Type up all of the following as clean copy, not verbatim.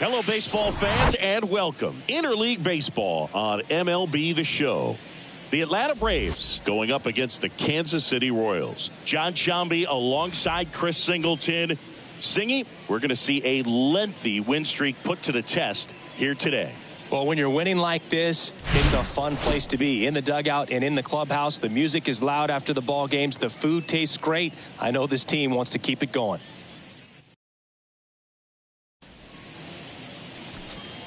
Hello, baseball fans, and welcome. Interleague Baseball on MLB The Show. The Atlanta Braves going up against the Kansas City Royals. John Sciambi alongside Chris Singleton. Singy, we're going to see a lengthy win streak put to the test here today. Well, when you're winning like this, it's a fun place to be. In the dugout and in the clubhouse, the music is loud after the ball games. The food tastes great. I know this team wants to keep it going.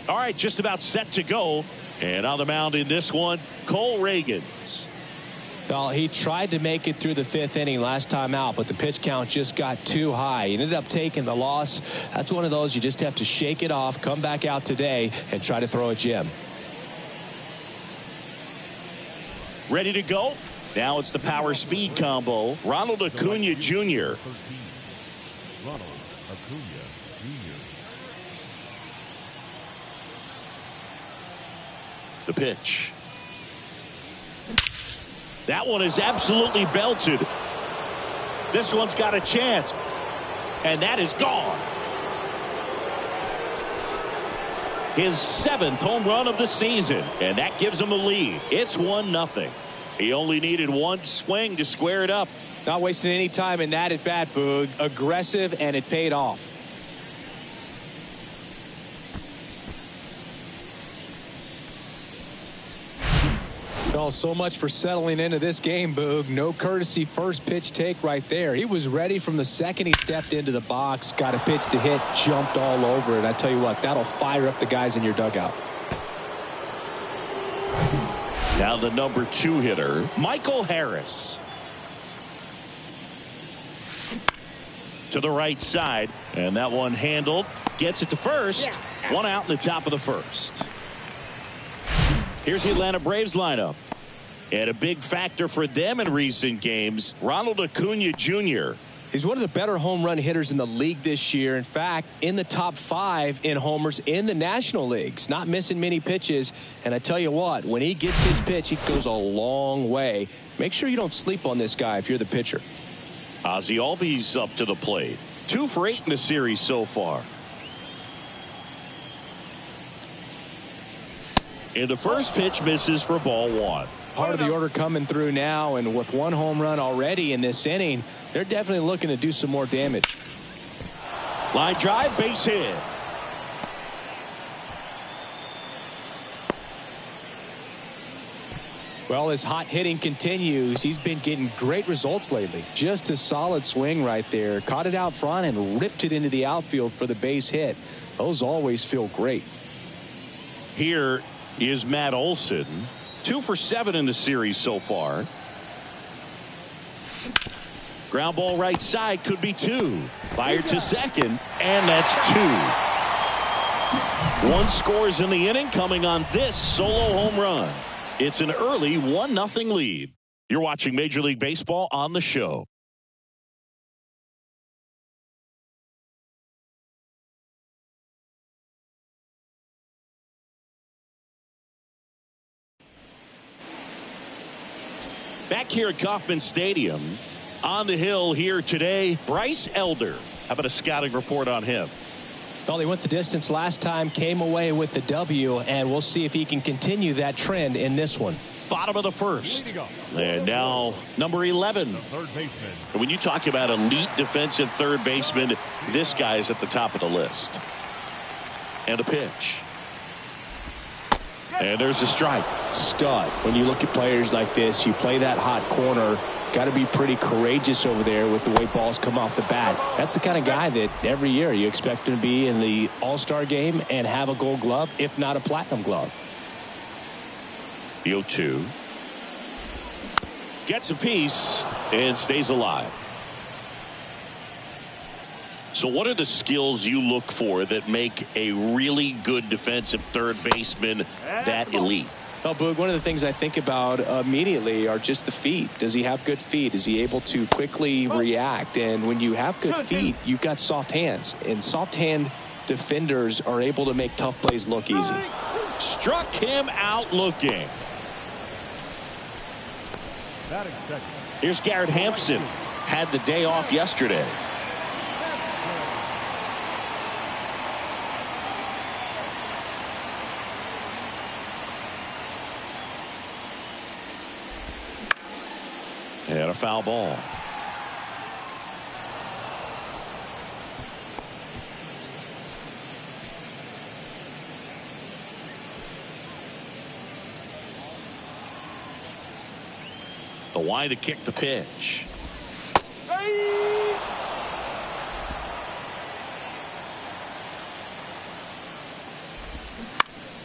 All right, just about set to go. And on the mound in this one, Cole Ragans. Well, he tried to make it through the fifth inning last time out, but the pitch count just got too high. He ended up taking the loss. That's one of those you just have to shake it off, come back out today, and try to throw a gem. Ready to go? Now it's the power speed combo. Ronald Acuna Jr. The pitch. That one is absolutely belted. This one's got a chance. And that is gone. His 7th home run of the season. And that gives him a lead. It's 1-0. He only needed one swing to square it up. Not wasting any time in that at bat, Boog. Aggressive, and it paid off. Well, so much for settling into this game, Boog. No courtesy first pitch take right there. He was ready from the second he stepped into the box, got a pitch to hit, jumped all over it. I tell you what, that'll fire up the guys in your dugout. Now the number 2 hitter, Michael Harris. To the right side, and that one handled. Gets it to first. One out in the top of the first. Here's the Atlanta Braves lineup. And a big factor for them in recent games, Ronald Acuna Jr. He's one of the better home run hitters in the league this year. In fact, in the top 5 in homers in the National Leagues. Not missing many pitches. And I tell you what, when he gets his pitch, he goes a long way. Make sure you don't sleep on this guy if you're the pitcher. Ozzie Albies up to the plate. 2 for 8 in the series so far. And the first pitch misses for ball 1. Part of the order coming through now, and with 1 home run already in this inning, they're definitely looking to do some more damage. Line drive, base hit. Well, his hot hitting continues. He's been getting great results lately. Just a solid swing right there. Caught it out front and ripped it into the outfield for the base hit. Those always feel great. Here is Matt Olson. 2 for 7 in the series so far. Ground ball right side, could be 2. Fired to second, and that's 2. 1 scores in the inning coming on this solo home run. It's an early 1-0 lead. You're watching Major League Baseball on the Show. Back here at Kauffman Stadium, on the hill here today, Bryce Elder. How about a scouting report on him? Well, he went the distance last time, came away with the W, and we'll see if he can continue that trend in this one. Bottom of the first. And now number 11. Third baseman. When you talk about elite defensive third baseman, this guy is at the top of the list. And a pitch. And there's a strike. Stud. When you look at players like this, you play that hot corner. Got to be pretty courageous over there with the way balls come off the bat. That's the kind of guy that every year you expect him to be in the All-Star game and have a Gold Glove, if not a Platinum Glove. The 0-2. Gets a piece and stays alive. So what are the skills you look for that make a really good defensive third baseman that elite? Well, Boog, one of the things I think about immediately are just the feet. Does he have good feet? Is he able to quickly react? And when you have good feet, you've got soft hands. And soft hand defenders are able to make tough plays look easy. Struck him out looking. Here's Garrett Hampson. Had the day off yesterday. And a foul ball. The wide to kick the pitch.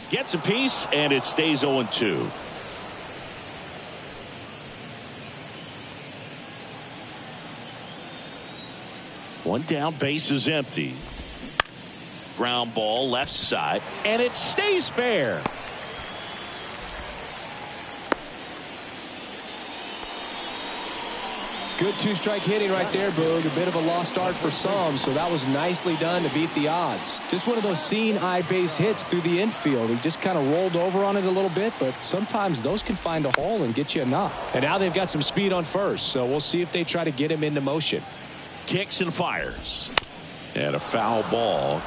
Gets a piece, and it stays 0-2. One down, base is empty. Ground ball left side, and it stays fair. Good two-strike hitting right there, Boog. A bit of a lost start for some, so that was nicely done to beat the odds. Just one of those seeing eye base hits through the infield. He just kind of rolled over on it a little bit, but sometimes those can find a hole and get you a knock. And now they've got some speed on first, so we'll see if they try to get him into motion. Kicks and fires. And a foul ball.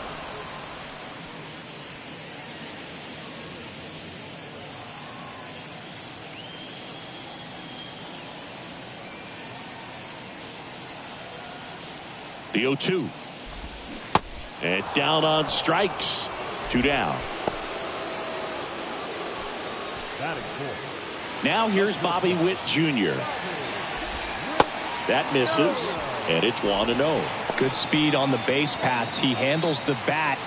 The 0-2. And down on strikes. 2 down. Now here's Bobby Witt Jr. That misses, and it's 1-0. Good speed on the base pass. He handles the bat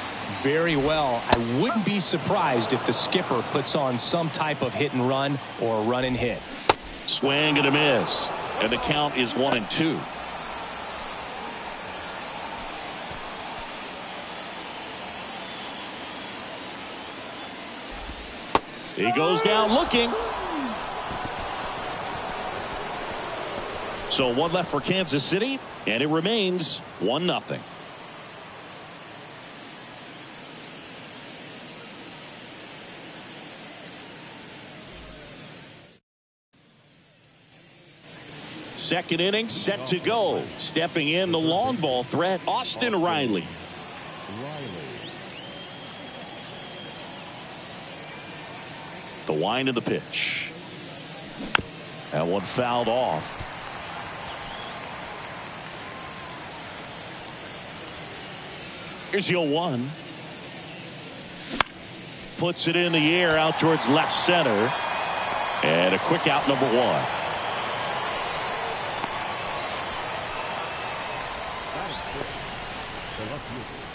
very well. I wouldn't be surprised if the skipper puts on some type of hit and run or a run and hit. Swing and a miss, and the count is 1-2. He goes down looking. So one left for Kansas City, and it remains 1-0. Second inning set to go. Stepping in the long ball threat, Austin Riley. The wind of the pitch. That one fouled off. Here's the 0-1. Puts it in the air out towards left center. And a quick out, number 1.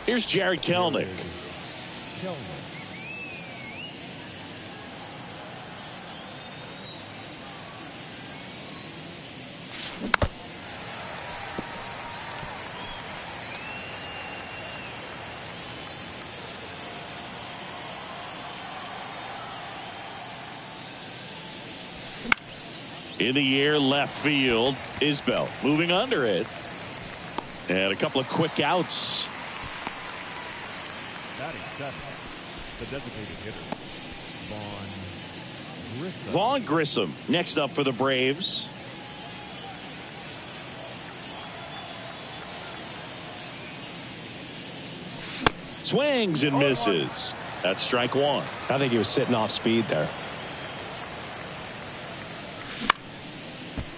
Here's Jared Kelenic. In the air, left field. Isbell moving under it. And a couple of quick outs. The designated hitter, Vaughn Grissom next up for the Braves. Swings and misses. That's strike 1. I think he was sitting off speed there.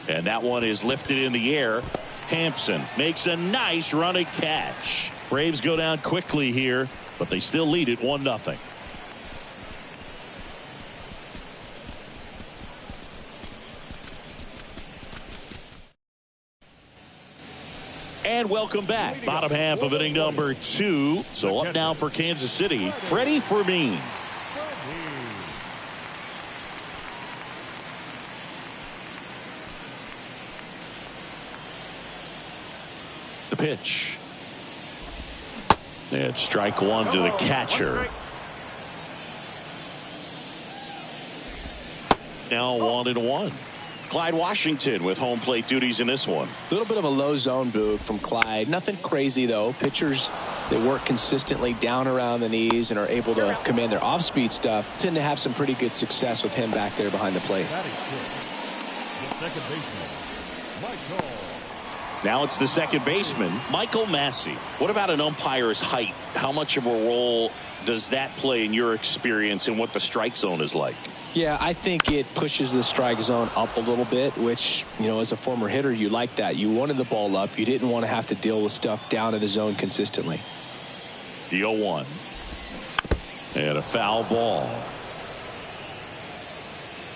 And that one is lifted in the air. Hampson makes a nice running catch. Braves go down quickly here, but they still lead it 1-0. And welcome back. Bottom half of inning number 2. So up now for Kansas City, Freddie Fermin. The pitch. And strike 1 to the catcher. Now 1-1. Clyde Washington with home plate duties in this one. A little bit of a low zone, Boog, from Clyde. Nothing crazy, though. Pitchers that work consistently down around the knees and are able to command their off-speed stuff tend to have some pretty good success with him back there behind the plate. The second baseman, Michael. Now it's the second baseman, Michael Massey. What about an umpire's height? How much of a role does that play in your experience and what the strike zone is like? Yeah, I think it pushes the strike zone up a little bit, which, you know, as a former hitter, you like that. You wanted the ball up. You didn't want to have to deal with stuff down in the zone consistently. The 0-1. And a foul ball.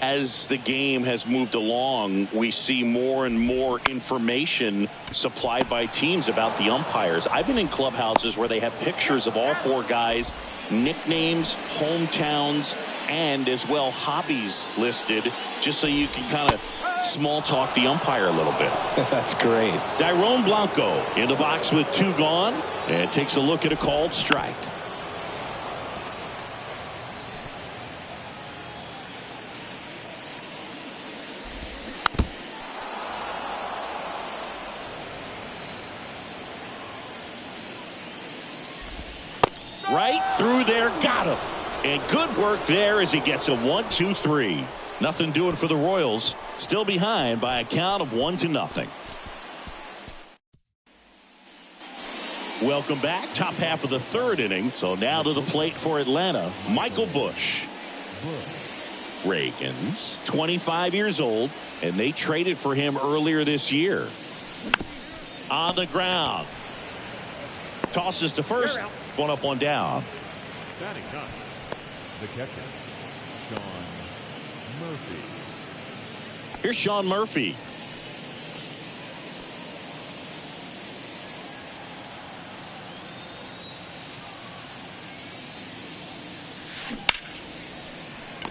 As the game has moved along, we see more and more information supplied by teams about the umpires. I've been in clubhouses where they have pictures of all four guys, nicknames, hometowns, and as well hobbies listed, just so you can kind of small talk the umpire a little bit. That's great. Dairon Blanco in the box with 2 gone and takes a look at a called strike. Right through there, got him. And good work there as he gets a 1-2-3. Nothing doing for the Royals. Still behind by a count of 1-0. Welcome back. Top half of the 3rd inning. So now to the plate for Atlanta, Michael Busch. Reagan's 25 years old, and they traded for him earlier this year. On the ground. Tosses to first. 1 up, 1 down. Batting ninth, the catcher, Sean Murphy. Here's Sean Murphy.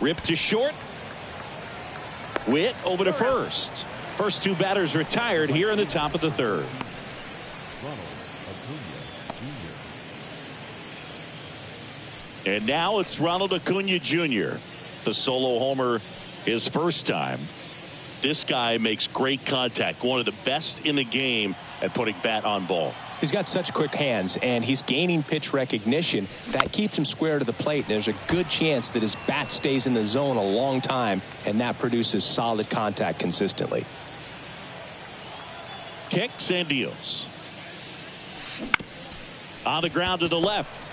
Ripped to short. Witt over to first. First 2 batters retired here in the top of the 3rd. And now it's Ronald Acuna Jr. The solo homer his first time. This guy makes great contact. One of the best in the game at putting bat on ball. He's got such quick hands, and he's gaining pitch recognition. That keeps him square to the plate. There's a good chance that his bat stays in the zone a long time, and that produces solid contact consistently. Kicks and deals. On the ground to the left.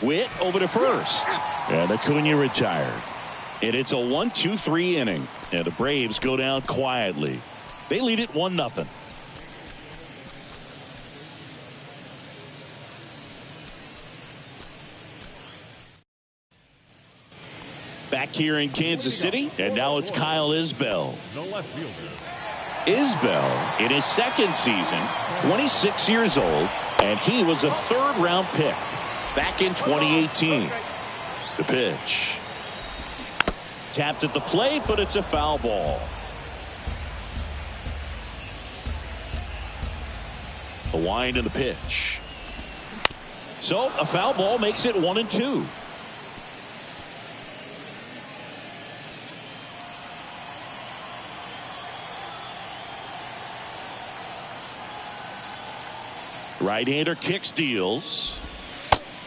Witt over to first. And Acuna retired. And it's a 1-2-3 inning. And the Braves go down quietly. They lead it 1-0. Back here in Kansas City. And now it's Kyle Isbell. No left fielder. Isbell in his 2nd season, 26 years old, and he was a 3rd-round pick back in 2018. The pitch. Tapped at the plate, but it's a foul ball. The wind and the pitch. So a foul ball makes it 1-2. Right-hander kicks, deals.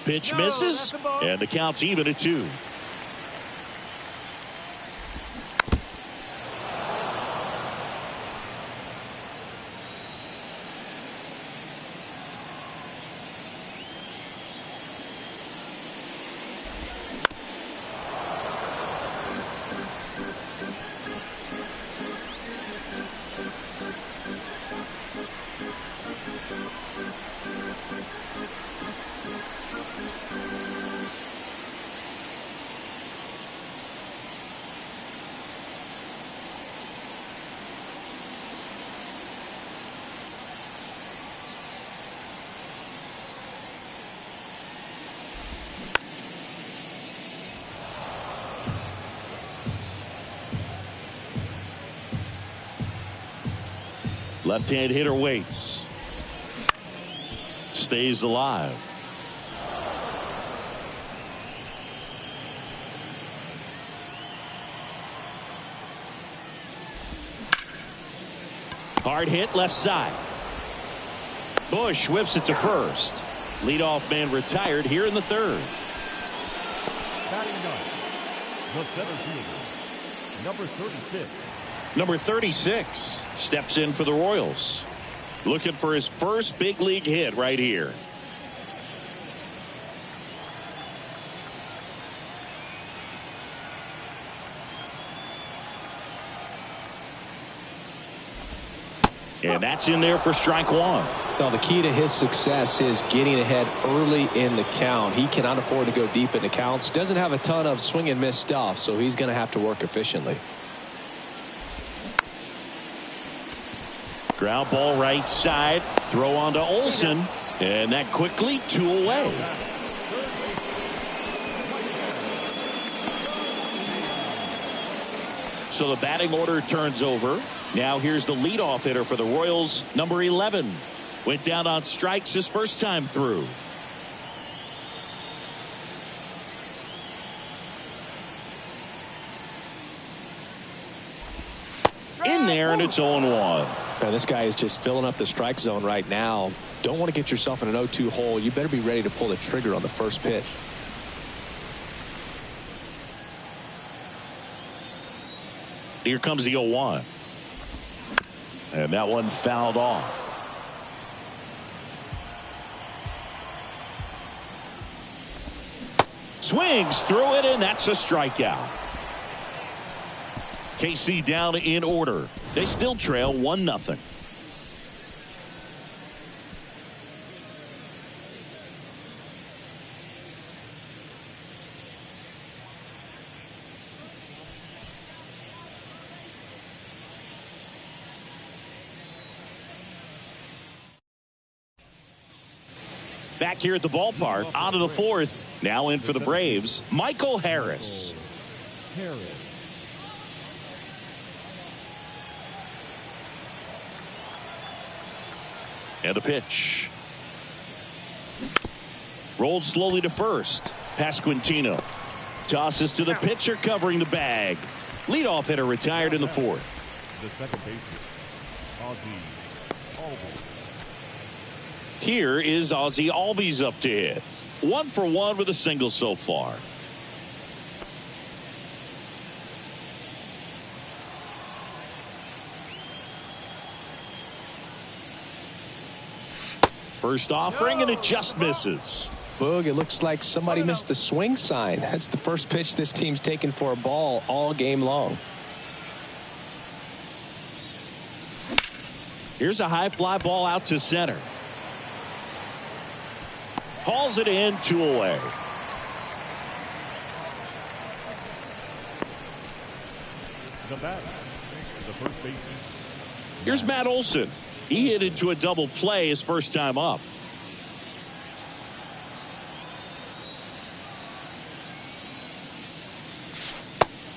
Pitch misses, and the count's even at 2. Left-hand hitter waits. Stays alive. Hard hit left side. Busch whips it to first. Leadoff man retired here in the 3rd. Batting ninth, the center fielder, number 36. Number 36 steps in for the Royals. Looking for his first big league hit right here. And that's in there for strike one. Well, the key to his success is getting ahead early in the count. He cannot afford to go deep into counts. Doesn't have a ton of swing and miss stuff, so he's going to have to work efficiently. Ground ball right side. Throw on to Olsen. And that quickly 2 away. So the batting order turns over. Now here's the leadoff hitter for the Royals, number 11. Went down on strikes his first time through. In there, and it's 0-1. Now, this guy is just filling up the strike zone right now. Don't want to get yourself in an 0-2 hole. You better be ready to pull the trigger on the first pitch. Here comes the 0-1. And that one fouled off. Swings through it, and that's a strikeout. KC down in order. They still trail 1-0. Back here at the ballpark, on to the fourth. Now in for the Braves, Michael Harris. And a pitch. Rolled slowly to first. Pasquantino tosses to the pitcher covering the bag. Leadoff hitter retired in the fourth. The second baseman, Ozzie Albies. Here is Ozzie Albies up to hit. 1 for 1 with a single so far. First offering, and it just misses. Boog, it looks like somebody missed the swing sign. That's the first pitch this team's taken for a ball all game long. Here's a high fly ball out to center. Hauls it in, 2 away. The batter, the first baseman. Here's Matt Olson. He hit into a double play his first time up.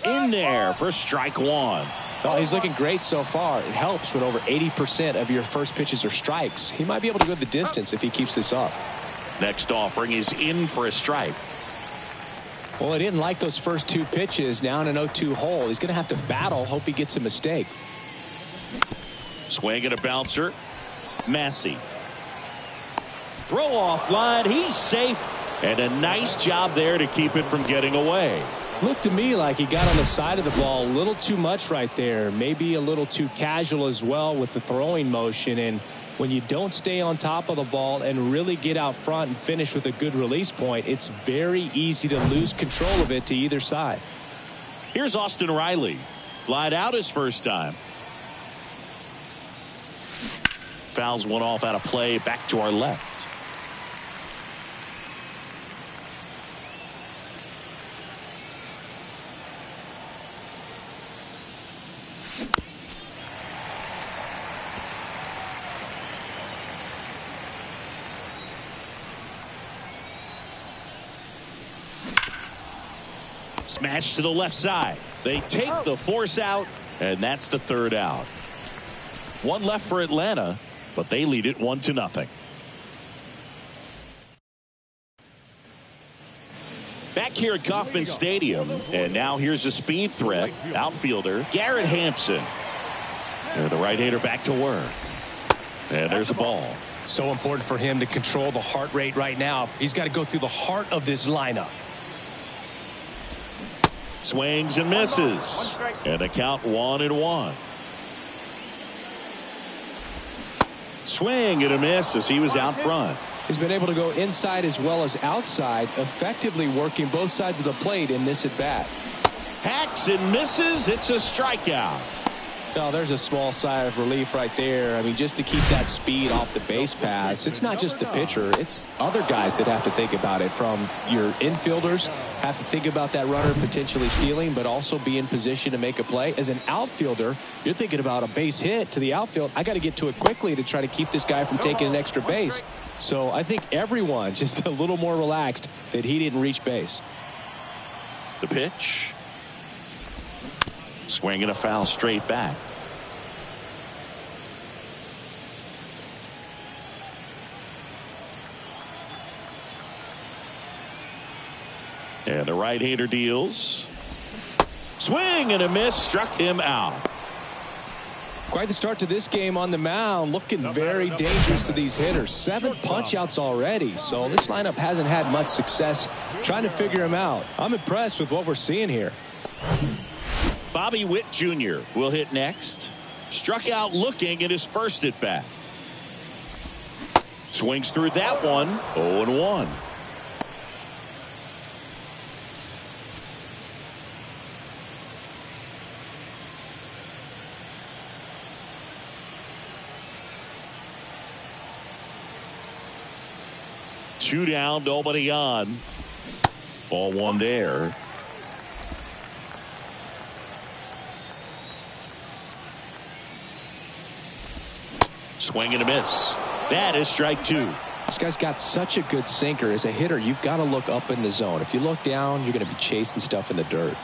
In there for strike one. Oh, he's looking great so far. It helps when over 80% of your first pitches are strikes. He might be able to go the distance if he keeps this up. Next offering is in for a strike. Well, he didn't like those first 2 pitches. Now in an 0-2 hole, he's going to have to battle. Hope he gets a mistake. Swing and a bouncer. Massey. Throw off line. He's safe. And a nice job there to keep it from getting away. Looked to me like he got on the side of the ball a little too much right there. Maybe a little too casual as well with the throwing motion. And when you don't stay on top of the ball and really get out front and finish with a good release point, it's very easy to lose control of it to either side. Here's Austin Riley. Flied out his first time. Fouls one off out of play back to our left. Smash to the left side. They take the force out, and that's the third out. One left for Atlanta, but they lead it 1-0. Back here at Kauffman Stadium, and now here's a speed threat. Outfielder Garrett Hampson. And the right-hander back to work. And there's a ball. So important for him to control the heart rate right now. He's got to go through the heart of this lineup. Swings and misses. And a count 1-1. Swing and a miss as he was out front. He's been able to go inside as well as outside, effectively working both sides of the plate in this at bat. Hacks and misses. It's a strikeout. Oh, there's a small sigh of relief right there. I mean, just to keep that speed off the base paths, it's not just the pitcher. It's other guys that have to think about it. From your infielders, have to think about that runner potentially stealing, but also be in position to make a play. As an outfielder, you're thinking about a base hit to the outfield. I got to get to it quickly to try to keep this guy from taking an extra base. So I think everyone just a little more relaxed that he didn't reach base. The pitch. Swing and a foul straight back. And the right-hander deals. Swing and a miss, struck him out. Quite the start to this game on the mound. Looking very dangerous to these hitters. 7 punch-outs already. So this lineup hasn't had much success trying to figure him out. I'm impressed with what we're seeing here. Bobby Witt Jr. will hit next. Struck out looking at his first at bat. Swings through that one. 0-1. Two down, nobody on. Ball one there. Swing and a miss. That is strike 2. This guy's got such a good sinker. As a hitter, you've got to look up in the zone. If you look down, you're going to be chasing stuff in the dirt.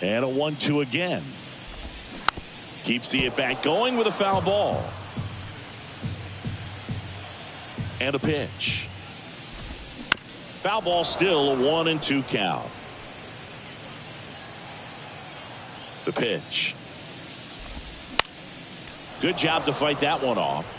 And a 1-2 again. Keeps the at-bat going with a foul ball. And a pitch. Foul ball, still a 1-2 count. The pitch. Good job to fight that one off.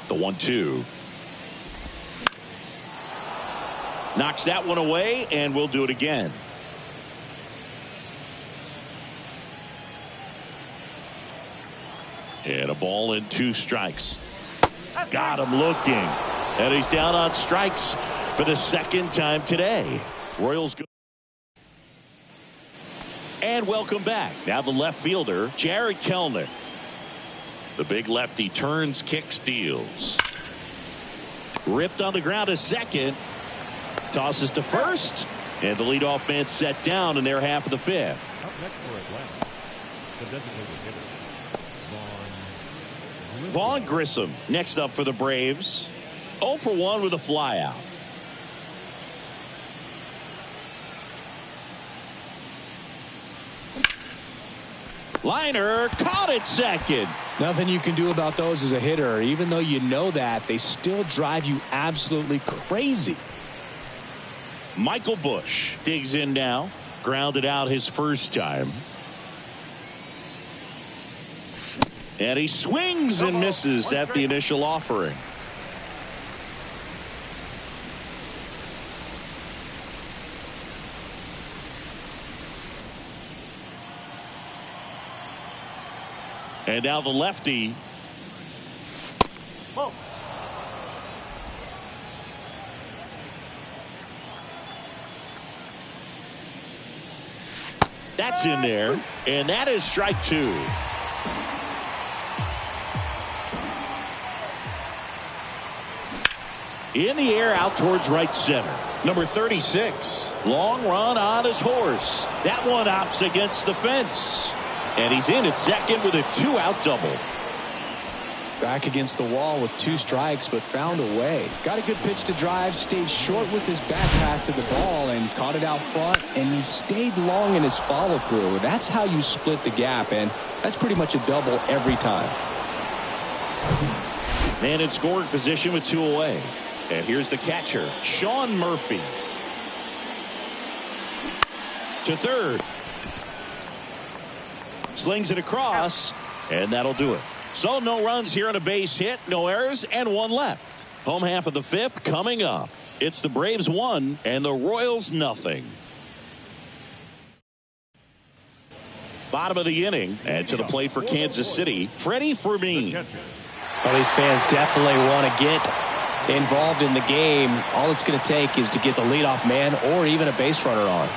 The 1-2. Knocks that one away, and we'll do it again. And a ball and 2 strikes. Got him looking. And he's down on strikes for the second time today. Royals go. And welcome back. Now the left fielder, Jared Kelenic. The big lefty turns, kicks, deals. Ripped on the ground to second. Tosses to first. And the leadoff man set down in their half of the 5th. Up next for Atlanta, the designated hitter, Vaughn Grissom next up for the Braves. 0 for 1 with a flyout. Liner caught at second. Nothing you can do about those as a hitter. Even though you know that, they still drive you absolutely crazy. Michael Busch digs in now. Grounded out his first time. And he swings and misses at the initial offering. And now the lefty. Whoa. That's in there, and that is strike 2. In the air out towards right center. Number 36. Long run on his horse. That one opts against the fence. And he's in at second with a 2-out double. Back against the wall with 2 strikes, but found a way. Got a good pitch to drive, stayed short with his backpack to the ball and caught it out front, and he stayed long in his follow through. That's how you split the gap, and that's pretty much a double every time. Man in scoring position with 2 away. And here's the catcher, Sean Murphy. To third. Slings it across, and that'll do it. So no runs here on a base hit, no errors, and 1 left. Home half of the 5th coming up. It's the Braves 1 and the Royals nothing. Bottom of the inning, and to the plate for Kansas City, Freddie Fermin. Well, these fans definitely want to get involved in the game. All it's going to take is to get the leadoff man or even a base runner on.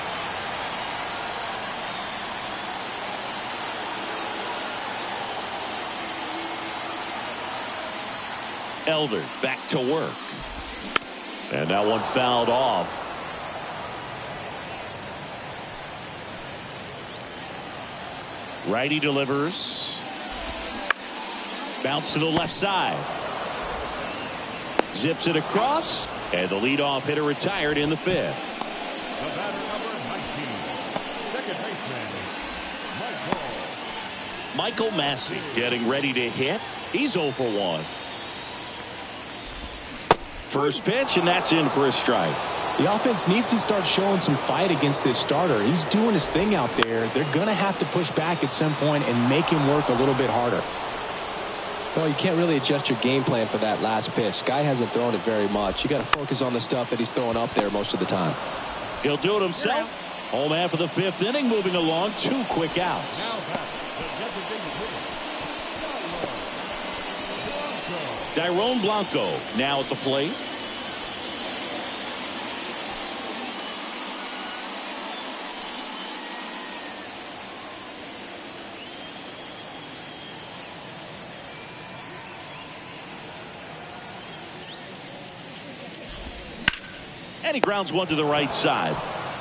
Elder back to work. And that one fouled off. Righty delivers. Bounce to the left side. Zips it across. And the leadoff hitter retired in the 5th. The batter number 19. Second baseman, Michael Massey getting ready to hit. He's 0 for 1. First pitch, and that's in for a strike. The offense needs to start showing some fight against this starter. He's doing his thing out there. They're going to have to push back at some point and make him work a little bit harder. Well, you can't really adjust your game plan for that last pitch. Guy hasn't thrown it very much. You got to focus on the stuff that he's throwing up there most of the time. He'll do it himself. Home half of the 5th inning, moving along, 2 quick outs. Dairon Blanco now at the plate. And he grounds one to the right side.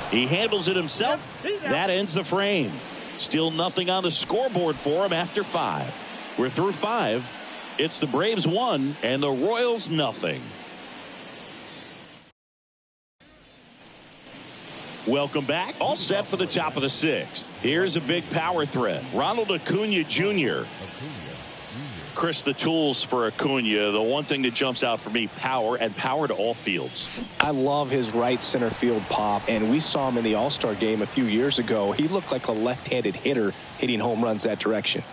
He handles it himself. That ends the frame. Still nothing on the scoreboard for him after 5. We're through 5. It's the Braves 1 and the Royals nothing. Welcome back. All set for the top of the 6th. Here's a big power threat. Ronald Acuna Jr. Chris, the tools for Acuna, the one thing that jumps out for me, power, and power to all fields. I love his right center field pop, and we saw him in the All-Star game a few years ago. He looked like a left-handed hitter hitting home runs that direction.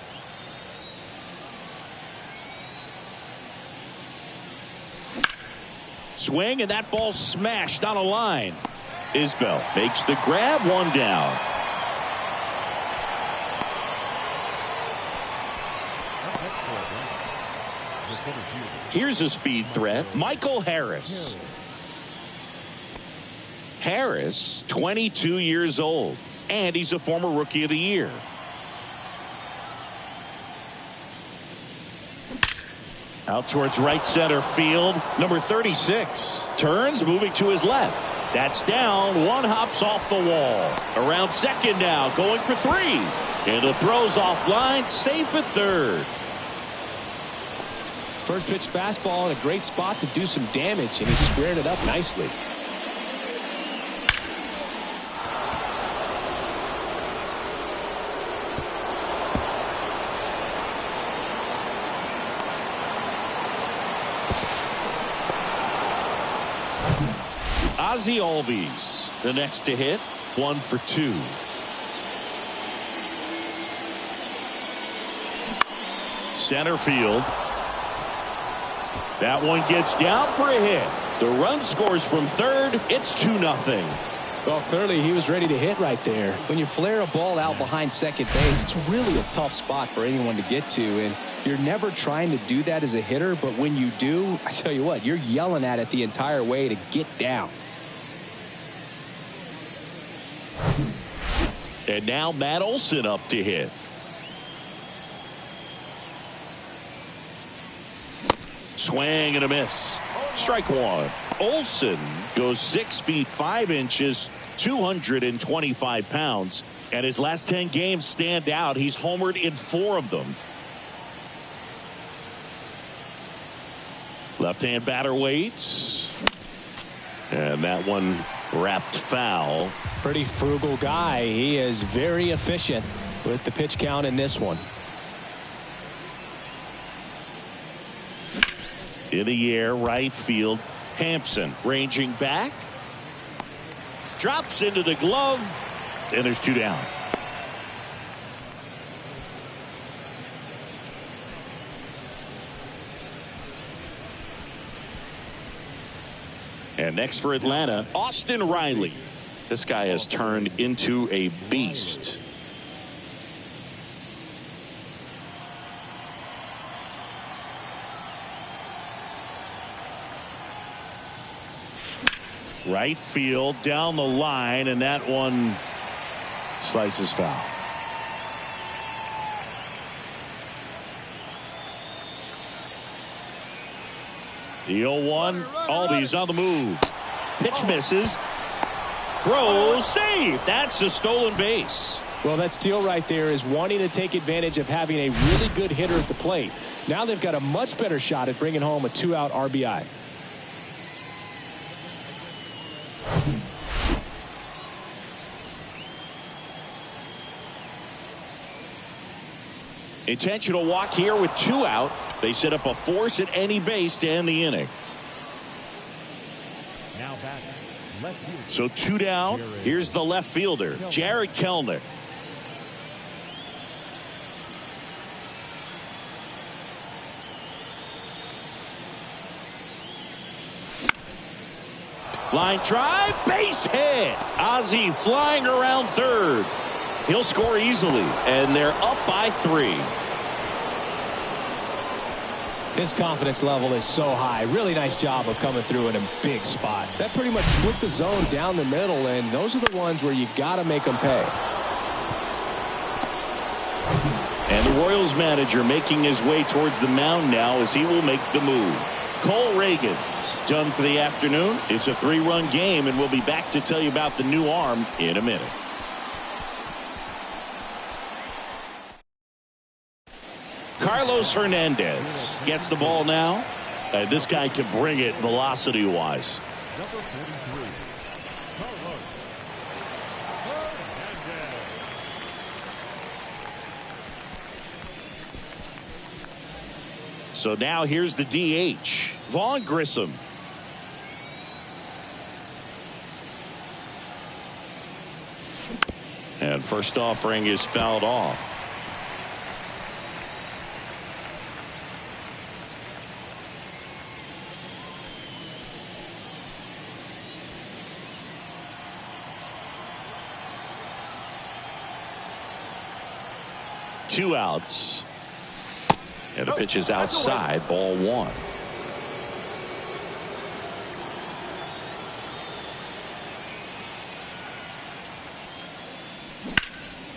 Swing, and that ball smashed on a line. Isbell makes the grab, 1 down. Here's a speed threat, Michael Harris. Harris, 22 years old, and he's a former Rookie of the Year. Out towards right center field, number 36. Turns, moving to his left. That's down. 1 hops off the wall. Around second now, going for 3. And the throw's offline, safe at third. First pitch fastball in a great spot to do some damage, and he squared it up nicely. Ozzie Albies, the next to hit, 1 for 2. Center field. That one gets down for a hit. The run scores from third. It's 2-0. Well, clearly he was ready to hit right there. When you flare a ball out behind second base, it's really a tough spot for anyone to get to, and you're never trying to do that as a hitter, but when you do, I tell you what, you're yelling at it the entire way to get down. And now Matt Olson up to hit. Swing and a miss. Strike one. Olson goes 6 feet 5 inches, 225 pounds, and his last 10 games stand out. He's homered in 4 of them. Left-hand batter waits, and that one wrapped foul. Pretty frugal guy. He is very efficient with the pitch count in this one. In the air, right field. Hampson ranging back. Drops into the glove. And there's 2 down. And next for Atlanta, Austin Riley. This guy has turned into a beast. Right field down the line, and that one slices foul. The 0-1. Albies on the move. Pitch misses. Throw, save. That's a stolen base. Well, that steal right there is wanting to take advantage of having a really good hitter at the plate. Now they've got a much better shot at bringing home a 2-out RBI. Intentional walk here with 2 out. They set up a force at any base to end the inning. Now back. Left field. So 2 down. Here's the left fielder, Jared Kellner. Line drive, base hit. Ozzie flying around third. He'll score easily, and they're up by 3. His confidence level is so high. Really nice job of coming through in a big spot. That pretty much split the zone down the middle, and those are the ones where you got to make them pay. And the Royals manager making his way towards the mound now as he will make the move. Cole Reagan's done for the afternoon. It's a 3-run game, and we'll be back to tell you about the new arm in a minute. Carlos Hernandez gets the ball now. This guy can bring it velocity-wise. Number 43. Carlos Hernandez. So now here's the DH, Vaughn Grissom. And first offering is fouled off. Two outs. And the pitch is outside, ball 1.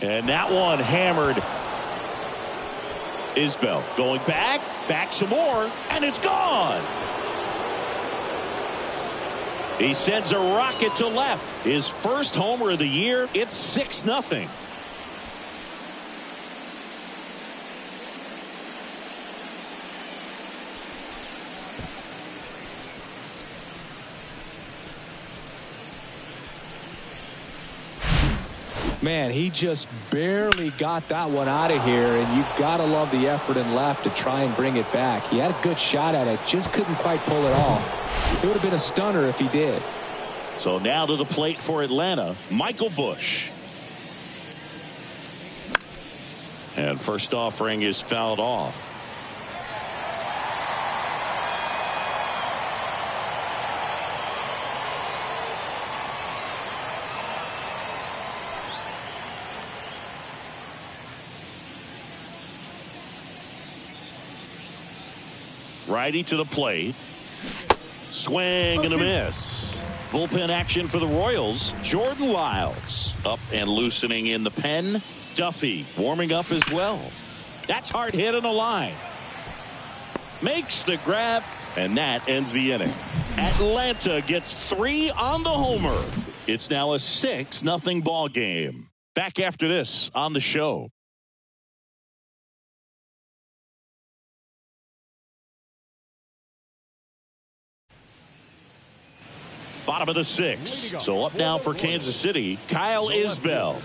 And that one hammered. Isbell going back some more, and it's gone. He sends a rocket to left. His first homer of the year. It's 6-0. Man, he just barely got that one out of here, and you've got to love the effort in left to try and bring it back. He had a good shot at it, just couldn't quite pull it off. It would have been a stunner if he did. So now to the plate for Atlanta, Michael Busch. And first offering is fouled off. Righty to the plate. Swing and a miss. Bullpen action for the Royals. Jordan Lyles up and loosening in the pen. Duffy warming up as well. That's hard hit on the line. Makes the grab, and that ends the inning. Atlanta gets 3 on the homer. It's now a 6-0 ball game. Back after this on the show. Bottom of the 6th. So up now for Kansas City, Kyle Isbell.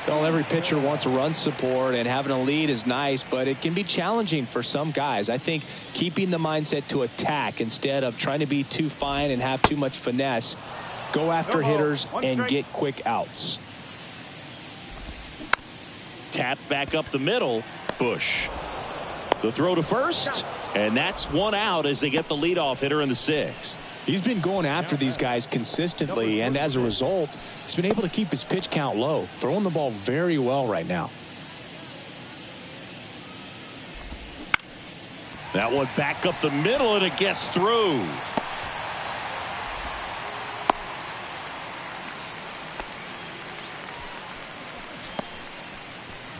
Well, every pitcher wants run support, and having a lead is nice, but it can be challenging for some guys. I think keeping the mindset to attack instead of trying to be too fine and have too much finesse. Go after hitters and get quick outs. Tap back up the middle. Bush. The throw to first, and that's 1 out as they get the leadoff hitter in the 6th. He's been going after these guys consistently, and as a result, he's been able to keep his pitch count low, throwing the ball very well right now. That one back up the middle, and it gets through.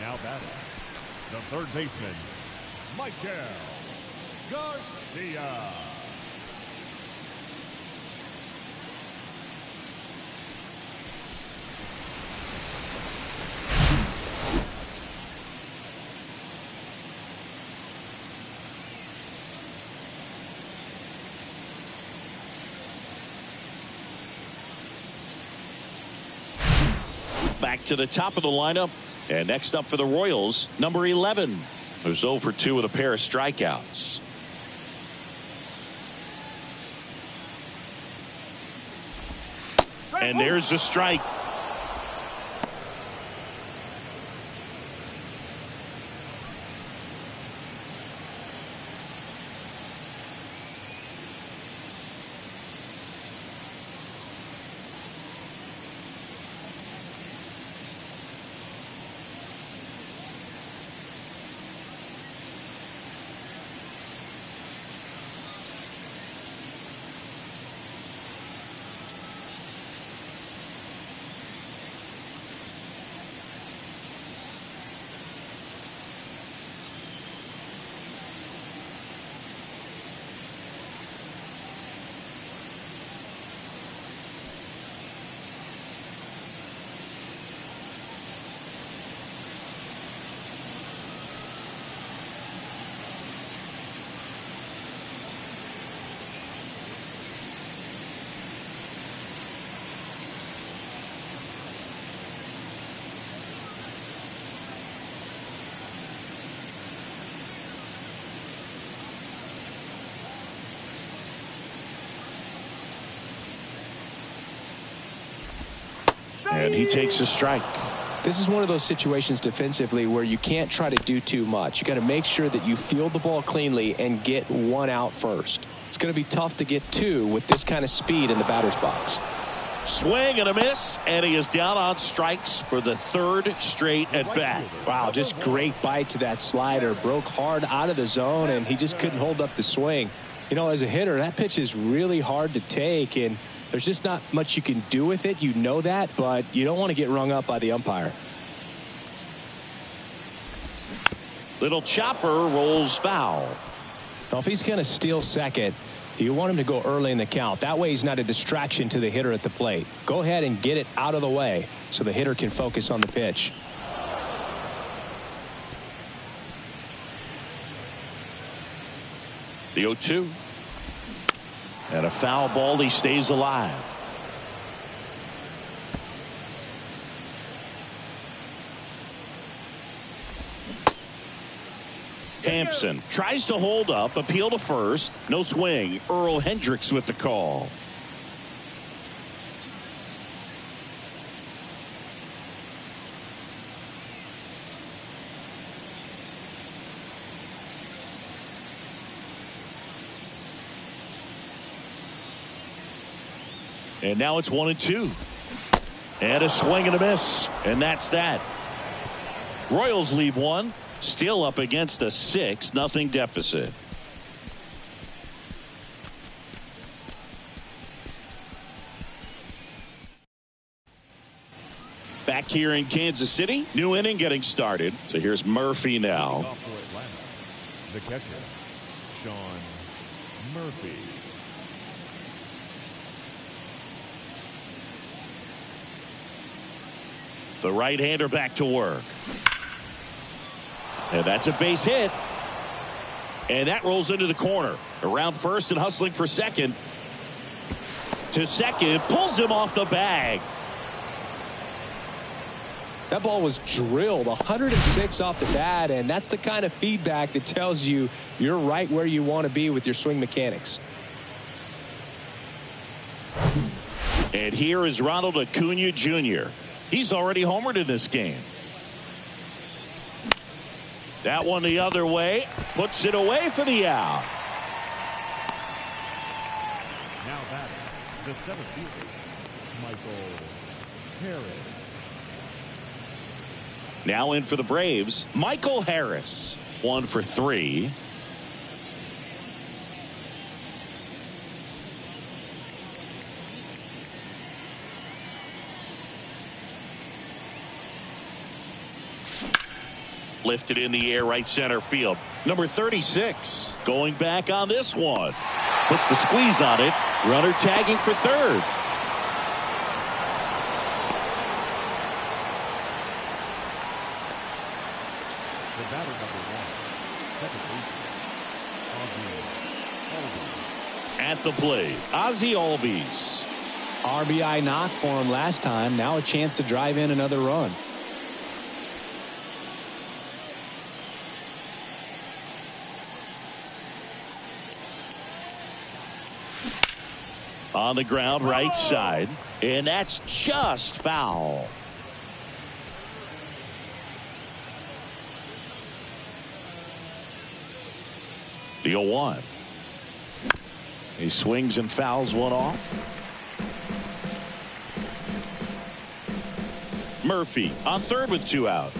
Now batting, the third baseman, Michael Garcia. Back to the top of the lineup. And next up for the Royals, number 11, who's 0 for 2 with a pair of strikeouts. And there's the strike. And he takes a strike. This is one of those situations defensively where you can't try to do too much. You got to make sure that you field the ball cleanly and get 1 out first. It's going to be tough to get 2 with this kind of speed in the batter's box. Swing and a miss, and he is down on strikes for the 3rd straight at bat. Wow, just great bite to that slider. Broke hard out of the zone, and he just couldn't hold up the swing. You know, as a hitter, that pitch is really hard to take, and there's just not much you can do with it. You know that, but you don't want to get rung up by the umpire. Little chopper rolls foul. Now, if he's going to steal second, you want him to go early in the count. That way he's not a distraction to the hitter at the plate. Go ahead and get it out of the way so the hitter can focus on the pitch. The 0-2. And a foul ball. He stays alive. Hampson tries to hold up, appeal to first. No swing. Earl Hendricks with the call. And now it's 1-2. And a swing and a miss. And that's that. Royals leave 1. Still up against a 6-0 deficit. Back here in Kansas City, new inning getting started. So here's Murphy now. Off for Atlanta, the catcher, Sean Murphy. The right-hander back to work. And that's a base hit. And that rolls into the corner. Around first and hustling for second. To second, pulls him off the bag. That ball was drilled 106 off the bat, and that's the kind of feedback that tells you you're right where you want to be with your swing mechanics. And here is Ronald Acuna Jr. He's already homered in this game. That one the other way, puts it away for the out. Now batting, the center fielder, Michael Harris. Now in for the Braves, Michael Harris. 1 for 3. Lifted in the air, right center field. Number 36 going back on this one. Puts the squeeze on it. Runner tagging for third. The batter number 1, second baseman, Ozzie Albies. At the plate, Ozzie Albies. RBI knock for him last time. Now a chance to drive in another run. On the ground, right side. And that's just foul. The 0-1. He swings and fouls one off. Murphy on third with 2 out.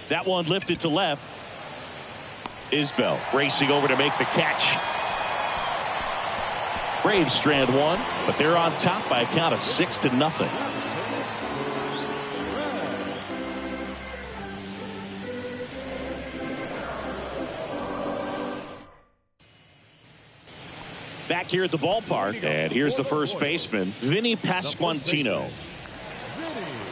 That one lifted to left. Isbell racing over to make the catch. Braves strand 1, but they're on top by a count of 6-0. Back here at the ballpark, and here's the first baseman, Vinny Pasquantino.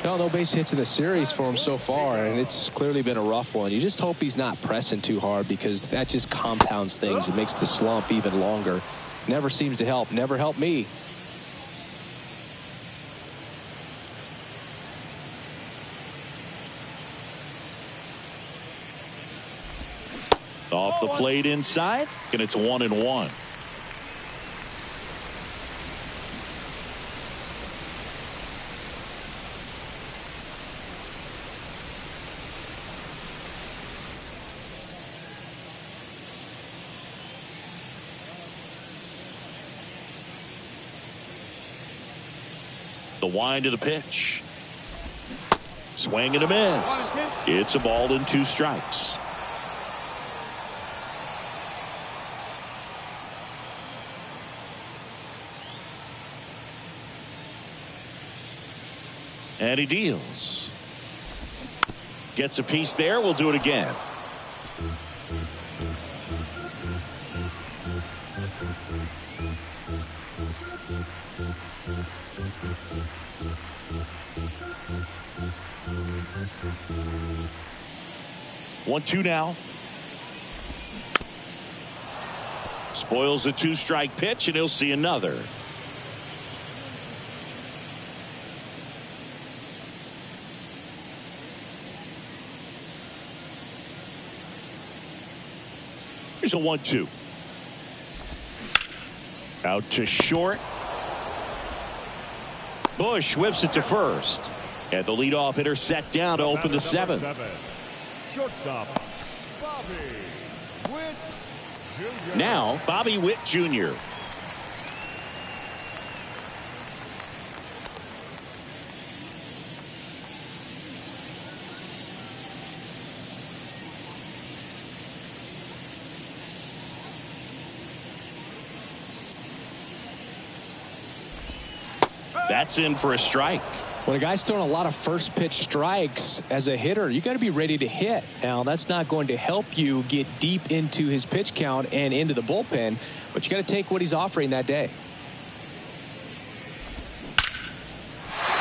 No base hits in the series for him so far, and it's clearly been a rough one. You just hope he's not pressing too hard, because that just compounds things. It makes the slump even longer. Never seems to help. Never helped me. Off the plate inside, and it's 1-1. The wind of the pitch. Swing and a miss. It's a ball and 2 strikes. And he deals. Gets a piece there. We'll do it again. One, 2 now. Spoils the 2-strike pitch, and he'll see another. Here's a 1-2. Out to short. Bush whips it to first. And the leadoff hitter set down to open the 7th. Shortstop, Bobby Witt Jr. Now, Bobby Witt Jr. That's in for a strike. When a guy's throwing a lot of first pitch strikes as a hitter, you got to be ready to hit. Now, that's not going to help you get deep into his pitch count and into the bullpen, but you got to take what he's offering that day.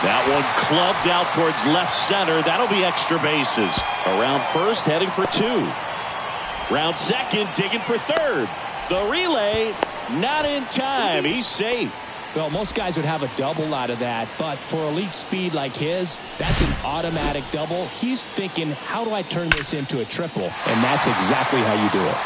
That one clubbed out towards left center. That'll be extra bases. Around first, heading for 2. Round second, digging for third. The relay, not in time. He's safe. Well, most guys would have a double out of that, but for elite speed like his, that's an automatic double. He's thinking, how do I turn this into a triple? And that's exactly how you do it.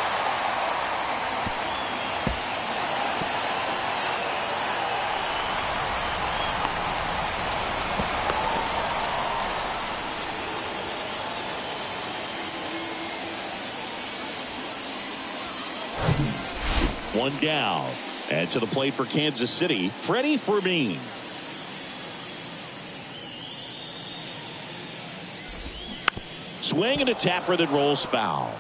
One down. And to the plate for Kansas City, Freddie Fermin. Swing and a tapper that rolls foul.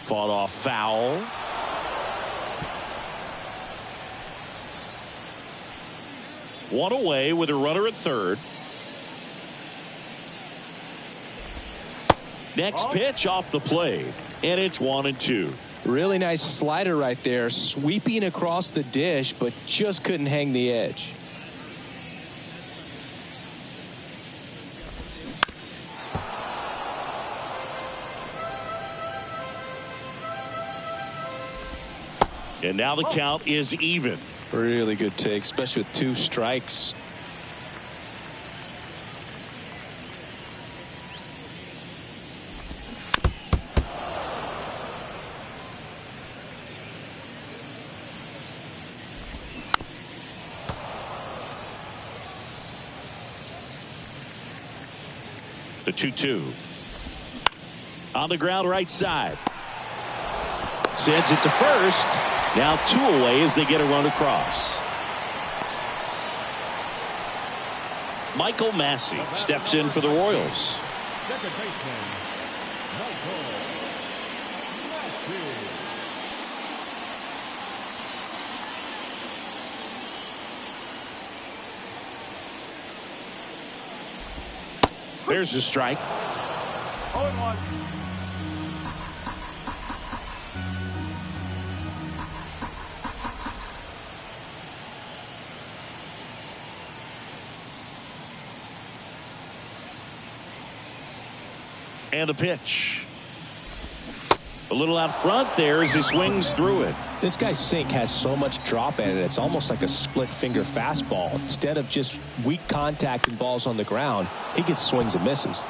Fought off foul. One away with a runner at third. Next pitch off the plate, and it's 1-2. Really nice slider right there, sweeping across the dish, but just couldn't hang the edge. And now the count is even. Really good take, especially with 2 strikes. The 2-2. On the ground right side. Sends it to first. Now 2 away as they get a run across. Michael Massey steps in for the Royals. Second baseman, Michael Massey. There's the strike. 0-1. And the pitch. A little out front there as he swings through it. This guy's sink has so much drop in it, it's almost like a split finger fastball. Instead of just weak contact and balls on the ground, he gets swings and misses.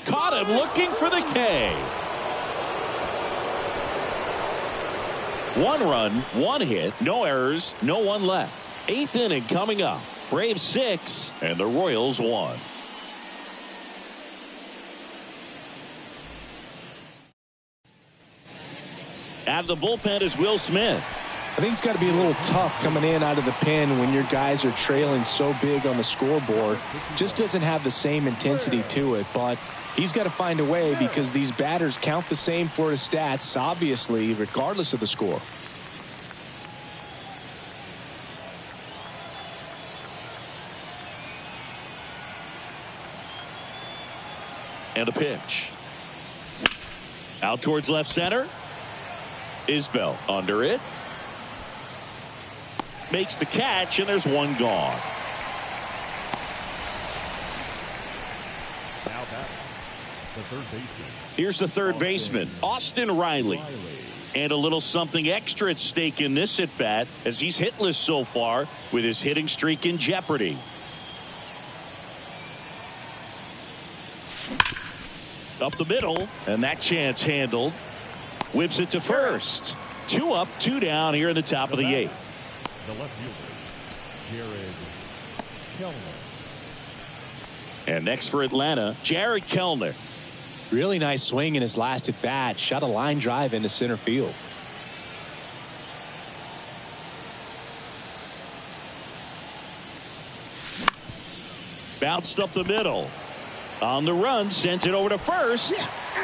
Caught him looking for the K. 1 run, 1 hit, no errors, no one left. 8th inning coming up. Braves 6 and the Royals 1. At the bullpen is Will Smith. I think it's got to be a little tough coming in out of the pen when your guys are trailing so big on the scoreboard. Just doesn't have the same intensity to it, but he's got to find a way because these batters count the same for his stats, obviously, regardless of the score. And a pitch. Out towards left center. Isbell under it. Makes the catch, and there's 1 gone. Now back, the third baseman. Here's the third baseman, Austin Riley. And a little something extra at stake in this at-bat as he's hitless so far with his hitting streak in jeopardy. Up the middle, and that chance handled. Whips it to first. 2 up, 2 down here in the top of the 8th. The left fielder, Jared Kellner. And next for Atlanta, Jared Kellner. Really nice swing in his last at bat. Shot a line drive into center field. Bounced up the middle. On the run, sent it over to first.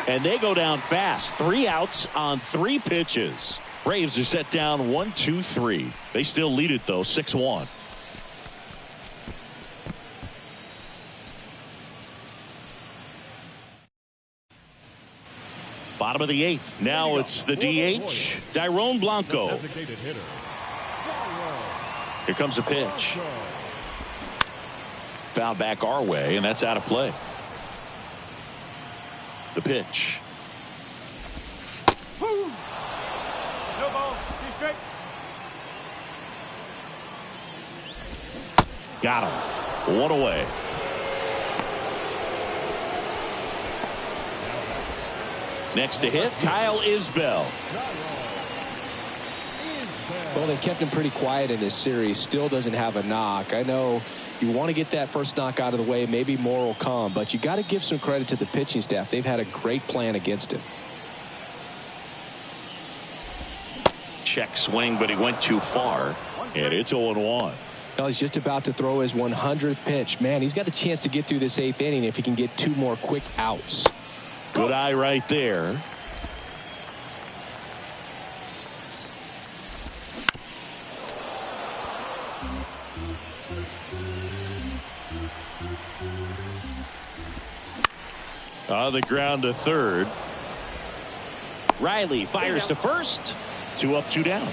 And they go down fast. 3 outs on 3 pitches. Braves are set down 1-2-3. They still lead it, though, 6-1. Bottom of the 8th. Now it's the DH, Dairon Blanco. Here comes a pitch. Foul back our way, and that's out of play. The pitch. No ball. Be straight. Got him. 1 away. Next to hit, Kyle Isbell. Well, they kept him pretty quiet in this series. Still doesn't have a knock. I know you want to get that first knock out of the way. Maybe more will come, but you got to give some credit to the pitching staff. They've had a great plan against him. Check swing, but he went too far, and it's 0-1. Well, he's just about to throw his 100th pitch. Man, he's got a chance to get through this 8th inning if he can get 2 more quick outs. Good eye right there. On the ground to third. Riley fires to first. 2 up, 2 down.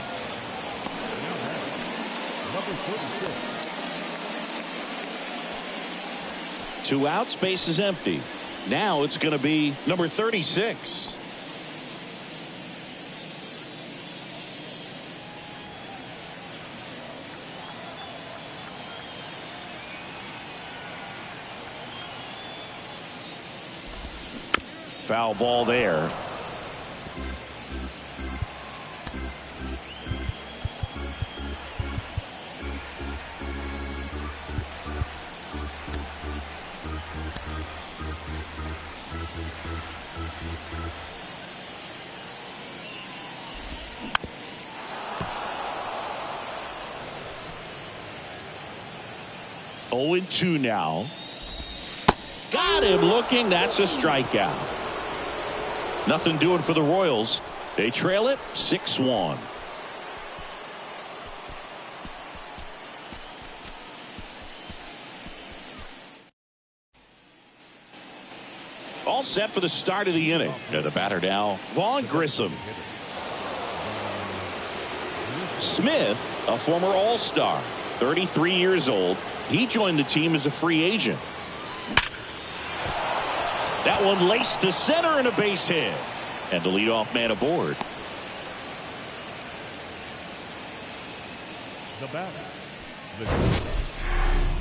Two outs, base is empty. Now it's going to be number 36. Foul ball there. Oh, 2 now. Got him looking. That's a strikeout. Nothing doing for the Royals. They trail it 6-1. All set for the start of the inning. And the batter now, Vaughn Grissom. Smith, a former All-Star, 33 years old. He joined the team as a free agent. That one laced to center and a base hit. And the leadoff man aboard. The batter.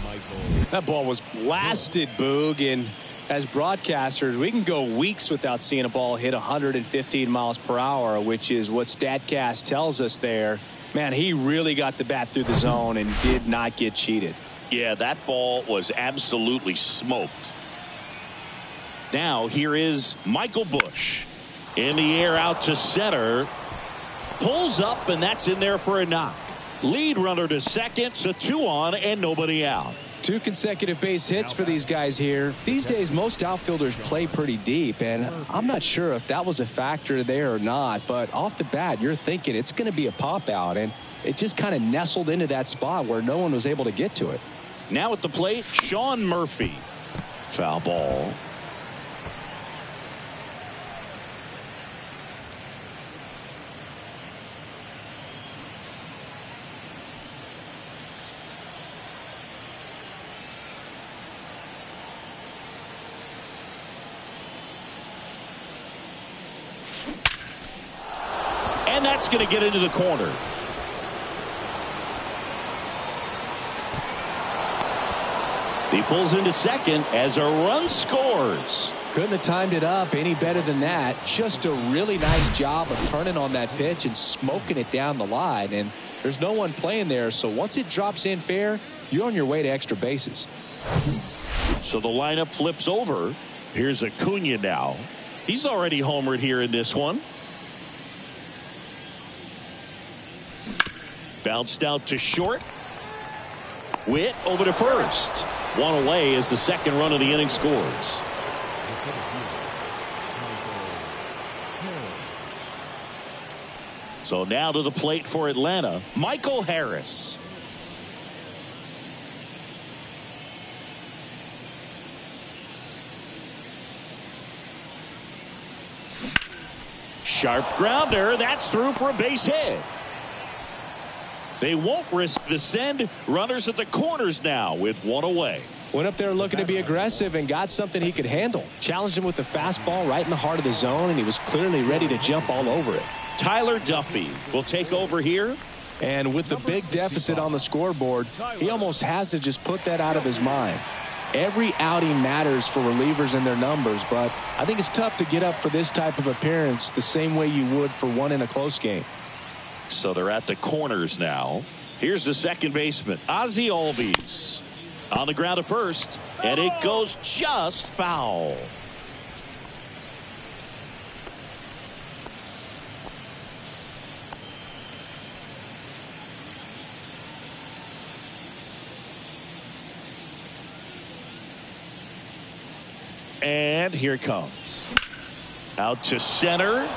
Michael. That ball was blasted, Boog, and as broadcasters, we can go weeks without seeing a ball hit 115 miles per hour, which is what StatCast tells us there. Man, he really got the bat through the zone and did not get cheated. Yeah, that ball was absolutely smoked. Now here is Michael Busch. In the air out to center. Pulls up, and that's in there for a knock. Lead runner to second, so 2 on and nobody out. 2 consecutive base hits for these guys here. These days, most outfielders play pretty deep, and I'm not sure if that was a factor there or not, but off the bat, you're thinking it's going to be a pop out, and it just kind of nestled into that spot where no one was able to get to it. Now at the plate, Sean Murphy. Foul ball. And that's going to get into the corner. He pulls into second as a run scores. Couldn't have timed it up any better than that. Just a really nice job of turning on that pitch and smoking it down the line. And there's no one playing there, so once it drops in fair, you're on your way to extra bases. So the lineup flips over. Here's Acuna now. He's already homered here in this one. Bounced out to short. Witt over to first. One away as the second run of the inning scores. So now to the plate for Atlanta, Michael Harris. Sharp grounder. That's through for a base hit. They won't risk the send. Runners at the corners now with one away. Went up there looking to be aggressive and got something he could handle. Challenged him with the fastball right in the heart of the zone, and he was clearly ready to jump all over it. Tyler Duffy will take over here. And with the big deficit on the scoreboard, he almost has to just put that out of his mind. Every outing matters for relievers and their numbers, but I think it's tough to get up for this type of appearance the same way you would for one in a close game. So they're at the corners now. Here's the second baseman, Ozzie Albies. On the ground at first, and it goes just foul. And here it comes. Out to center.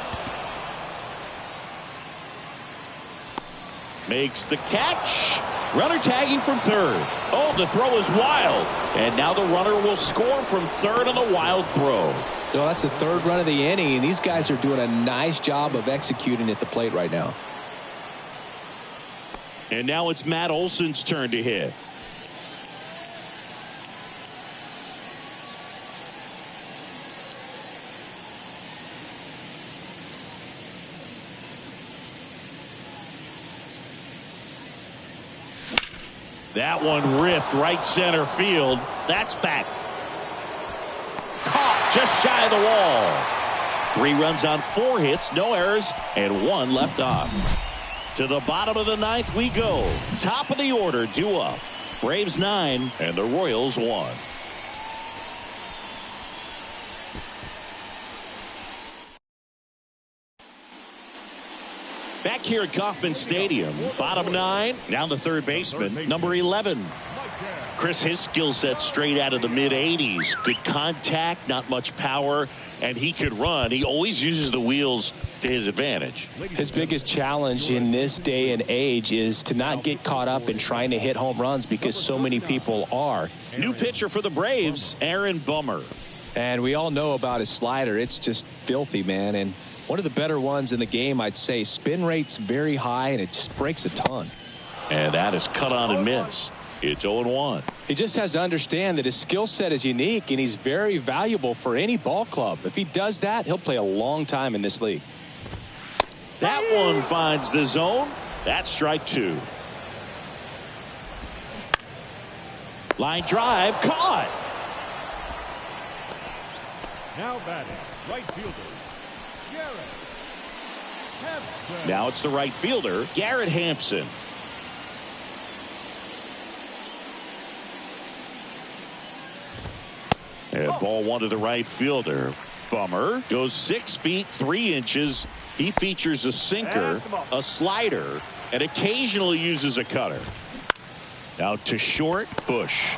Makes the catch. Runner tagging from third. Oh, the throw is wild. And now the runner will score from third on a wild throw. Well, that's the third run of the inning, and these guys are doing a nice job of executing at the plate right now. And now it's Matt Olson's turn to hit. That one ripped right center field. That's back. Caught just shy of the wall. 3 runs on 4 hits, no errors, and 1 left on. To the bottom of the 9th we go. Top of the order due up. Braves 9 and the Royals 1. Back here at Kauffman Stadium, bottom 9, down the third baseman, number 11. Chris, his skill set straight out of the mid-80s. Good contact, not much power, and he could run. He always uses the wheels to his advantage. His biggest challenge in this day and age is to not get caught up in trying to hit home runs because so many people are. New pitcher for the Braves, Aaron Bummer. And we all know about his slider. It's just filthy, man. And one of the better ones in the game, I'd say. Spin rate's very high, and it just breaks a ton. And that is cut on and missed. It's 0-1. He just has to understand that his skill set is unique, and he's very valuable for any ball club. If he does that, he'll play a long time in this league. That one finds the zone. That's strike 2. Line drive, caught. Now batting, right fielder. Now it's the right fielder, Garrett Hampson. And ball 1 to the right fielder. Bummer goes 6 feet 3 inches. He features a sinker, a slider, and occasionally uses a cutter. Out to short, Bush.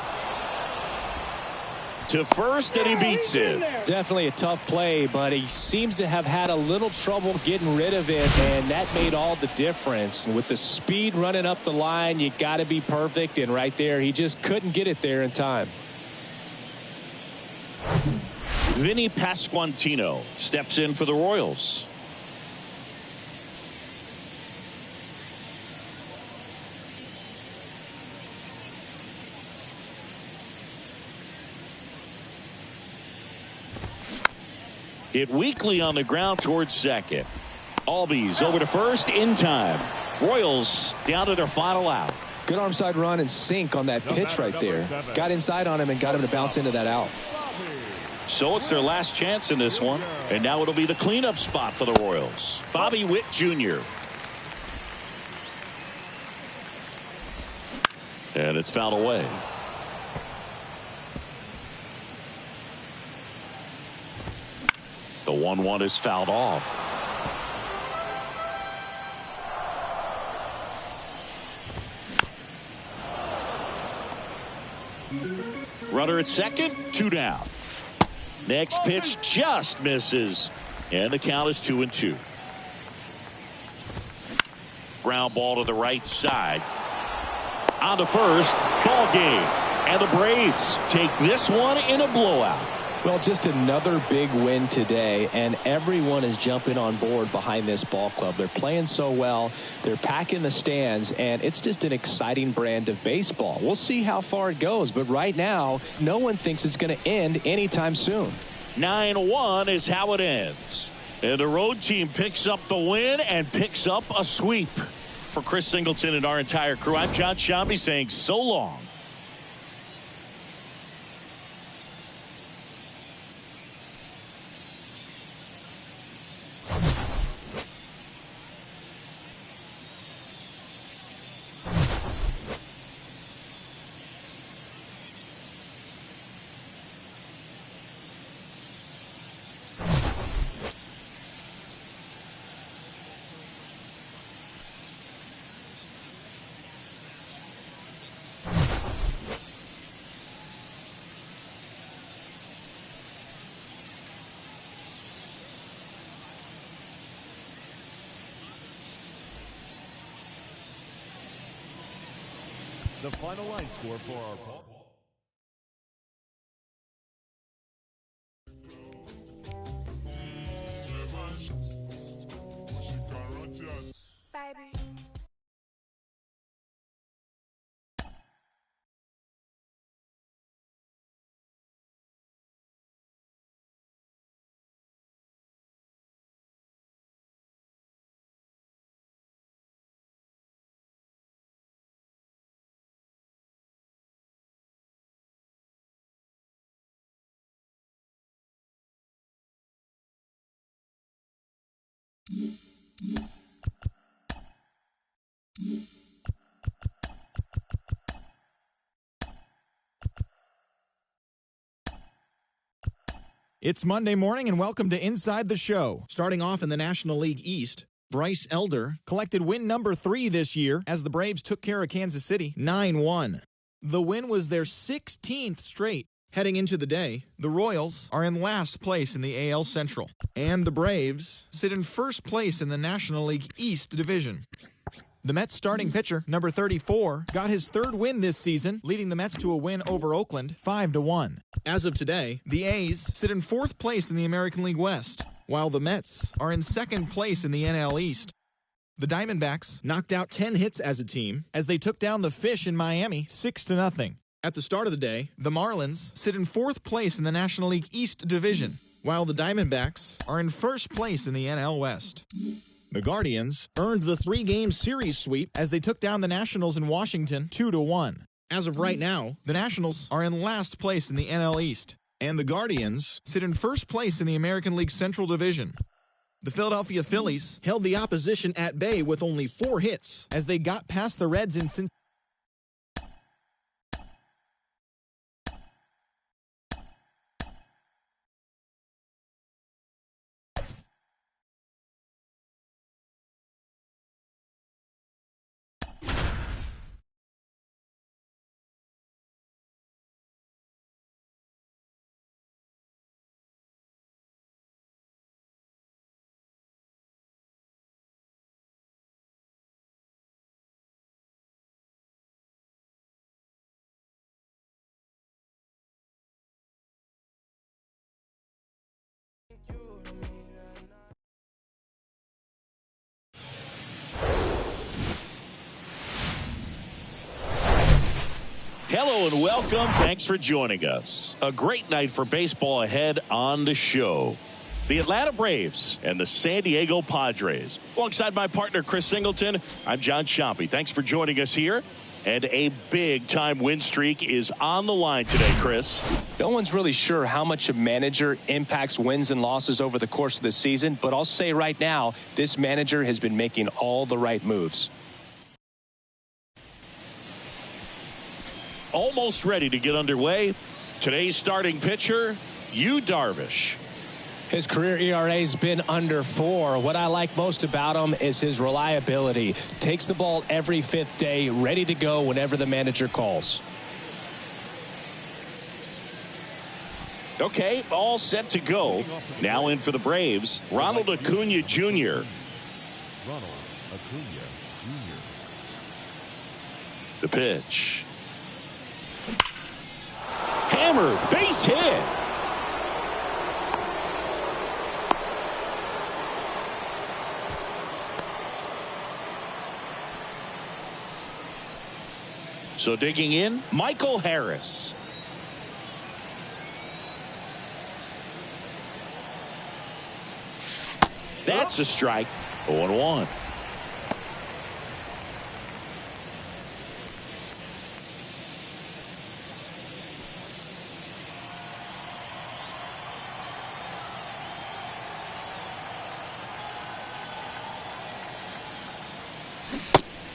To first, and he beats it. Definitely a tough play, but he seems to have had a little trouble getting rid of it, and that made all the difference. And with the speed running up the line, you got to be perfect, and right there, he just couldn't get it there in time. Vinny Pasquantino steps in for the Royals. Hit weakly on the ground towards second. Albies over to first in time. Royals down to their final out. Good arm side run and sink on that pitch right there. Got inside on him and got him to bounce into that out. So it's their last chance in this one. And now it'll be the cleanup spot for the Royals. Bobby Witt Jr. And it's fouled away. The 1-1 is fouled off. Runner at second, 2 down. Next pitch just misses, and the count is 2-2. Ground ball to the right side. On to first, ball game. And the Braves take this one in a blowout. Well, just another big win today, and everyone is jumping on board behind this ball club. They're playing so well. They're packing the stands, and it's just an exciting brand of baseball. We'll see how far it goes, but right now, no one thinks it's going to end anytime soon. 9-1 is how it ends. And the road team picks up the win and picks up a sweep. For Chris Singleton and our entire crew, I'm John Shambi saying so long. The final line score for our call. It's Monday morning and welcome to Inside the Show. Starting off in the National League East, Bryce Elder collected win number 3 this year as the Braves took care of Kansas City 9-1. The win was their 16th straight. Heading into the day, the Royals are in last place in the AL Central, and the Braves sit in first place in the National League East division. The Mets starting pitcher, number 34, got his 3rd win this season, leading the Mets to a win over Oakland 5-1. As of today, the A's sit in 4th place in the American League West, while the Mets are in 2nd place in the NL East. The Diamondbacks knocked out 10 hits as a team as they took down the Fish in Miami 6-0. At the start of the day, the Marlins sit in 4th place in the National League East division, while the Diamondbacks are in 1st place in the NL West. The Guardians earned the 3-game series sweep as they took down the Nationals in Washington 2-1. As of right now, the Nationals are in last place in the NL East, and the Guardians sit in 1st place in the American League Central Division. The Philadelphia Phillies held the opposition at bay with only 4 hits as they got past the Reds in Cincinnati. Hello and welcome. Thanks for joining us. A great night for baseball ahead on the show. The Atlanta Braves and the San Diego Padres. Alongside my partner, Chris Singleton, I'm John Shambi. Thanks for joining us here. And a big-time win streak is on the line today, Chris. No one's really sure how much a manager impacts wins and losses over the course of the season, but I'll say right now, this manager has been making all the right moves. Almost ready to get underway. Today's starting pitcher, Yu Darvish. His career ERA has been under 4. What I like most about him is his reliability. Takes the ball every 5th day, ready to go whenever the manager calls. Okay, all set to go. Now in for the Braves, Ronald Acuna Jr. Ronald Acuna Jr. The pitch. Hammer, base hit. So digging in, Michael Harris. That's a strike. 0-1.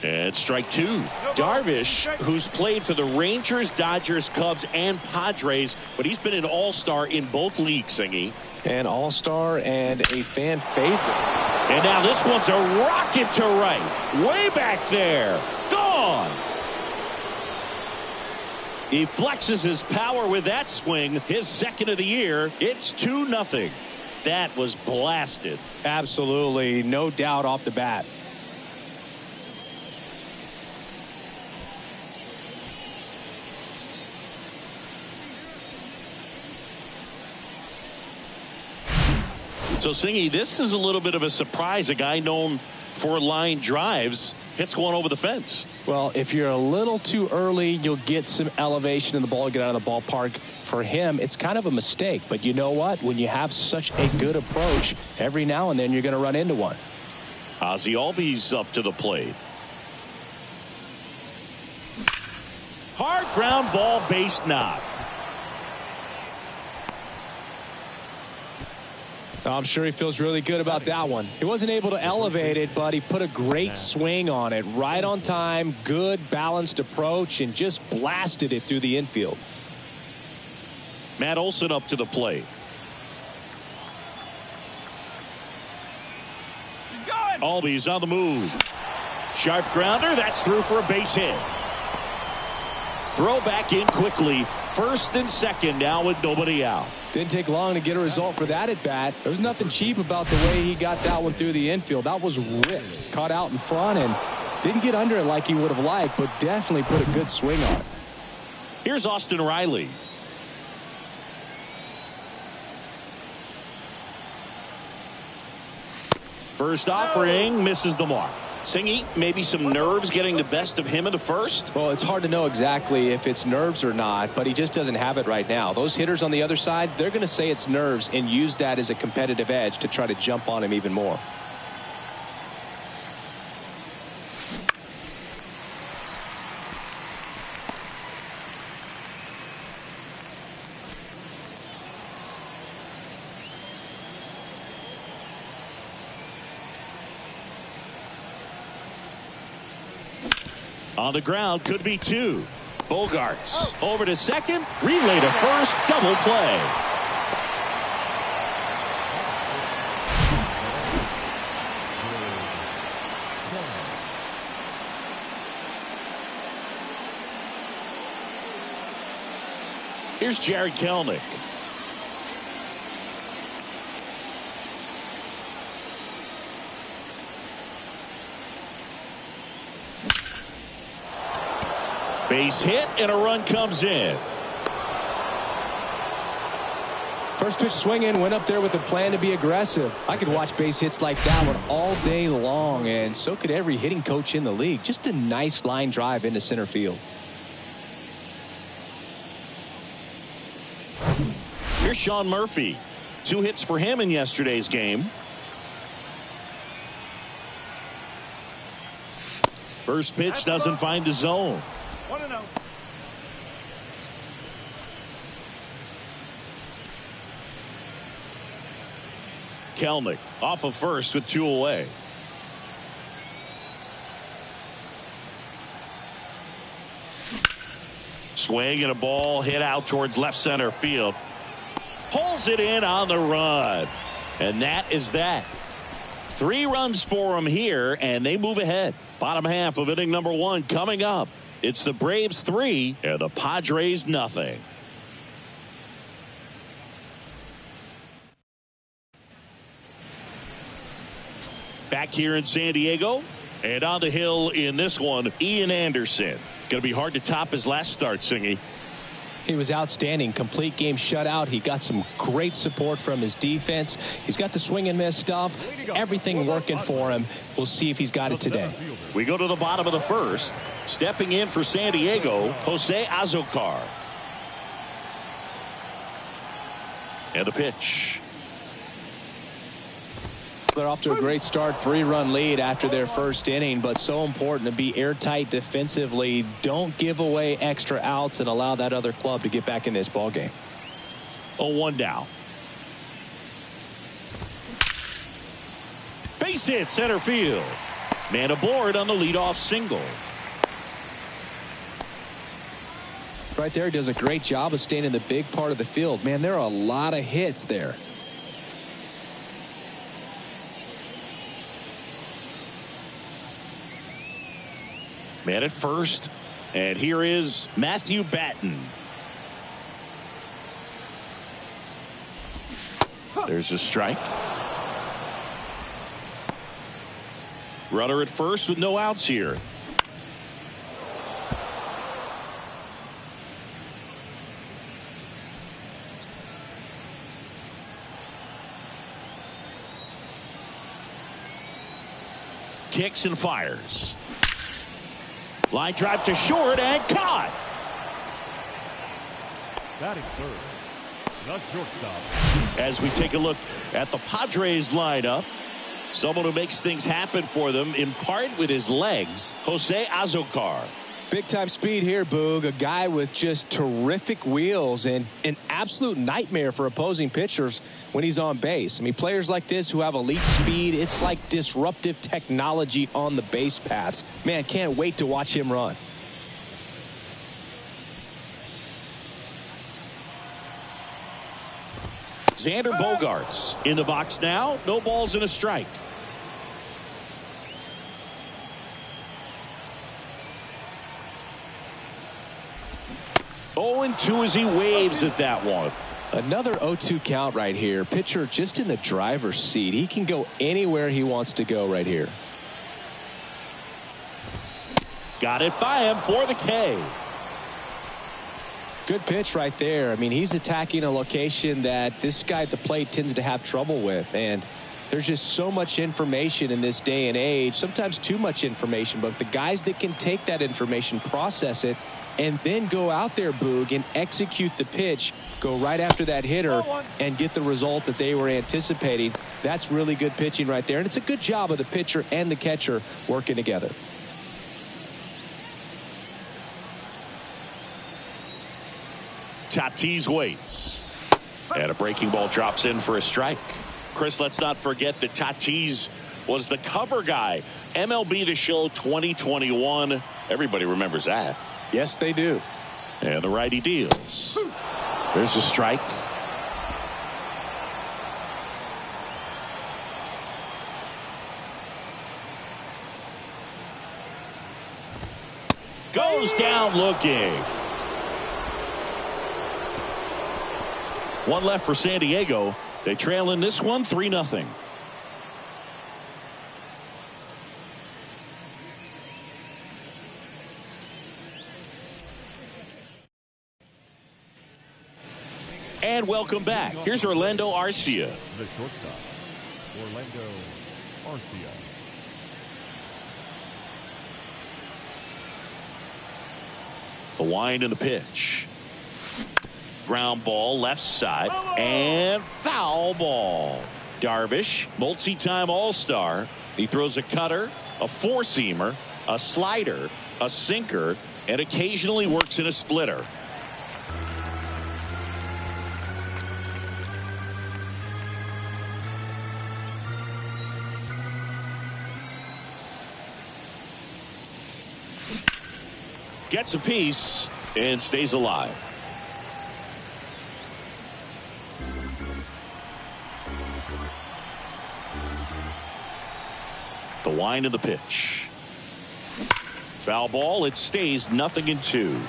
And strike 2. Darvish, who's played for the Rangers, Dodgers, Cubs, and Padres, but he's been an all-star in both leagues, Singy. An all-star and a fan favorite. And now this one's a rocket to right. Way back there. Gone. He flexes his power with that swing. His second of the year. It's 2-0. That was blasted. Absolutely. No doubt off the bat. So, Singy, this is a little bit of a surprise. A guy known for line drives hits one over the fence. Well, if you're a little too early, you'll get some elevation in the ball, get out of the ballpark. For him, it's kind of a mistake. But you know what? When you have such a good approach, every now and then you're going to run into one. Ozzie Albies up to the plate. Hard ground ball, base knock. I'm sure he feels really good about that one. He wasn't able to elevate it, but he put a great swing on it. Right on time, good balanced approach, and just blasted it through the infield. Matt Olson up to the plate. He's going. Albies on the move. Sharp grounder. That's through for a base hit. Throw back in quickly. First and second now with nobody out. Didn't take long to get a result for that at bat. There was nothing cheap about the way he got that one through the infield. That was ripped. Caught out in front and didn't get under it like he would have liked, but definitely put a good swing on it. Here's Austin Riley. First offering misses the mark. Singy, maybe some nerves getting the best of him in the first? Well, it's hard to know exactly if it's nerves or not, but he just doesn't have it right now. Those hitters on the other side, they're going to say it's nerves and use that as a competitive edge to try to jump on him even more. On the ground, could be 2. Bogarts over to second, relay to first, double play. Here's Jared Kelenic. Base hit and a run comes in. First pitch swinging, went up there with a plan to be aggressive. I could watch base hits like that one all day long, and so could every hitting coach in the league. Just a nice line drive into center field. Here's Sean Murphy. 2 hits for him in yesterday's game. First pitch doesn't find the zone. 1-0. Kelenic off of first with 2 away. Swing and a ball hit out towards left center field. Pulls it in on the run. And that is that. 3 runs for them here, and they move ahead. Bottom half of inning number 1 coming up. It's the Braves 3 and the Padres nothing. Back here in San Diego, and on the hill in this one, Ian Anderson. Going to be hard to top his last start, Singy. He was outstanding. Complete game shutout. He got some great support from his defense. He's got the swing and miss stuff. Everything working for him. We'll see if he's got it today. We go to the bottom of the first. Stepping in for San Diego, Jose Azocar. And the pitch. They're off to a great start. 3-run lead after their first inning, but so important to be airtight defensively. Don't give away extra outs and allow that other club to get back in this ball game. 0-1 down. Base hit center field. Man aboard on the leadoff single. Right there, he does a great job of staying in the big part of the field. Man, there are a lot of hits there. Man at first, and here is Matthew Batten. There's a strike. Runner at first with no outs here. Kicks and fires. Line drive to short and caught. Batting third, the shortstop. As we take a look at the Padres lineup, someone who makes things happen for them in part with his legs, Jose Azocar. Big time speed here, Boog. A guy with just terrific wheels and an absolute nightmare for opposing pitchers when he's on base. I mean, players like this who have elite speed, it's like disruptive technology on the base paths. Man, can't wait to watch him run. Xander Bogaerts in the box now. No balls and a strike. 0-2 as he waves at that one. Another 0-2 count right here. Pitcher just in the driver's seat. He can go anywhere he wants to go right here. Got it by him for the K. Good pitch right there. I mean, he's attacking a location that this guy at the plate tends to have trouble with. And there's just so much information in this day and age, sometimes too much information. But the guys that can take that information, process it, and then go out there, Boog, and execute the pitch, go right after that hitter and get the result that they were anticipating. That's really good pitching right there. And it's a good job of the pitcher and the catcher working together. Tatis waits. And a breaking ball drops in for a strike. Chris, let's not forget that Tatis was the cover guy. MLB The Show 2021. Everybody remembers that. Yes, they do. And the righty deals. There's a strike. Goes down looking. One left for San Diego. They trail in this one 3-0. And welcome back. Here's Orlando Arcia. The shortstop, Orlando Arcia. The wind and the pitch. Ground ball left side and foul ball. Darvish, multi-time All-Star. He throws a cutter, a four-seamer, a slider, a sinker, and occasionally works in a splitter. Gets a piece and stays alive. wind of the pitch. Foul ball. It stays 0-2.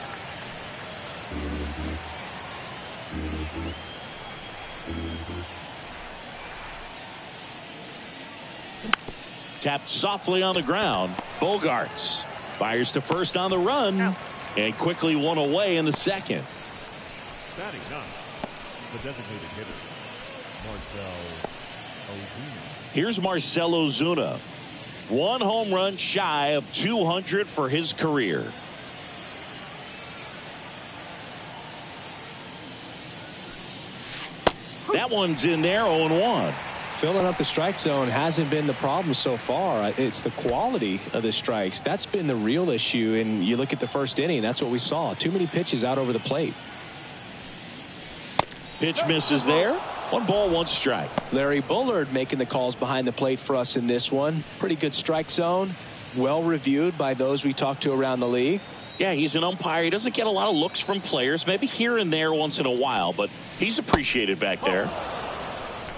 Tapped softly on the ground. Bogarts fires to first on the run and quickly one away in the second. Batting ninth, the designated hitter, Marcell Ozuna. Here's Marcell Ozuna. 1 home run shy of 200 for his career. That one's in there, 0-1. Filling up the strike zone hasn't been the problem so far. It's the quality of the strikes. That's been the real issue. And you look at the first inning, that's what we saw. Too many pitches out over the plate. Pitch misses there. 1 ball, 1 strike. Larry Bullard making the calls behind the plate for us in this one. Pretty good strike zone. Well reviewed by those we talked to around the league. Yeah, he's an umpire. He doesn't get a lot of looks from players, maybe here and there once in a while, but he's appreciated back there.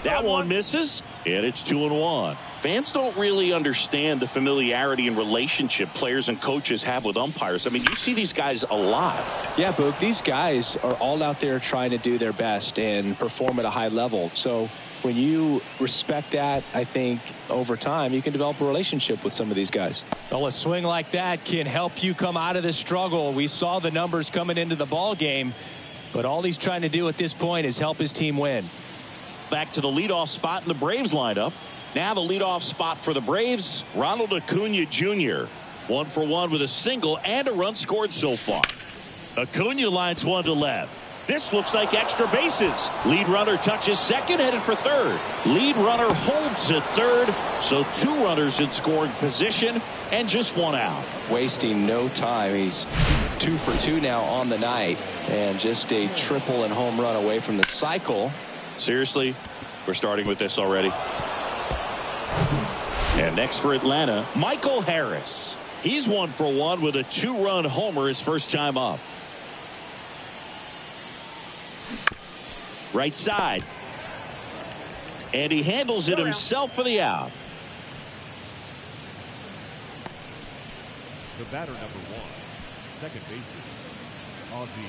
That one misses, and it's 2-1. Fans don't really understand the familiarity and relationship players and coaches have with umpires. I mean, you see these guys a lot. Yeah, Boog, these guys are all out there trying to do their best and perform at a high level. So when you respect that, I think over time you can develop a relationship with some of these guys. Well, a swing like that can help you come out of this struggle. We saw the numbers coming into the ball game, but all he's trying to do at this point is help his team win. Back to the leadoff spot in the Braves lineup. Now the leadoff spot for the Braves, Ronald Acuna Jr. 1 for 1 with a single and a run scored so far. Acuna lines 1 to left. This looks like extra bases. Lead runner touches second, headed for third. Lead runner holds at third, so 2 runners in scoring position and just 1 out. Wasting no time. He's 2 for 2 now on the night, and just a triple and home run away from the cycle. Seriously, we're starting with this already. And next for Atlanta, Michael Harris. He's 1 for 1 with a 2-run homer his first time up. Right side. And he handles it himself for the out. The batter number 1, second baseman, Ozzy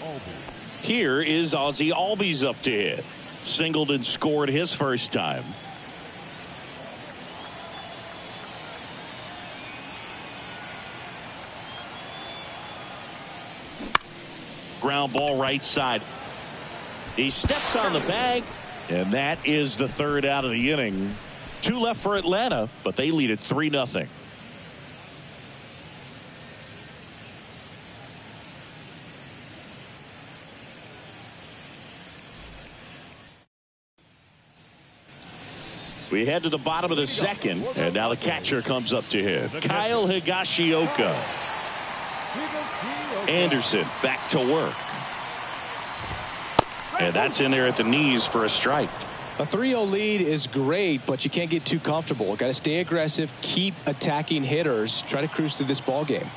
Albies. Here is Ozzy Albies up to hit. Singled and scored his first time. Ground ball right side. He steps on the bag, and that is the 3rd out of the inning. 2 left for Atlanta, but they lead it 3-0. We head to the bottom of the second, and now the catcher comes up to hit. Kyle Higashioka. Anderson back to work. And that's in there at the knees for a strike. A 3-0 lead is great, but you can't get too comfortable. Got to stay aggressive, keep attacking hitters, try to cruise through this ball game.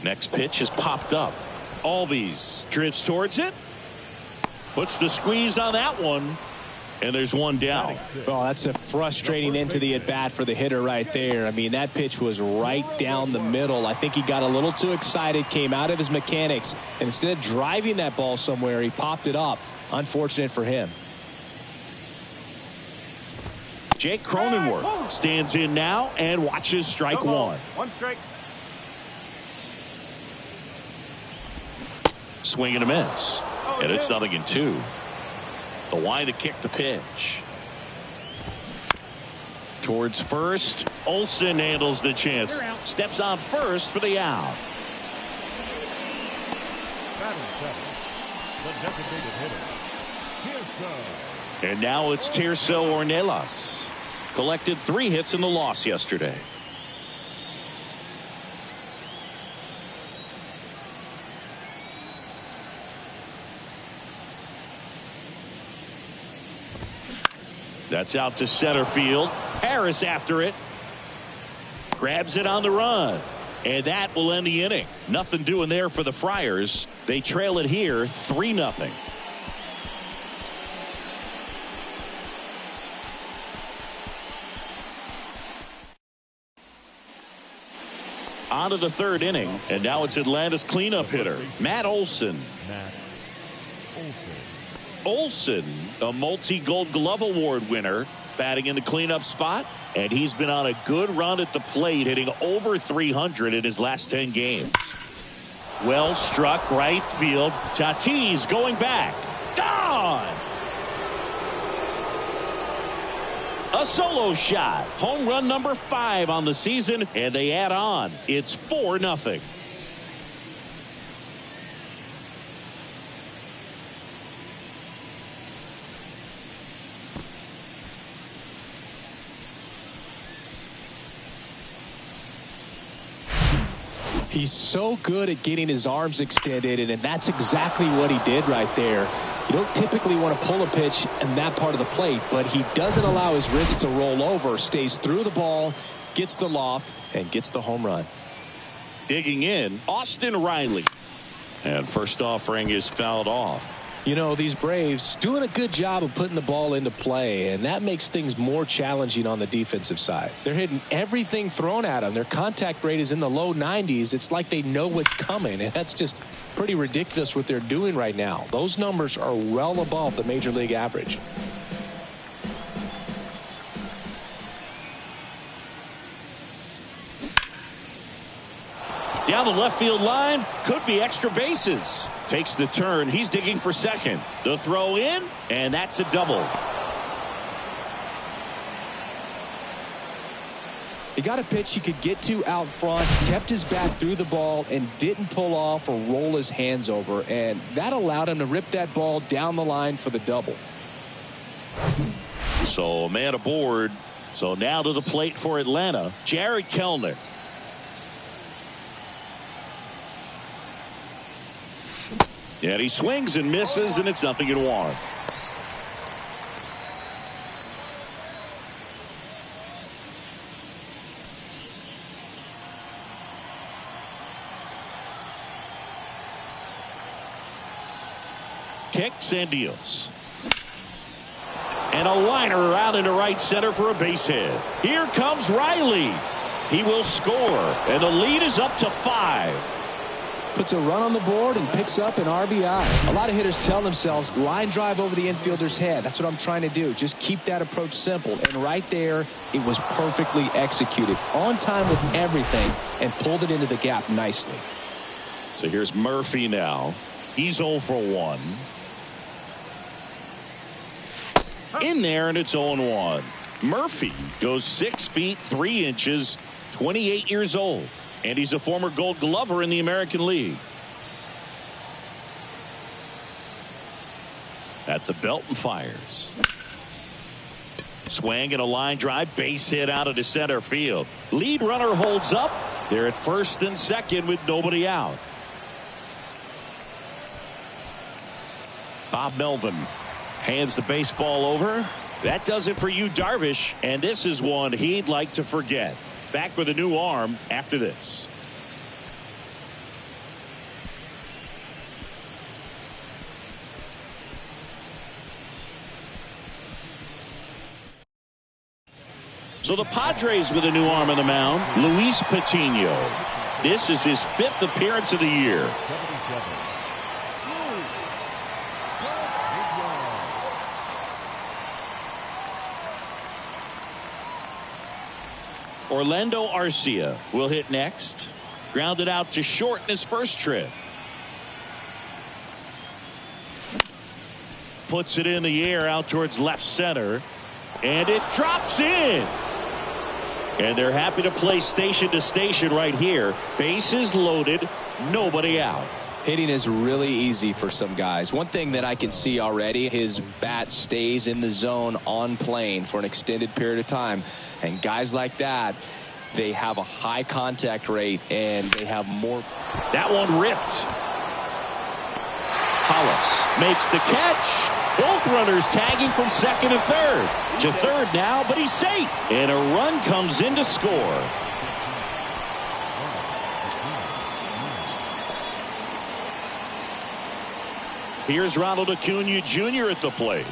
Next pitch is popped up. Albies drifts towards it. Puts the squeeze on that one. And there's 1 down. Oh, that's a frustrating end to the at-bat for the hitter right there. I mean, that pitch was right down the middle. I think he got a little too excited, came out of his mechanics, and instead of driving that ball somewhere, he popped it up. Unfortunate for him. Jake Cronenworth stands in now and watches strike 1. 1 strike. Swing and a miss. And it's 0-2. The wind to kick the pitch. Towards first. Olsen handles the chance. Steps on first for the out. The designated hitter, And now it's Tirso Ornelas. Collected 3 hits in the loss yesterday. That's out to center field. Harris after it. Grabs it on the run. And that will end the inning. Nothing doing there for the Friars. They trail it here 3-0. On to the third inning, and now it's Atlanta's cleanup hitter, Matt Olson. Matt Olson. Olson, a multi-Gold Glove Award winner, batting in the cleanup spot, and he's been on a good run at the plate, hitting over 300 in his last 10 games. Well struck right field. Tatis going back. Gone! A solo shot. Home run number 5 on the season, and they add on. It's 4-0. He's so good at getting his arms extended, and that's exactly what he did right there. You don't typically want to pull a pitch in that part of the plate, but he doesn't allow his wrists to roll over, stays through the ball, gets the loft, and gets the home run. Digging in, Austin Riley. And first offering is fouled off. You know, these Braves doing a good job of putting the ball into play, and that makes things more challenging on the defensive side. They're hitting everything thrown at them. Their contact rate is in the low 90s. It's like they know what's coming, and that's just pretty ridiculous what they're doing right now. Those numbers are well above the major league average. Down the left field line, could be extra bases. Takes the turn, he's digging for second. The throw in, and that's a double. He got a pitch he could get to out front, kept his bat through the ball, and didn't pull off or roll his hands over, and that allowed him to rip that ball down the line for the double. So a man aboard. So now to the plate for Atlanta, Jared Kellner. And he swings and misses, and it's 0-1. Kicks and deals. And a liner out into right center for a base hit. Here comes Riley. He will score, and the lead is up to 5. Puts a run on the board and picks up an RBI. A lot of hitters tell themselves, line drive over the infielder's head. That's what I'm trying to do. Just keep that approach simple. And right there, it was perfectly executed. On time with everything, and pulled it into the gap nicely. So here's Murphy now. He's 0 for 1. In there, and it's 0-1. Murphy goes 6 feet 3 inches, 28 years old. And he's a former Gold Glover in the American League. At the belt and fires. Swing and a line drive, base hit out into center field. Lead runner holds up. They're at first and second with nobody out. Bob Melvin hands the baseball over. That does it for Yu Darvish, and this is one he'd like to forget. Back with a new arm after this. So the Padres with a new arm on the mound, Luis Patino. This is his 5th appearance of the year. Orlando Arcia will hit next. Grounded out to short in his first trip. Puts it in the air out towards left center. And it drops in. And they're happy to play station to station right here. Bases loaded, nobody out. Hitting is really easy for some guys. One thing that I can see already, his bat stays in the zone on plane for an extended period of time. And guys like that, they have a high contact rate and they have more. That one ripped. Hollis makes the catch. Both runners tagging from second and third. To third now, but he's safe. And a run comes in to score. Here's Ronald Acuna Jr. at the plate.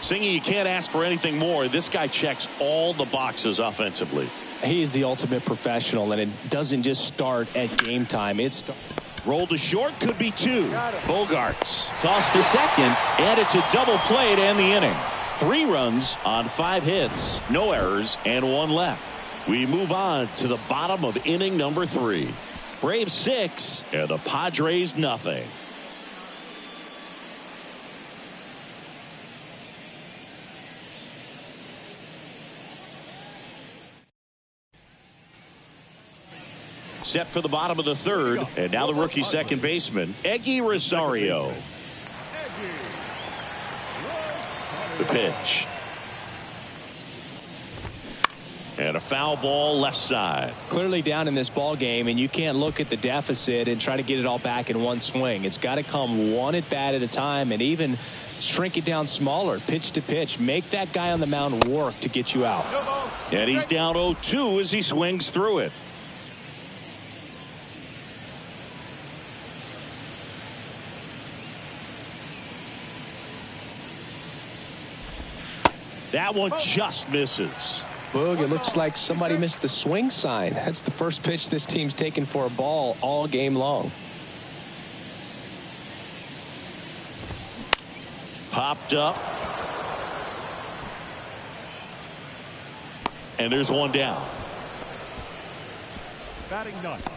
Singing, you can't ask for anything more. This guy checks all the boxes offensively. He's the ultimate professional, and it doesn't just start at game time. It's rolled to short, could be two. Bogarts tossed to second, and it's a double play to end the inning. 3 runs on 5 hits, no errors, and 1 left. We move on to the bottom of inning number 3. Braves 6 and the Padres nothing. Set for the bottom of the 3rd, and now the rookie second baseman, Eggy Rosario. The pitch. And a foul ball left side. Clearly down in this ball game, and you can't look at the deficit and try to get it all back in one swing. It's got to come one at bat at a time, and even shrink it down smaller, pitch to pitch. Make that guy on the mound work to get you out. And he's down 0-2 as he swings through it. That one just misses. Boog, it looks like somebody missed the swing sign. That's the first pitch this team's taken for a ball all game long. Popped up. And there's one down. Batting ninth,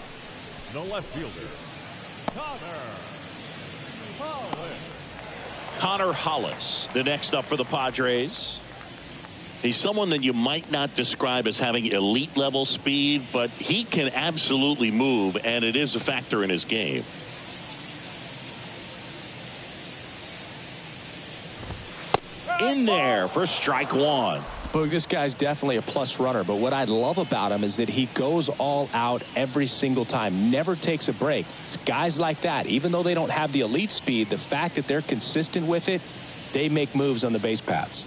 the left fielder, Connor Hollis, the next up for the Padres. He's someone that you might not describe as having elite level speed, but he can absolutely move, and it is a factor in his game. In there for strike 1. Boog, this guy's definitely a plus runner, but what I love about him is that he goes all out every single time, never takes a break. It's guys like that, even though they don't have the elite speed, the fact that they're consistent with it, they make moves on the base paths.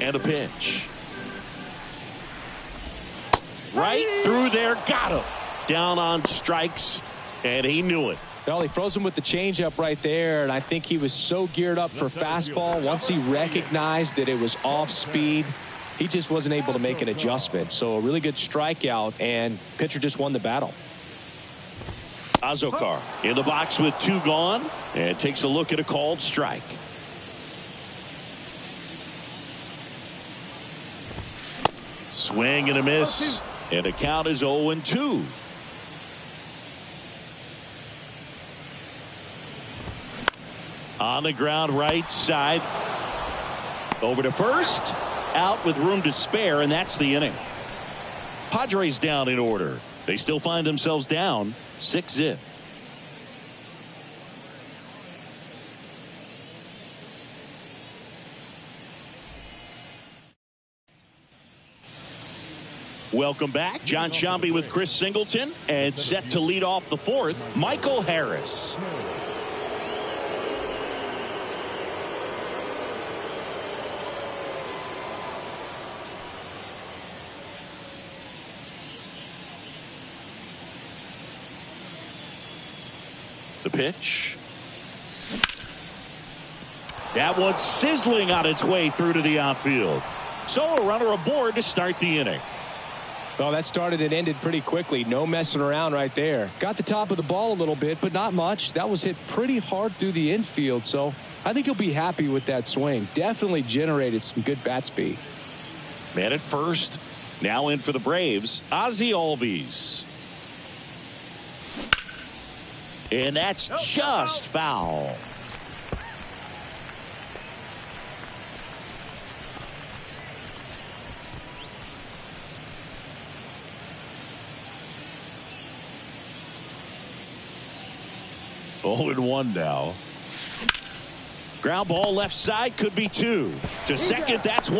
And a pitch. Right through there. Got him. Down on strikes. And he knew it. Well, he froze him with the changeup right there, and I think he was so geared up for fastball. Once he recognized that it was off speed, he just wasn't able to make an adjustment. So a really good strikeout, and pitcher just won the battle. Azokar in the box with 2 gone, and takes a look at a called strike. Swing and a miss, and the count is 0-2. On the ground, right side. Over to first. Out with room to spare, and that's the inning. Padres down in order. They still find themselves down 6-0. Welcome back. John Sciambi with Chris Singleton, and set to lead off the 4th, Michael Harris. The pitch. That one's sizzling on its way through to the outfield. So a runner aboard to start the inning. Well, that started and ended pretty quickly. No messing around right there. Got the top of the ball a little bit, but not much. That was hit pretty hard through the infield, so I think he'll be happy with that swing. Definitely generated some good bat speed. Man at first. Now in for the Braves, Ozzie Albies. And that's just foul. Oh, and 1 now. Ground ball left side, could be 2. To second, that's 1.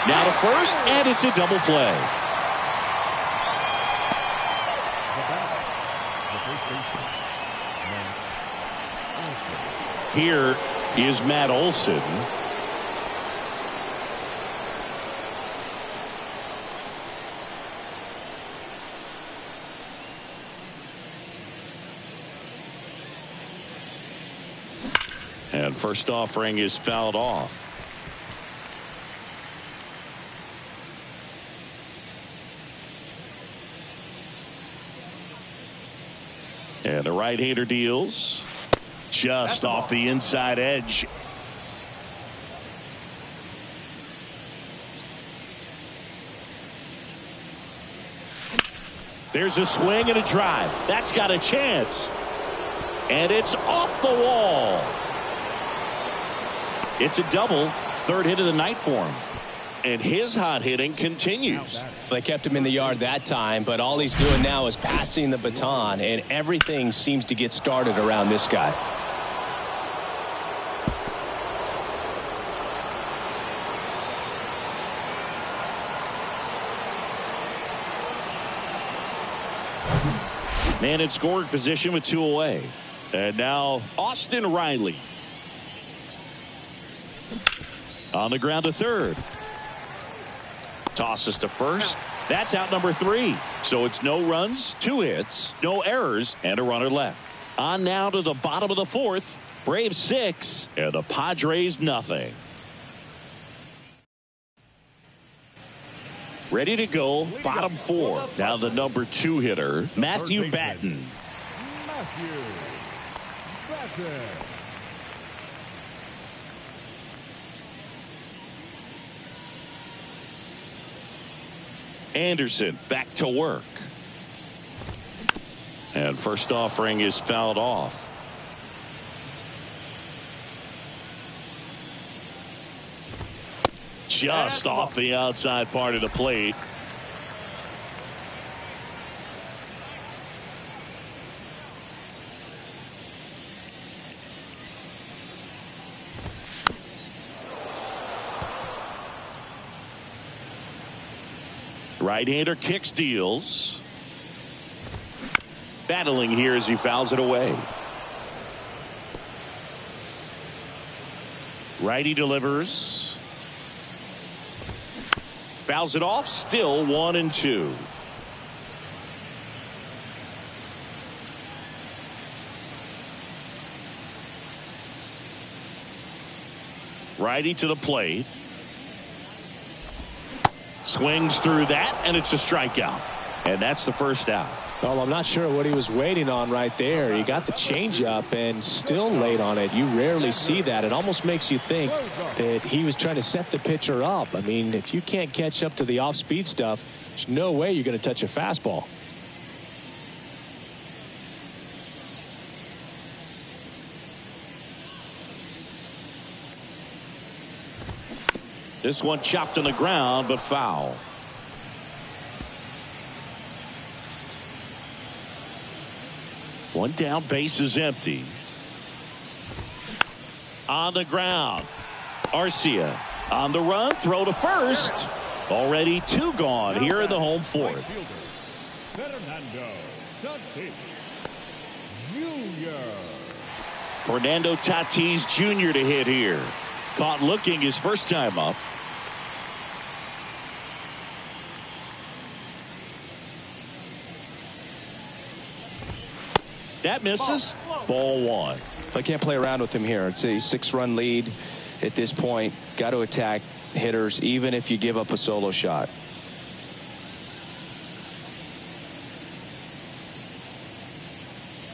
Now to first, and it's a double play. Here is Matt Olson. And first offering is fouled off. And the right-hander deals just off the inside edge. There's a swing and a drive. That's got a chance. And it's off the wall. It's a double. Third hit of the night for him. And his hot hitting continues. They kept him in the yard that time, but all he's doing now is passing the baton, and everything seems to get started around this guy. Man in scoring position with 2 away. And now Austin Riley. On the ground to third. Tosses to first. That's out number 3. So it's no runs, 2 hits, no errors, and a runner left. On now to the bottom of the 4th. Braves 6 and the Padres nothing. Ready to go, bottom 4. Now the number 2 hitter, Matthew Batten. Anderson back to work. And first offering is fouled off. Just off the outside part of the plate. Right-hander kicks, deals. Battling here as he fouls it away. Righty delivers. Fouls it off. Still 1-2. Righty to the plate. Swings through that, and it's a strikeout. And that's the first out. Well, I'm not sure what he was waiting on right there. He got the changeup and still late on it. You rarely see that. It almost makes you think that he was trying to set the pitcher up. I mean, if you can't catch up to the off-speed stuff, there's no way you're going to touch a fastball. This one chopped on the ground, but foul. One down, base is empty. On the ground. Arcia on the run, throw to first. Already 2 gone here in the home 4th. Fernando Tatis Jr. to hit here. Caught looking his first time up. That misses. Ball 1. I can't play around with him here. It's a 6-run lead at this point. Got to attack hitters even if you give up a solo shot.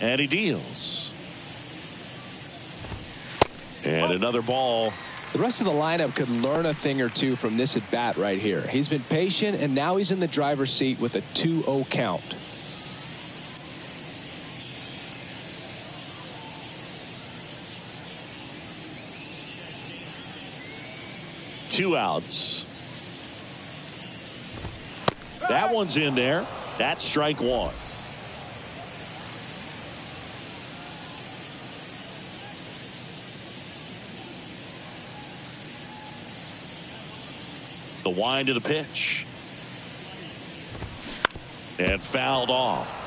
And he deals. And another ball. The rest of the lineup could learn a thing or two from this at bat right here. He's been patient, and now he's in the driver's seat with a 2-0 count. Two outs. That one's in there. That's strike 1. The wind of the pitch. And fouled off.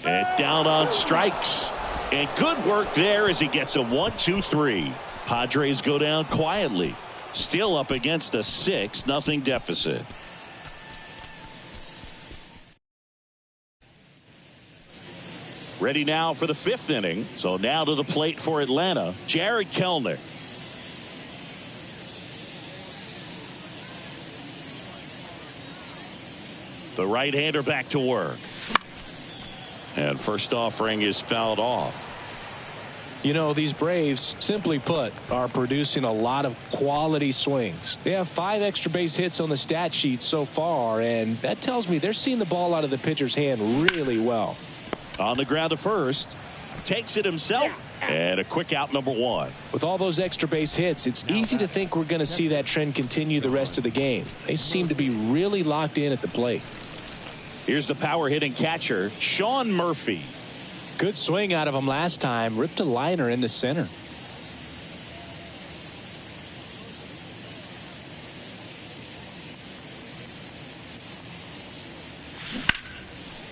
And down on strikes. And good work there as he gets a 1-2-3. Padres go down quietly. Still up against a 6-0 deficit. Ready now for the 5th inning. So now to the plate for Atlanta, Jared Kelenic. The right-hander back to work. And first offering is fouled off. You know, these Braves, simply put, are producing a lot of quality swings. They have 5 extra base hits on the stat sheet so far, and that tells me they're seeing the ball out of the pitcher's hand really well. On the ground to first. Takes it himself. And a quick out, number 1. With all those extra base hits, it's easy to think we're going to see that trend continue the rest of the game. They seem to be really locked in at the plate. Here's the power hitting catcher, Sean Murphy. Good swing out of him last time. Ripped a liner into center.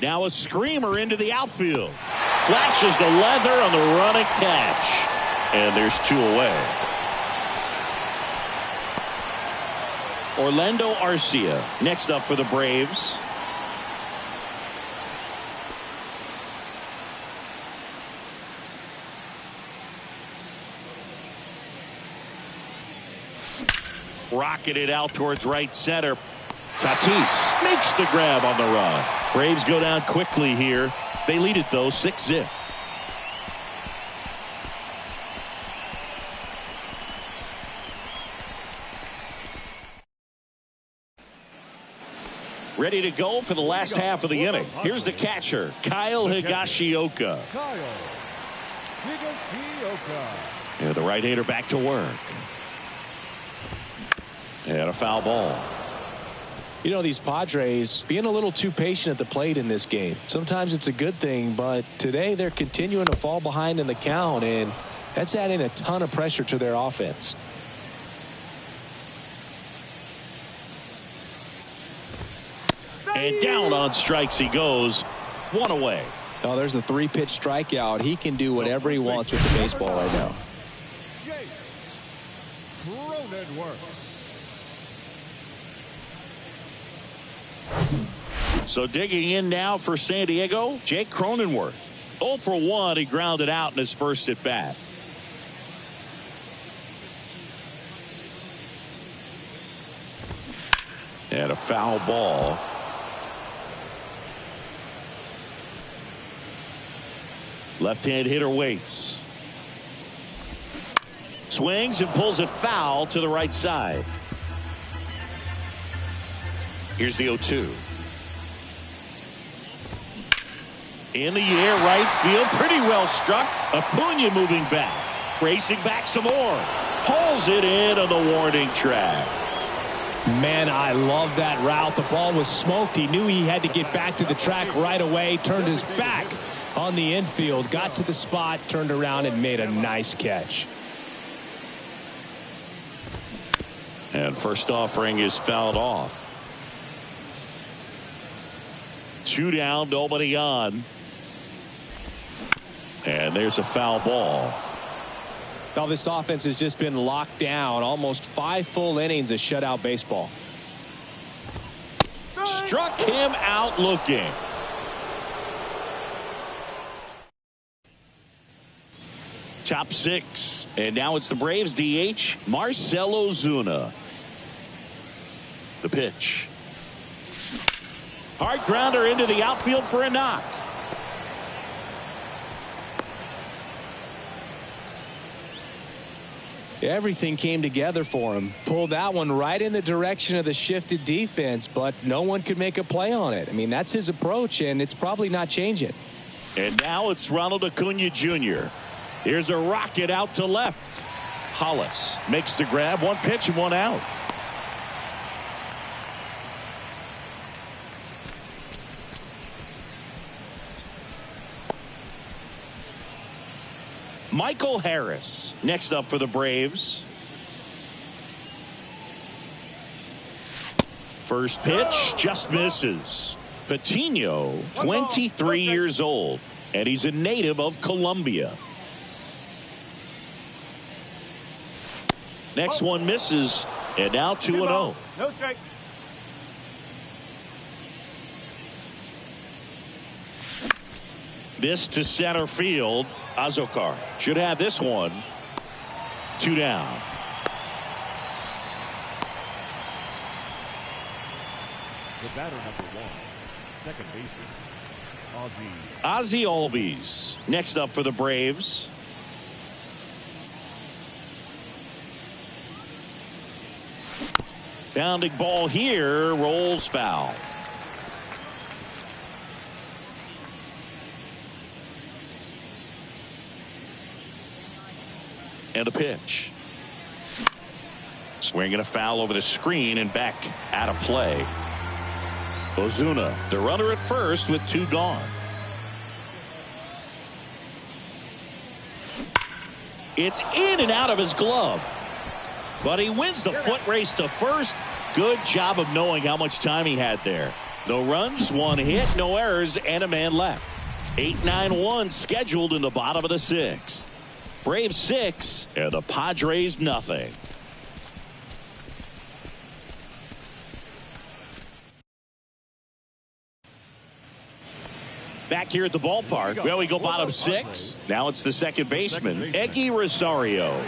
Now a screamer into the outfield. Flashes the leather on the running catch. And there's 2 away. Orlando Arcia next up for the Braves. Rocketed out towards right center. Tatis makes the grab on the run. Braves go down quickly here. They lead it though 6-0. Ready to go for the last half of the inning. Here's the catcher, Kyle Higashioka. And the right-hander back to work. And a foul ball. You know, these Padres being a little too patient at the plate in this game. Sometimes it's a good thing, but today they're continuing to fall behind in the count, and that's adding a ton of pressure to their offense. And down on strikes he goes. 1 away. Oh, there's a 3-pitch strikeout. He can do whatever he wants with the baseball right now. So digging in now for San Diego, Jake Cronenworth. 0 for 1. He grounded out in his first at bat. And a foul ball. Left-hand hitter waits. Swings and pulls it foul to the right side. Here's the 0-2. In the air, right field, pretty well struck. Acuna moving back, racing back some more. Hauls it in on the warning track. Man, I love that route. The ball was smoked. He knew he had to get back to the track right away. Turned his back on the infield. Got to the spot, turned around, and made a nice catch. And first offering is fouled off. 2 down, nobody on. And there's a foul ball. Now this offense has just been locked down. Almost 5 full innings of shutout baseball. Struck him out looking. Top 6. And now it's the Braves DH, Marcell Ozuna. The pitch. Hard grounder into the outfield for a knock. Everything came together for him. Pulled that one right in the direction of the shifted defense, but no one could make a play on it. I mean, that's his approach, and it's probably not changing. And now it's Ronald Acuna Jr. Here's a rocket out to left. Hollis makes the grab. 1 pitch and 1 out. Michael Harris next up for the Braves. First pitch just misses. Patino, 23 years old, and he's a native of Colombia. Next one misses, and now 2-0. No strike. This to center field. Azokar should have this one. 2 down. The batter number 1, second baseman, Ozzie Albies next up for the Braves. Bounding ball here, rolls foul. And a pitch. Swinging a foul over the screen and back out of play. Ozuna, the runner at first with 2 gone. It's in and out of his glove. But he wins the foot race to first. Good job of knowing how much time he had there. No runs, 1 hit, no errors, and a man left. 8-9-1 scheduled in the bottom of the 6th. Braves 6 and the Padres nothing. Back here at the ballpark. Well, we go bottom 6. Now it's the second baseman, Eggy Rosario.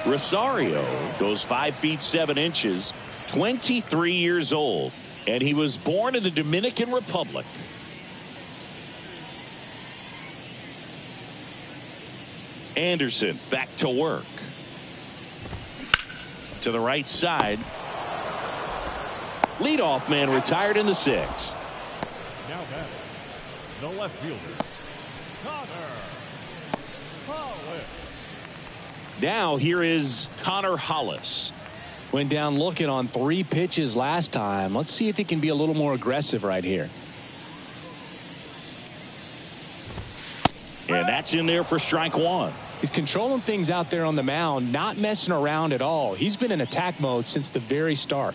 Rosario goes 5 feet 7 inches, 23 years old, and he was born in the Dominican Republic. Anderson back to work. To the right side. Leadoff man retired in the 6th. Now batting, the left fielder, Connor Hollis. Now here is Connor Hollis. Went down looking on 3 pitches last time. Let's see if he can be a little more aggressive right here. And that's in there for strike 1. He's controlling things out there on the mound, not messing around at all. He's been in attack mode since the very start.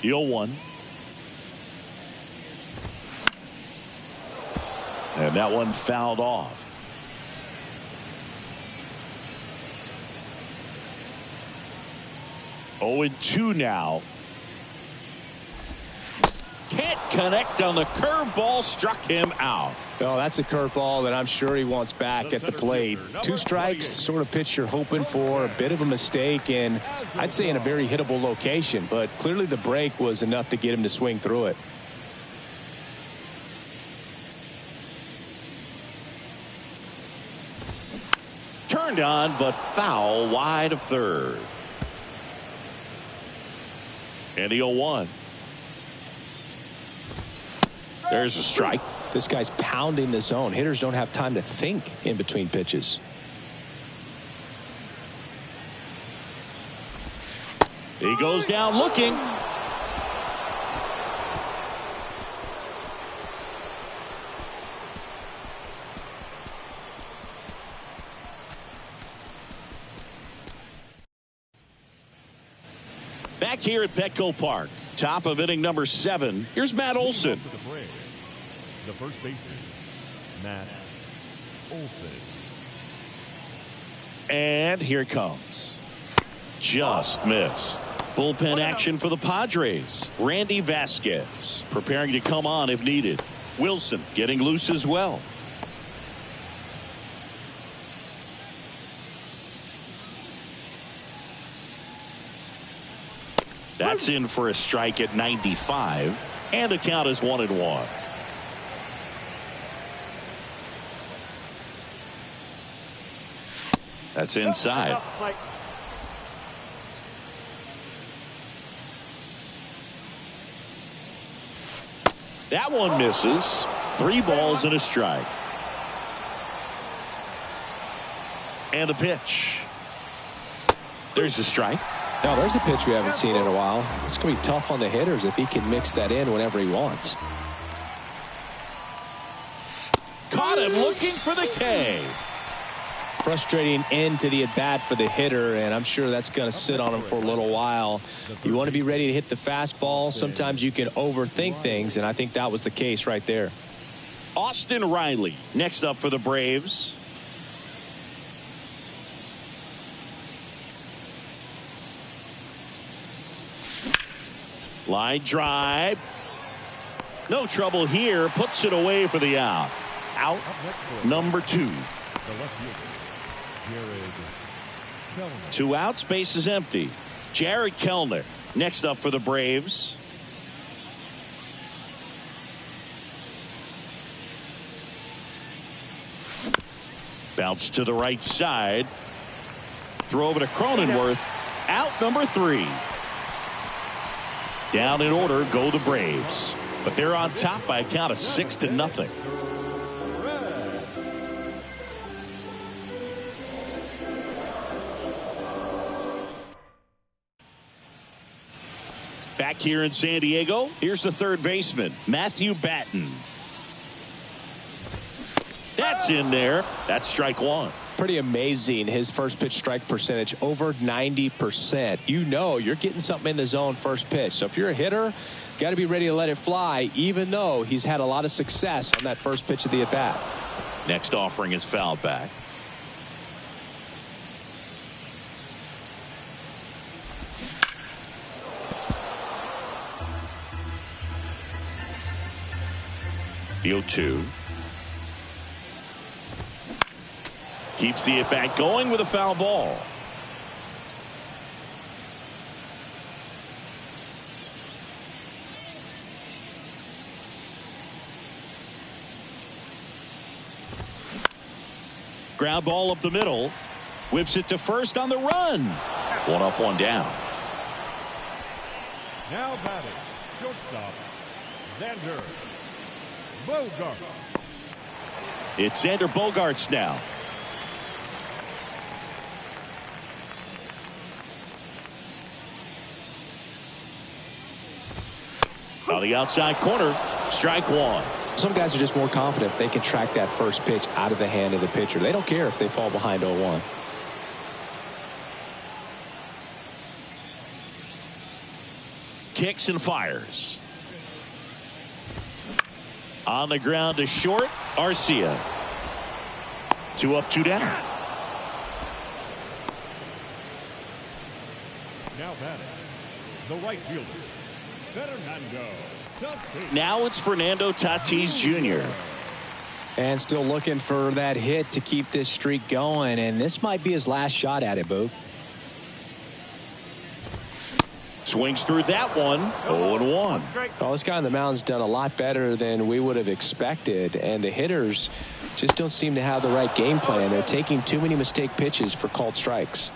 The 0-1. And that one fouled off. 0-2 now. Can't connect on the curveball, struck him out. Oh, that's a curveball that I'm sure he wants back at the plate. 2 strikes, the sort of pitch you're hoping for. A bit of a mistake, and I'd say in a very hittable location. But clearly the break was enough to get him to swing through it. Turned on, but foul wide of third. And the 0-1. There's a strike. This guy's pounding the zone. Hitters don't have time to think in between pitches. He goes down looking. Back here at Petco Park, top of inning number 7. Here's Matt Olson. For the Braves, the first baseman, Matt Olson. And here it comes. Just missed. Bullpen action for the Padres. Randy Vasquez preparing to come on if needed. Wilson getting loose as well. That's in for a strike at 95, and the count is 1-1. That's inside. That one misses. 3 balls and a strike. And a pitch. There's a strike. Now there's a pitch we haven't seen in a while. It's going to be tough on the hitters if he can mix that in whenever he wants. Caught him looking for the K. Frustrating end to the at-bat for the hitter, and I'm sure that's going to sit on him for a little while. You want to be ready to hit the fastball. Sometimes you can overthink things, and I think that was the case right there. Austin Riley next up for the Braves. Line drive. No trouble here. Puts it away for the out. Out number 2. 2 outs. Base is empty. Jared Kellner next up for the Braves. Bounce to the right side. Throw over to Cronenworth. Out number 3. Down in order go the Braves. But they're on top by a count of 6-0. Back here in San Diego, here's the third baseman, Matthew Batten. That's in there. That's strike 1. Pretty amazing. His first pitch strike percentage over 90%. You know you're getting something in the zone first pitch. So if you're a hitter, got to be ready to let it fly, even though he's had a lot of success on that first pitch of the at-bat. Next offering is fouled back. The 0-2. Keeps the at-bat going with a foul ball. Ground ball up the middle. Whips it to first on the run. 1 up, 1 down. Now batting, shortstop, Xander Bogart. It's Xander Bogaerts now. On the outside corner, strike 1. Some guys are just more confident if they can track that first pitch out of the hand of the pitcher. They don't care if they fall behind 0-1. Kicks and fires. On the ground to short, Arcia. 2 up, 2 down. Now batting, the right fielder, Fernando Tatis. Now it's Fernando Tatis Jr. And still looking for that hit to keep this streak going. And this might be his last shot at it, Boog. Swings through that one. 0-1. Well, this guy on the mound's done a lot better than we would have expected. And the hitters just don't seem to have the right game plan. They're taking too many mistake pitches for called strikes.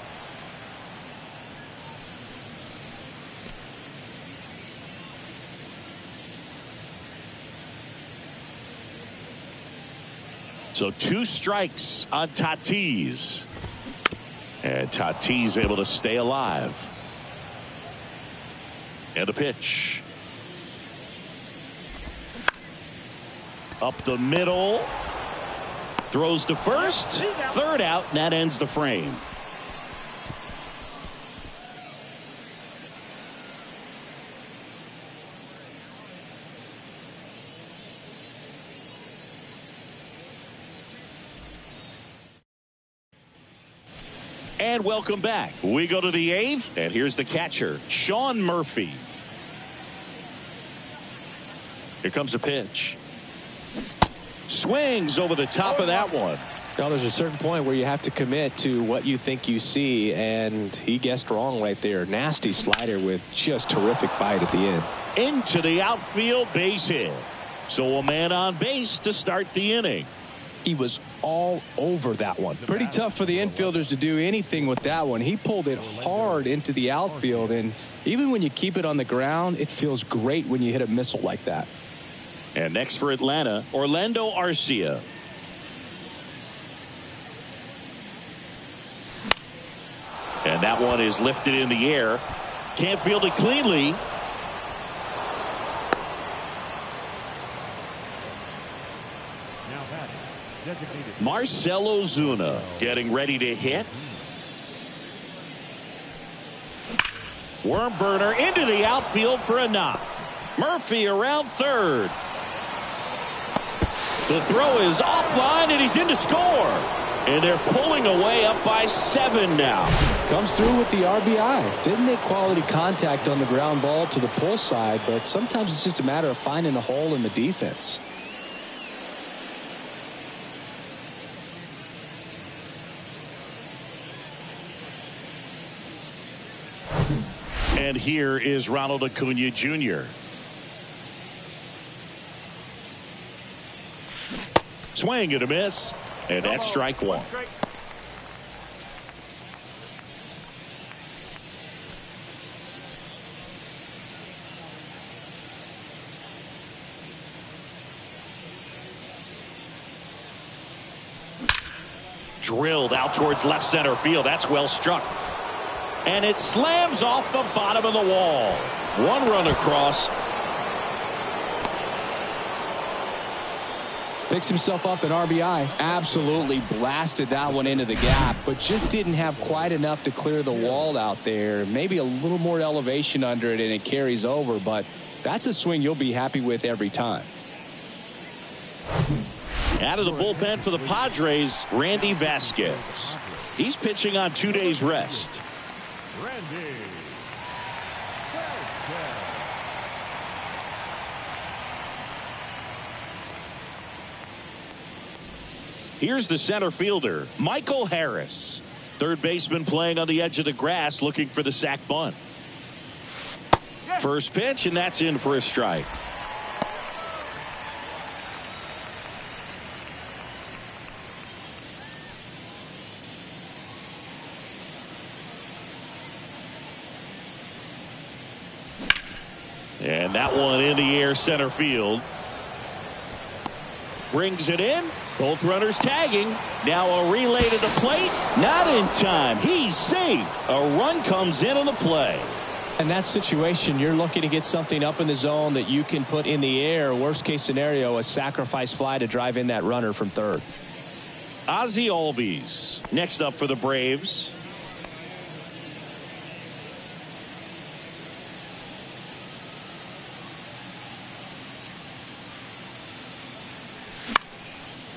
So 2 strikes on Tatis. And Tatis able to stay alive. And a pitch. Up the middle. Throws to first. Third out, and that ends the frame. And welcome back. We go to the 8th, and here's the catcher, Sean Murphy. Here comes the pitch. Swings over the top of that one. Well, there's a certain point where you have to commit to what you think you see, and he guessed wrong right there. Nasty slider with just terrific bite at the end. Into the outfield, base hit. So a man on base to start the inning. He was all over that one. Pretty tough for the infielders to do anything with that one. He pulled it hard into the outfield, and even when you keep it on the ground, it feels great when you hit a missile like that. And next for Atlanta, Orlando Arcia. And that one is lifted in the air. Can't field it cleanly. Marcell Ozuna getting ready to hit. Worm burner into the outfield for a knock. Murphy around third. The throw is offline, and he's in to score. And they're pulling away up by 7 now. Comes through with the RBI. Didn't make quality contact on the ground ball to the pull side, but sometimes it's just a matter of finding the hole in the defense. And here is Ronald Acuna Jr. Swing and a miss. And that's strike one. Drilled out towards left center field. That's well struck. And it slams off the bottom of the wall. One run across. Picks himself up an RBI. Absolutely blasted that one into the gap, but just didn't have quite enough to clear the wall out there. Maybe a little more elevation under it and it carries over, but that's a swing you'll be happy with every time. Out of the bullpen for the Padres, Randy Vasquez. He's pitching on 2 days rest. Randy. Here's the center fielder, Michael Harris. Third baseman playing on the edge of the grass looking for the sac bunt. First pitch, and that's in for a strike. And that one in the air center field. Brings it in. Both runners tagging. Now a relay to the plate. Not in time. He's safe. A run comes in on the play. In that situation, you're looking to get something up in the zone that you can put in the air. Worst case scenario, a sacrifice fly to drive in that runner from third. Ozzie Albies next up for the Braves.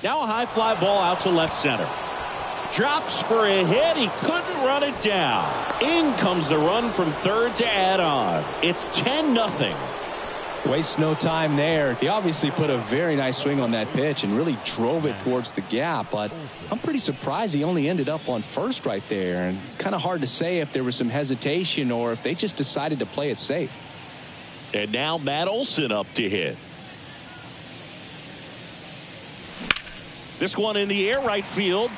Now a high fly ball out to left center. Drops for a hit. He couldn't run it down. In comes the run from third to add on. It's 10-0. Waste no time there. He obviously put a very nice swing on that pitch and really drove it towards the gap, but I'm pretty surprised he only ended up on first right there. And it's kind of hard to say if there was some hesitation or if they just decided to play it safe. And now Matt Olson up to hit. This one in the air right field.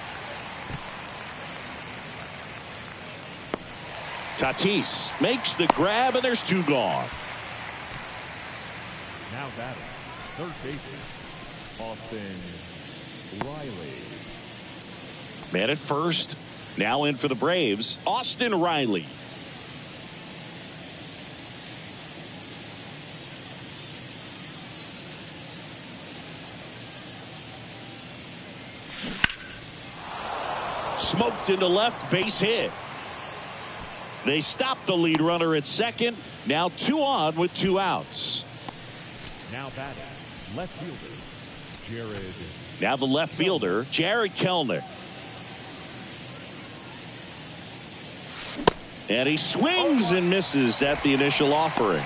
Tatis makes the grab, and there's 2 gone. Now batting, third baseman, Austin Riley. Man at first. Now in for the Braves, Austin Riley. Smoked into left, base hit. They stop the lead runner at second. Now 2 on with 2 outs. Now batting, left fielder, Jared. Now the left fielder, Jared Kelenic. And he swings and misses at the initial offering.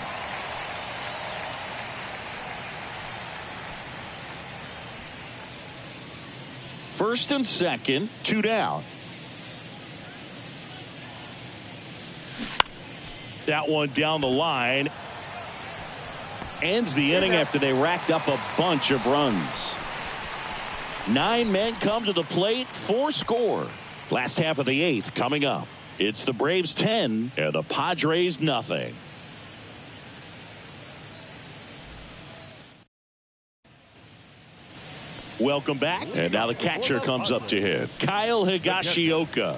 First and second, 2 down. That one down the line. Ends the inning after they racked up a bunch of runs. 9 men come to the plate, 4 score. Last half of the 8th coming up. It's the Braves 10 and the Padres nothing. Welcome back. And now the catcher comes up to hit. Kyle Higashioka.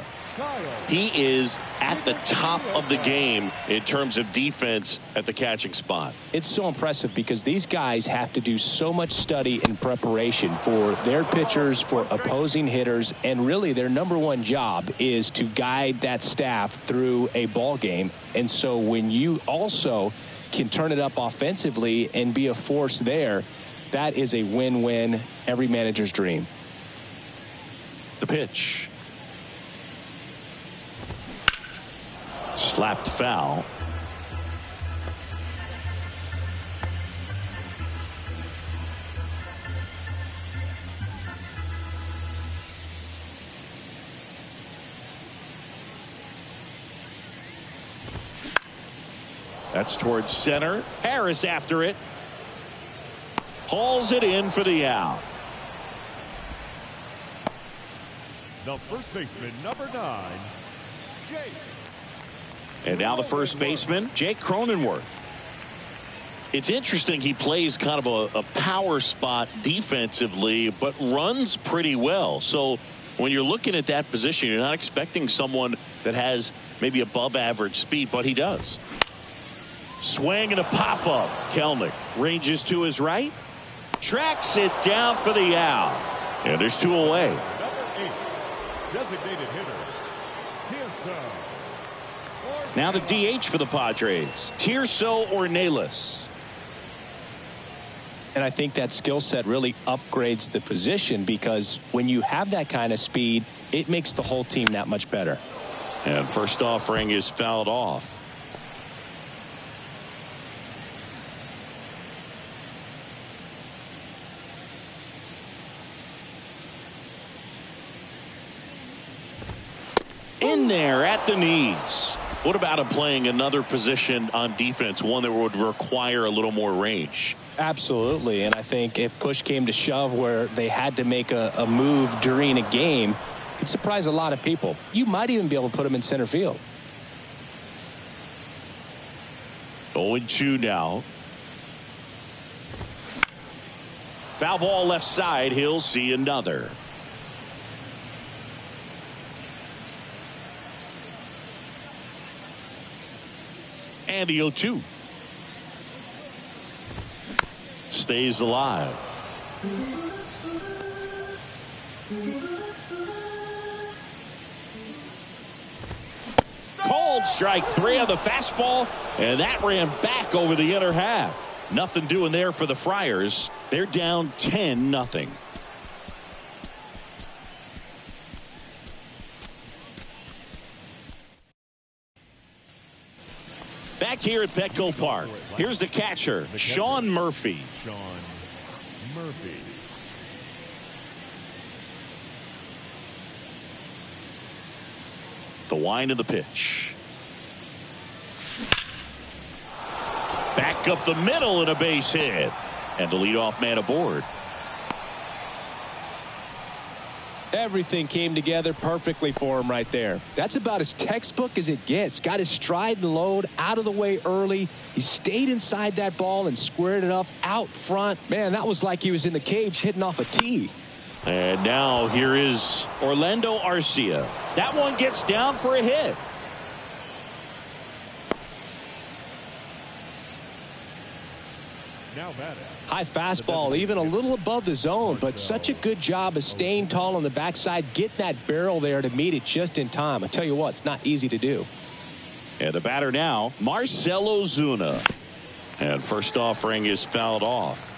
He is at the top of the game in terms of defense at the catching spot. It's so impressive because these guys have to do so much study and preparation for their pitchers, for opposing hitters, and really their number one job is to guide that staff through a ball game. And so when you also can turn it up offensively and be a force there, That is a win-win, every manager's dream. The pitch. Slapped foul. That's towards center. Harris after it. Hauls it in for the out. The first baseman, number 9, Jake. And now the first baseman, Jake Cronenworth. It's interesting, he plays kind of a power spot defensively, but runs pretty well. So when you're looking at that position, you're not expecting someone that has maybe above average speed, but he does. Swing and a pop-up. Kelnick ranges to his right. Tracks it down for the out. And there's 2 away. Number 8, designated hitter, Tirso. Now the DH for the Padres. Tirso or Nayless. And I think that skill set really upgrades the position, because when you have that kind of speed, it makes the whole team that much better. And first offering is fouled off. In there at the knees. What about him playing another position on defense, one that would require a little more range? Absolutely. And I think if push came to shove where they had to make a move during a game, it'd surprise a lot of people. You might even be able to put him in center field. 0-2 now. Foul ball left side. He'll see another. And the 0-2. Stays alive. Called strike 3 on the fastball, and that ran back over the inner half. Nothing doing there for the Friars. They're down 10-0. Back here at Petco Park, here's the catcher, Sean Murphy. Sean Murphy. The wind of the pitch. Back up the middle and a base hit. And the leadoff man aboard. Everything came together perfectly for him right there. That's about as textbook as it gets. Got his stride and load out of the way early. He stayed inside that ball and squared it up out front. Man, that was like he was in the cage hitting off a tee. And now here is Orlando Arcia. That one gets down for a hit. Now batting. High fastball, even a little above the zone, but such a good job of staying tall on the backside, getting that barrel there to meet it just in time. I tell you what, it's not easy to do. And the batter now, Marcelo Zuna. And first offering is fouled off.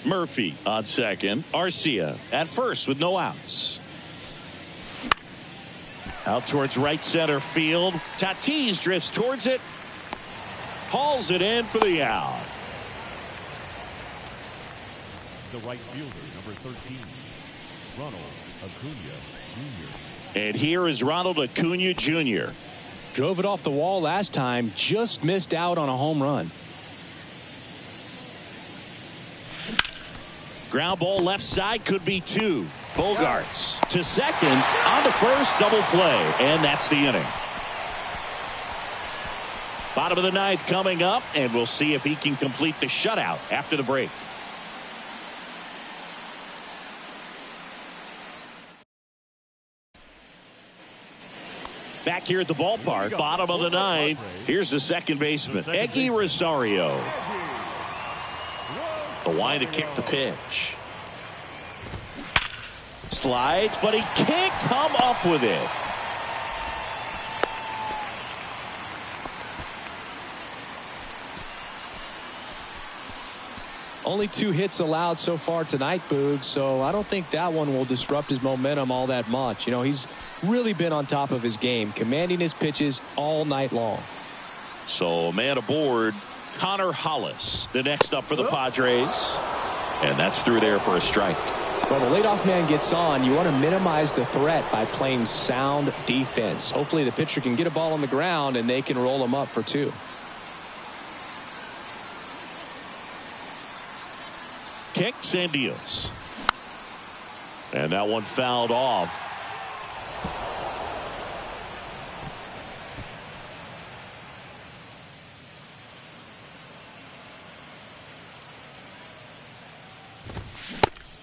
Murphy on second. Arcia at first with no outs. Out towards right center field. Tatis drifts towards it. Hauls it in for the out. The right fielder, number 13, Ronald Acuna Jr. And here is Ronald Acuna Jr. Drove it off the wall last time, just missed out on a home run. Ground ball left side, could be 2. Bogarts to second, on to first, double play, and that's the inning. Bottom of the 9th coming up, and we'll see if he can complete the shutout after the break. Back here at the ballpark, bottom of the 9th, here's the second baseman, Eggy Rosario. The wind to kick the pitch. Slides, but he can't come up with it. Only 2 hits allowed so far tonight, Boog, so I don't think that one will disrupt his momentum all that much. You know, he's really been on top of his game, commanding his pitches all night long. So a man aboard, Connor Hollis, the next up for the Padres. And that's through there for a strike. When the leadoff man gets on, you want to minimize the threat by playing sound defense. Hopefully the pitcher can get a ball on the ground and they can roll him up for 2. Kicks and deals. And that one fouled off.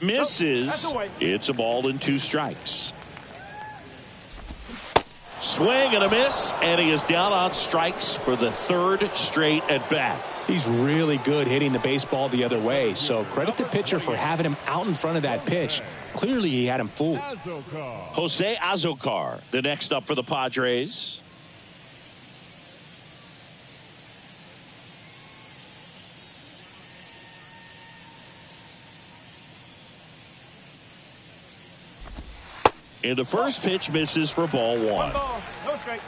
Misses. It's a ball and 2 strikes. Swing and a miss, and he is down on strikes for the 3rd straight at bat. He's really good hitting the baseball the other way, so credit the pitcher for having him out in front of that pitch. Clearly he had him fooled. Jose Azocar, the next up for the Padres. And the first pitch misses for ball 1. No strike.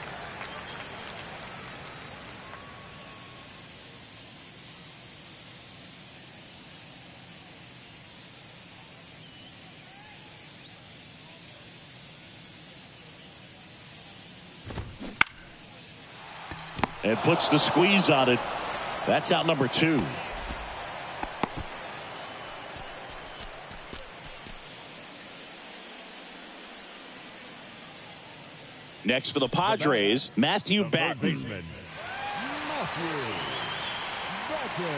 And puts the squeeze on it. That's out number 2. Next for the Padres, Matthew Batten. Baseman, Matthew Batten.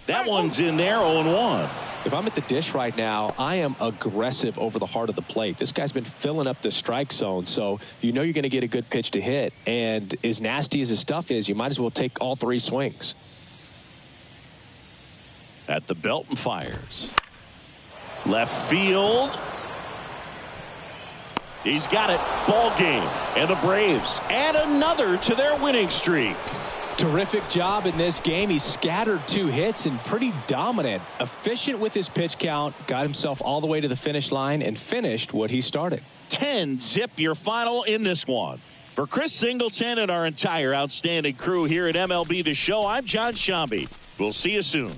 That one's in there, 0-1. If I'm at the dish right now, I am aggressive over the heart of the plate. This guy's been filling up the strike zone, so you know you're going to get a good pitch to hit. And as nasty as his stuff is, you might as well take all 3 swings. At the belt and fires. Left field. He's got it. Ball game. And the Braves add another to their winning streak. Terrific job in this game. He scattered 2 hits and pretty dominant. Efficient with his pitch count. Got himself all the way to the finish line and finished what he started. 10-zip your final in this one. For Chris Singleton and our entire outstanding crew here at MLB The Show, I'm John Shambi. We'll see you soon.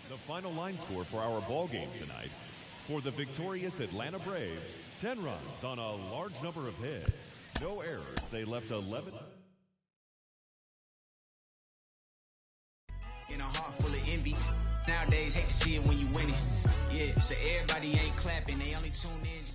The final line score for our ball game tonight. For the victorious Atlanta Braves, 10 runs on a large number of hits. No errors. They left 11. In a heart full of envy. Nowadays, hate to see it when you win it. Yeah, so everybody ain't clapping. They only tune in.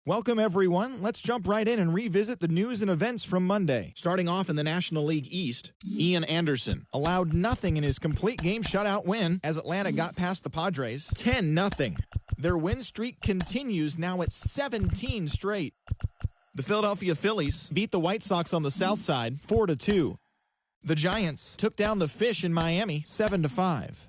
Welcome, everyone. Let's jump right in and revisit the news and events from Monday. Starting off in the National League East, Ian Anderson allowed nothing in his complete game shutout win as Atlanta got past the Padres 10-0. Their win streak continues now at 17 straight. The Philadelphia Phillies beat the White Sox on the South Side 4-2. The Giants took down the Fish in Miami 7-5.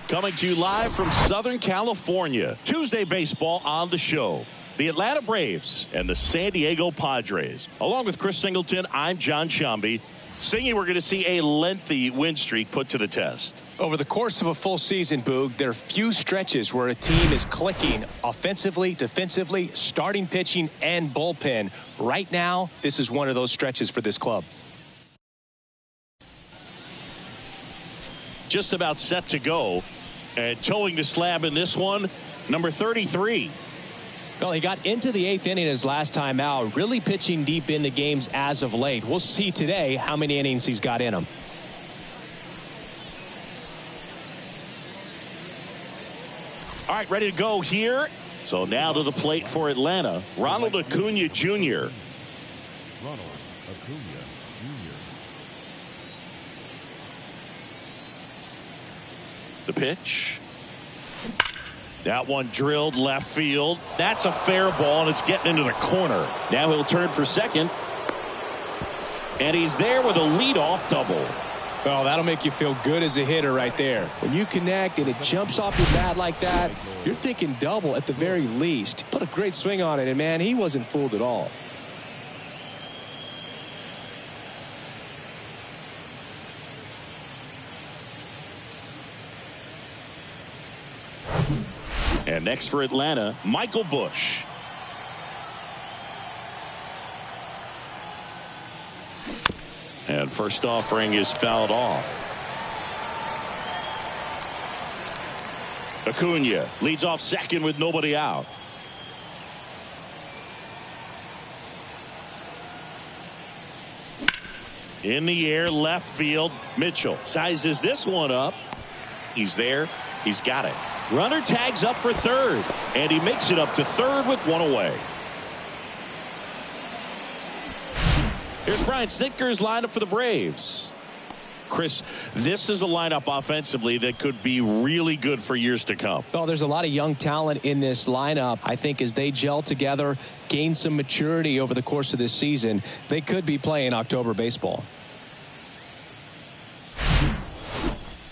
Coming to you live from Southern California. Tuesday baseball on the show. The Atlanta Braves and the San Diego Padres. Along with Chris Singleton, I'm John Sciambi. Singy, we're going to see a lengthy win streak put to the test. Over the course of a full season, Boog, there are few stretches where a team is clicking offensively, defensively, starting pitching, and bullpen. Right now, this is one of those stretches for this club. Just about set to go. And towing the slab in this one, number 33. Well, he got into the 8th inning his last time out, really pitching deep into games as of late. We'll see today how many innings he's got in him. All right, ready to go here. So now to the plate for Atlanta, Ronald Acuna Jr. Ronald Acuna Jr. The pitch. That one drilled left field. That's a fair ball, and it's getting into the corner. Now he'll turn for second. And he's there with a leadoff double. Well, that'll make you feel good as a hitter right there. When you connect and it jumps off your bat like that, you're thinking double at the very least. Put a great swing on it, and, man, he wasn't fooled at all. And next for Atlanta, Michael Busch. And first offering is fouled off. Acuna leads off second with nobody out. In the air, left field. Mitchell sizes this one up. He's there. He's got it. Runner tags up for third, and he makes it up to third with one away. Here's Brian Snitker's lineup for the Braves. Chris, this is a lineup offensively that could be really good for years to come. Well, there's a lot of young talent in this lineup. I think as they gel together, gain some maturity over the course of this season, they could be playing October baseball.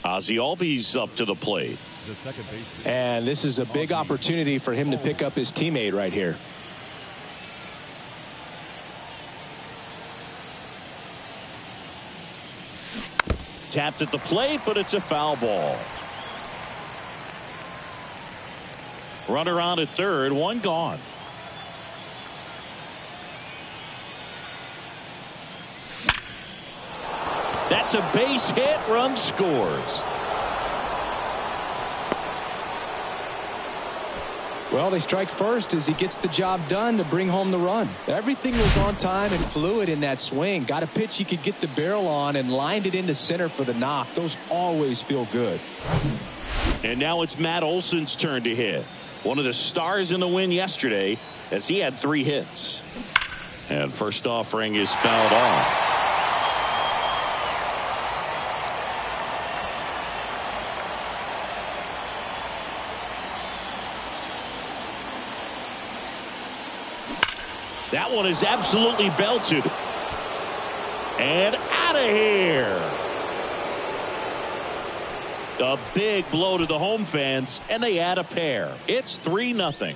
Ozzie Albies up to the plate. The second baseman. And this is a big opportunity for him to pick up his teammate right here. Tapped at the plate, but it's a foul ball. Runner on at third, one gone. That's a base hit, run scores. Well, they strike first as he gets the job done to bring home the run. Everything was on time and fluid in that swing. Got a pitch he could get the barrel on and lined it into center for the knock. Those always feel good. And now it's Matt Olson's turn to hit. One of the stars in the win yesterday as he had 3 hits. And first offering is fouled off. That one is absolutely belted. And out of here. A big blow to the home fans, and they add a pair. It's 3-0.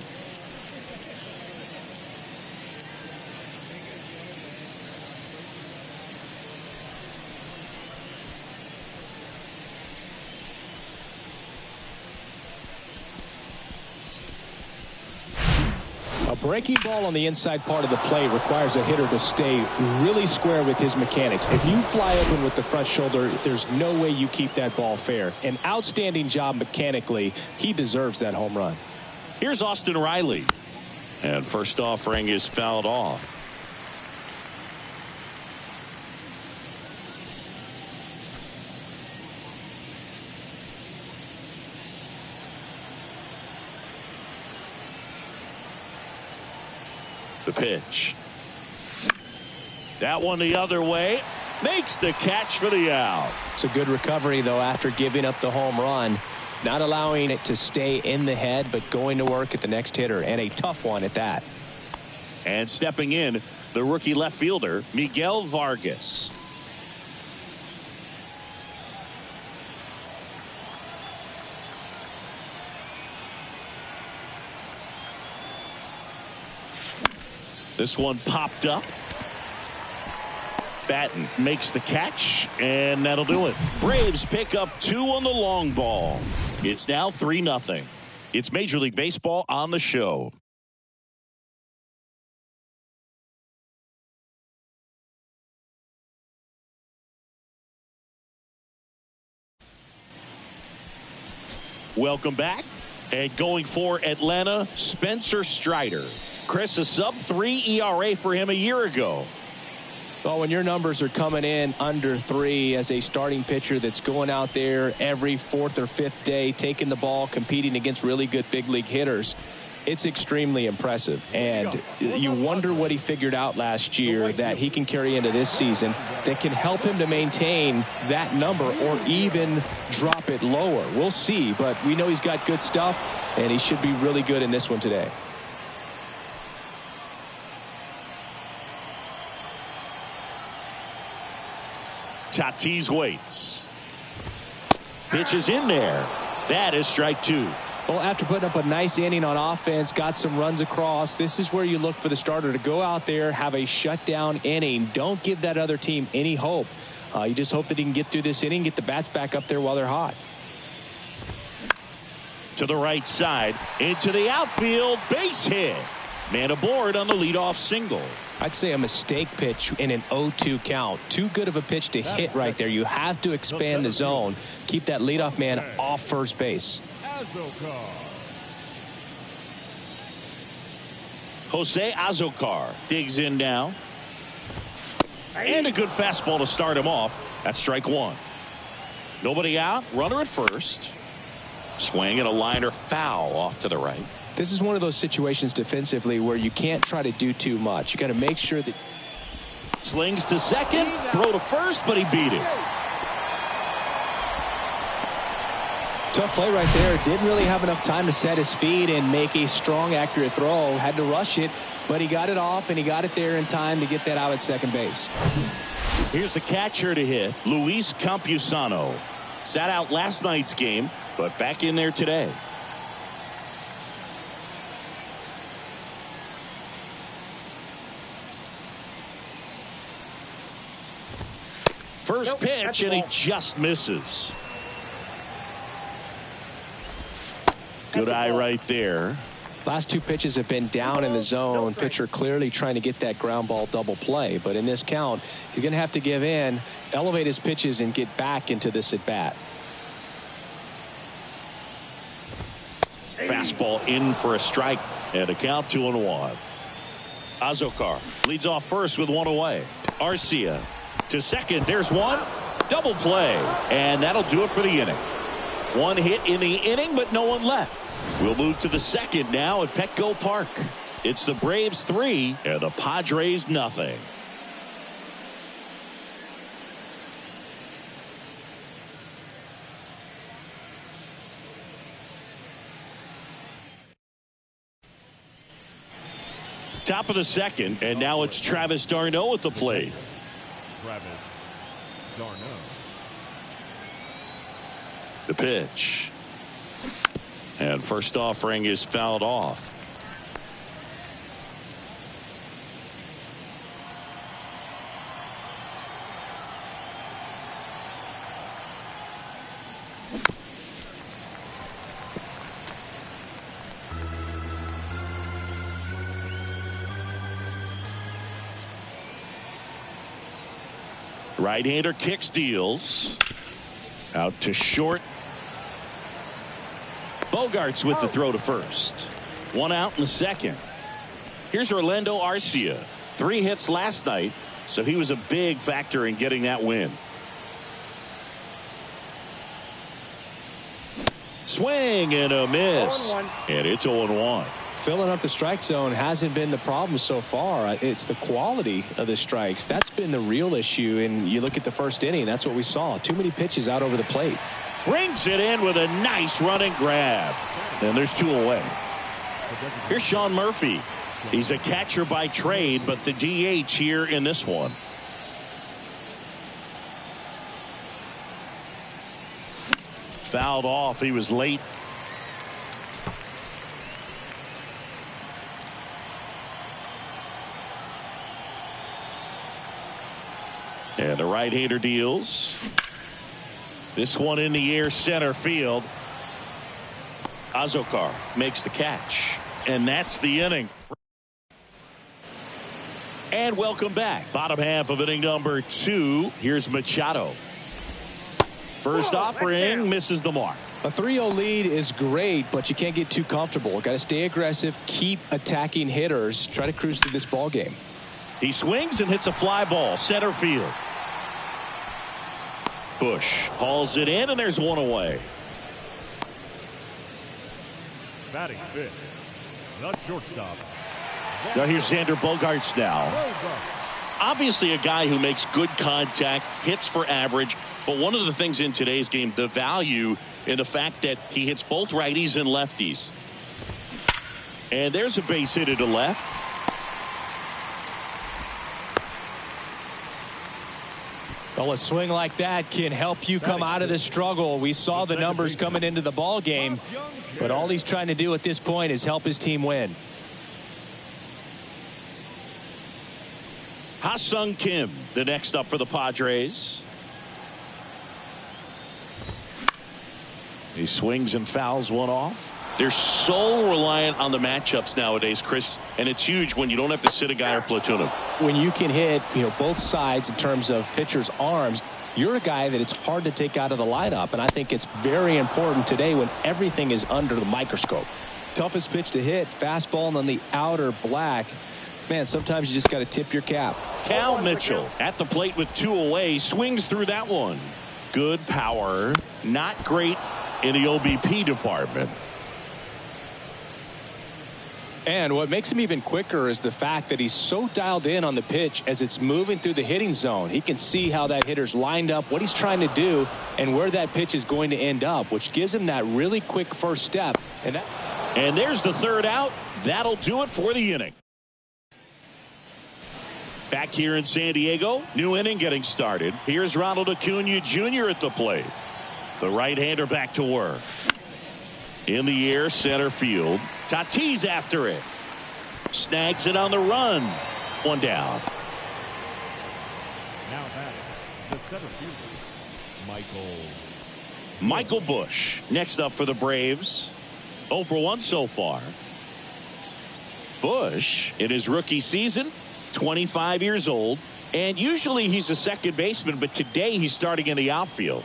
A breaking ball on the inside part of the plate requires a hitter to stay really square with his mechanics. If you fly open with the front shoulder, there's no way you keep that ball fair. An outstanding job mechanically. He deserves that home run. Here's Austin Riley. And first offering is fouled off. The pitch. That one the other way. Makes the catch for the out. It's a good recovery, though, after giving up the home run. Not allowing it to stay in the head, but going to work at the next hitter, and a tough one at that. And stepping in, the rookie left fielder, Miguel Vargas. This one popped up. Batten makes the catch, and that'll do it. Braves pick up 2 on the long ball. It's now 3-0. It's Major League Baseball on the show. Welcome back. And going for Atlanta, Spencer Strider. Chris, a sub-3 ERA for him a year ago. Well, when your numbers are coming in under 3 as a starting pitcher that's going out there every 4th or 5th day, taking the ball, competing against really good big league hitters, it's extremely impressive. And you wonder what he figured out last year that he can carry into this season that can help him to maintain that number or even drop it lower. We'll see, but we know he's got good stuff, and he should be really good in this one today. Tatis waits. Pitch is in there. That is strike 2. Well, after putting up a nice inning on offense, got some runs across, this is where you look for the starter to go out there, have a shutdown inning. Don't give that other team any hope. You just hope that he can get through this inning, get the bats back up there while they're hot. To the right side, into the outfield, base hit. Man aboard on the leadoff single. I'd say a mistake pitch in an 0-2 count. Too good of a pitch to hit right there. You have to expand the zone. Keep that leadoff man off first base. Jose Azocar digs in now. And a good fastball to start him off. That's strike 1. Nobody out. Runner at first. Swing and a liner foul off to the right. This is one of those situations defensively where you can't try to do too much. You got to make sure that. Slings to second. Throw to first, but he beat it. Tough play right there. Didn't really have enough time to set his feet and make a strong, accurate throw. Had to rush it, but he got it off, and he got it there in time to get that out at second base. Here's the catcher to hit, Luis Campusano. Sat out last night's game, but back in there today. First pitch, and he just misses. Good eye right there. Last 2 pitches have been down in the zone. Pitcher clearly trying to get that ground ball double play. But in this count, he's going to have to give in, elevate his pitches, and get back into this at bat. Fastball in for a strike, and a count 2-1. Azocar leads off first with 1 away. Arcia to second. There's one. Double play, and that'll do it for the inning. 1 hit in the inning, but no one left. We'll move to the second now at Petco Park. It's the Braves 3 and the Padres nothing. Top of the second, and now it's Travis d'Arnaud at the plate. Travis d'Arnaud. The pitch. And first offering is fouled off. Right-hander kicks, deals. Out to short. Bogarts with the throw to first. 1 out in the second. Here's Orlando Arcia. 3 hits last night, so he was a big factor in getting that win. Swing and a miss. And it's 0-1. Filling up the strike zone hasn't been the problem so far. It's the quality of the strikes. That's been the real issue. And you look at the first inning, that's what we saw. Too many pitches out over the plate. Brings it in with a nice running grab. And there's 2 away. Here's Sean Murphy. He's a catcher by trade, but the DH here in this one. Fouled off. He was late. And the right-hander deals. This one in the air, center field. Azokar makes the catch. And that's the inning. And welcome back. Bottom half of inning number 2. Here's Machado. First offering, misses the mark. A 3-0 lead is great, but you can't get too comfortable. Got to stay aggressive, keep attacking hitters, try to cruise through this ball game. He swings and hits a fly ball, center field. Bush hauls it in, and there's one away. Batting fifth, the shortstop. Now here's Xander Bogaerts now. Obviously a guy who makes good contact, hits for average, but one of the things in today's game, the value in the fact that he hits both righties and lefties. And there's a base hit to left. Well, a swing like that can help you come out of the struggle. We saw the numbers coming into the ball game, but all he's trying to do at this point is help his team win. Ha-Sung Kim, the next up for the Padres. He swings and fouls one off. They're so reliant on the matchups nowadays, Chris, and it's huge when you don't have to sit a guy or platoon him. When you can hit, both sides in terms of pitchers' arms, you're a guy that it's hard to take out of the lineup, and I think it's very important today when everything is under the microscope. Toughest pitch to hit, fastball on the outer black. Man, sometimes you just got to tip your cap. Cal Mitchell at the plate with 2 away, swings through that one. Good power, not great in the OBP department. And what makes him even quicker is the fact that he's so dialed in on the pitch as it's moving through the hitting zone. He can see how that hitter's lined up, what he's trying to do, and where that pitch is going to end up, which gives him that really quick first step. And there's the third out. That'll do it for the inning. Back here in San Diego, new inning getting started. Here's Ronald Acuna Jr. at the plate. The right-hander back to work. In the air, center field. Tatis after it. Snags it on the run. One down. Now batting, the center fielder, Michael Bush next up for the Braves. 0 for 1 so far. Bush in his rookie season, 25 years old, and usually he's a second baseman, but today he's starting in the outfield.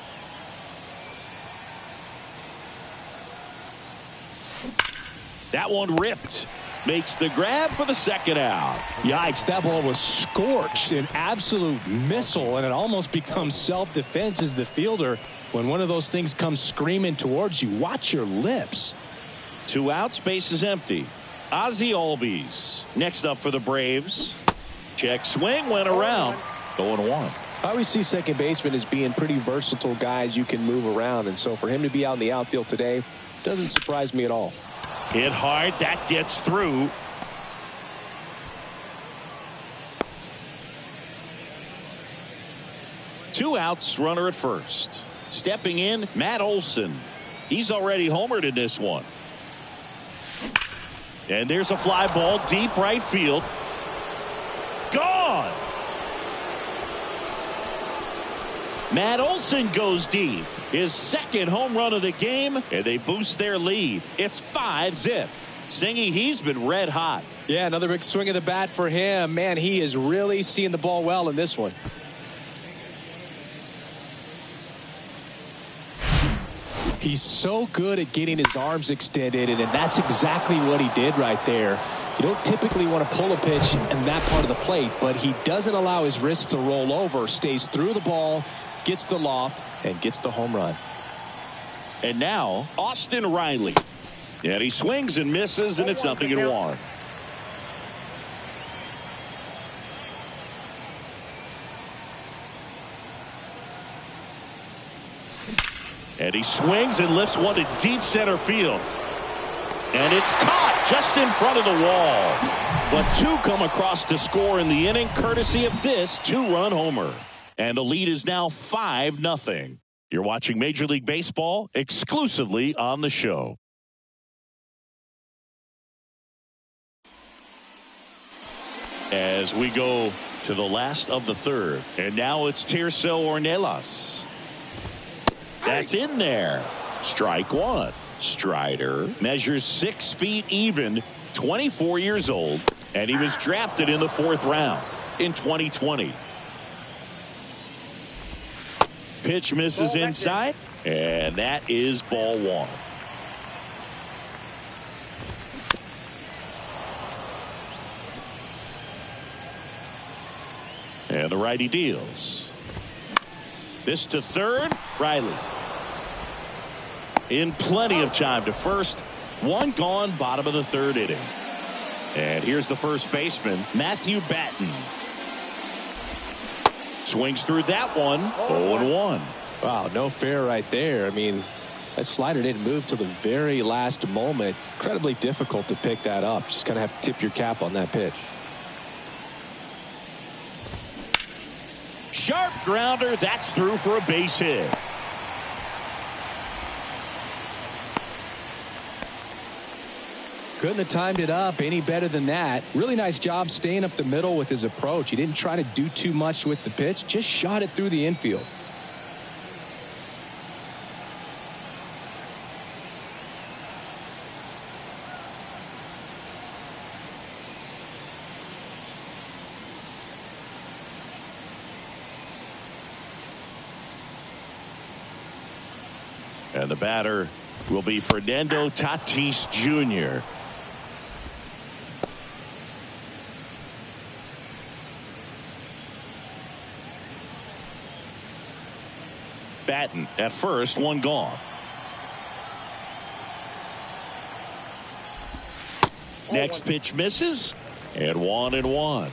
That one ripped. Makes the grab for the second out. Yikes, that ball was scorched, an absolute missile, and it almost becomes self-defense as the fielder. When one of those things comes screaming towards you, watch your lips. 2 outs, base is empty. Ozzie Albies next up for the Braves. Check swing, went around. 0-1. I always see second basemen as being pretty versatile guys you can move around, and so for him to be out in the outfield today doesn't surprise me at all. Hit hard, that gets through. Two outs, runner at first. Stepping in, Matt Olson. He's already homered in this one. And there's a fly ball, deep right field. Gone! Matt Olson goes deep. His second home run of the game, and they boost their lead. It's 5-zip. Singy, he's been red hot. Yeah, another big swing of the bat for him. Man, he is really seeing the ball well in this one. He's so good at getting his arms extended, and that's exactly what he did right there. You don't typically want to pull a pitch in that part of the plate, but he doesn't allow his wrists to roll over, stays through the ball, gets the loft, and gets the home run. And now, Austin Riley. And he swings and misses, and it's 0-1. And he swings and lifts one to deep center field. And it's caught just in front of the wall. But two come across to score in the inning, courtesy of this two-run homer. And the lead is now 5-0. You're watching Major League Baseball exclusively on the show. As we go to the last of the third. And now it's Tirso Ornelas. That's in there. Strike one. Strider measures 6 feet even, 24 years old, and he was drafted in the 4th round in 2020. Pitch misses inside, and that is ball one. And the righty deals. This to third. Riley in plenty of time to first. One gone, bottom of the 3rd inning. And here's the first baseman, Matthew Batten. Swings through that one. 0-1. Wow, no fair right there. I mean, that slider didn't move till the very last moment. Incredibly difficult to pick that up. Just kind of have to tip your cap on that pitch. Sharp grounder. That's through for a base hit. Couldn't have timed it up any better than that. Really nice job staying up the middle with his approach. He didn't try to do too much with the pitch. Just shot it through the infield. And the batter will be Fernando Tatis Jr. Batten at first, one gone. Next pitch misses, and 1-1.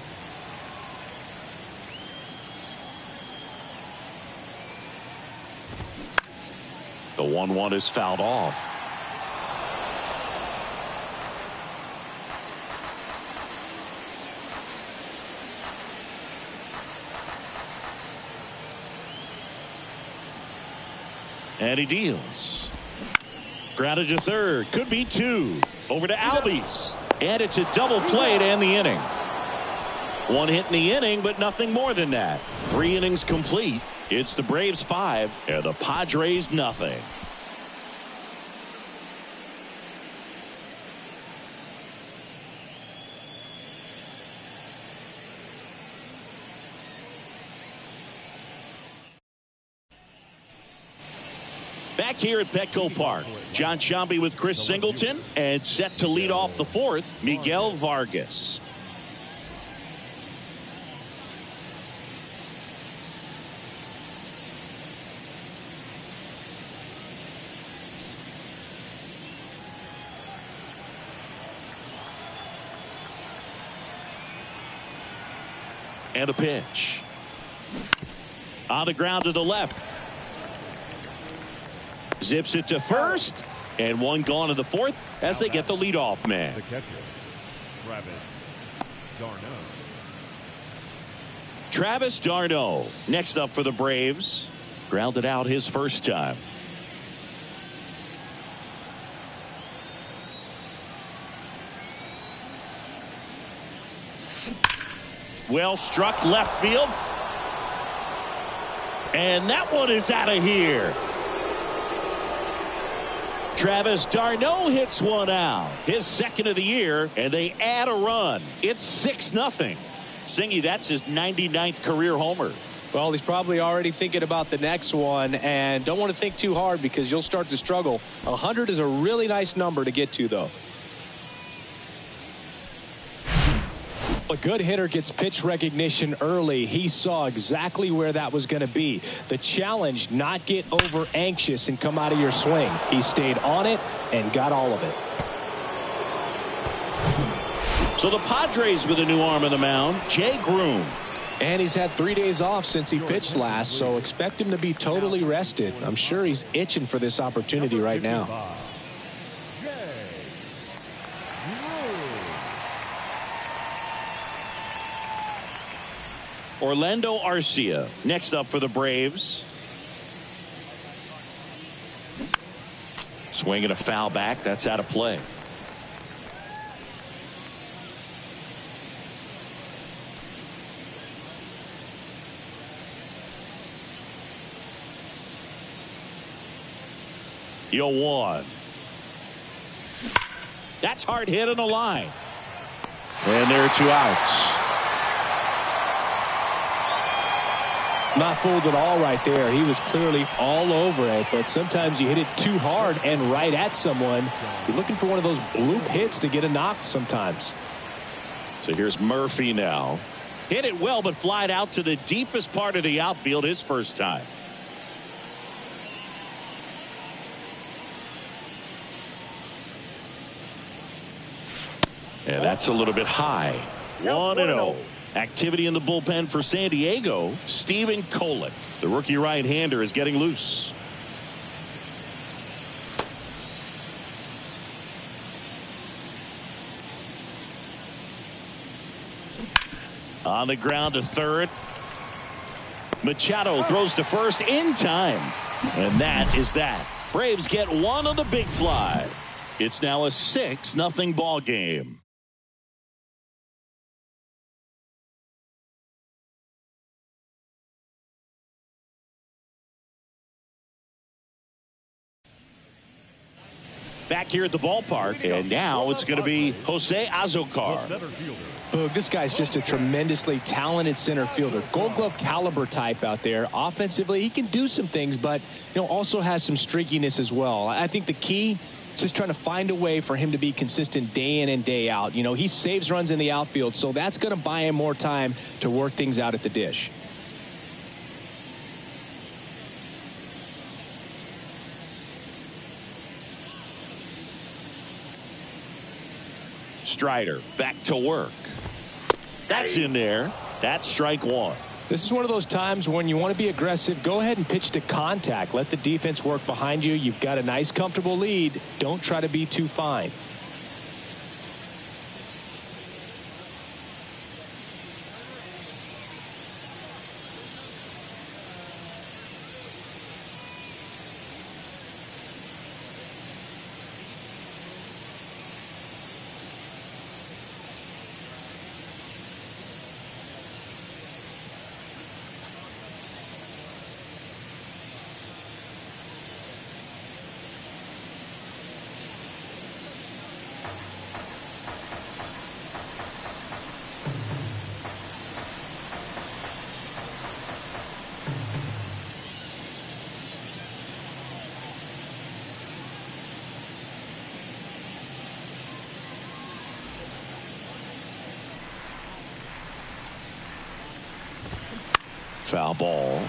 The 1-1 is fouled off. And he deals. Grounded to third. Could be two. Over to Albies. And it's a double play to end the inning. One hit in the inning, but nothing more than that. 3 innings complete. It's the Braves 5 and the Padres nothing. Back here at Petco Park, John Sciambi with Chris Singleton, and set to lead off the 4th, Miguel Vargas. And a pitch. On the ground to the left. Zips it to first, and one gone to the 4th as they get the leadoff man. The catcher, Travis d'Arnaud. Travis d'Arnaud next up for the Braves. Grounded out his first time. Well struck left field. And that one is out of here. Travis d'Arnaud hits one out. His second of the year, and they add a run. It's 6-0. Singy, that's his 99th career homer. Well, he's probably already thinking about the next one, and don't want to think too hard because you'll start to struggle. 100 is a really nice number to get to, though. A good hitter gets pitch recognition early. He saw exactly where that was going to be. The challenge, not get over anxious and come out of your swing. He stayed on it and got all of it. So the Padres with a new arm on the mound, Jay Groom. And he's had 3 days off since he pitched last, so expect him to be totally rested. I'm sure he's itching for this opportunity right now. Orlando Arcia next up for the Braves. Swinging a foul back. That's out of play. 0-1. That's hard hit on the line. And there are 2 outs. Not fooled at all right there. He was clearly all over it, but sometimes you hit it too hard and right at someone. You're looking for one of those bloop hits to get a knock sometimes. So here's Murphy now. Hit it well, but flied out to the deepest part of the outfield his first time. And that's a little bit high. 1-0. Activity in the bullpen for San Diego. Steven Kolick, the rookie right-hander, is getting loose. On the ground to third. Machado throws to first in time. And that is that. Braves get one on the big fly. It's now a 6-0 ball game. Back here at the ballpark, and now it's going to be Jose Azocar. Boog, this guy's just a tremendously talented center fielder. Gold Glove caliber type out there. Offensively, he can do some things, but also has some streakiness as well. I think the key is just trying to find a way for him to be consistent day in and day out. He saves runs in the outfield, so that's going to buy him more time to work things out at the dish. Strider back to work. That's in there. That's strike 1. This is one of those times when you want to be aggressive. Go ahead and pitch to contact. Let the defense work behind you. You've got a nice, comfortable lead. Don't try to be too fine. Foul ball.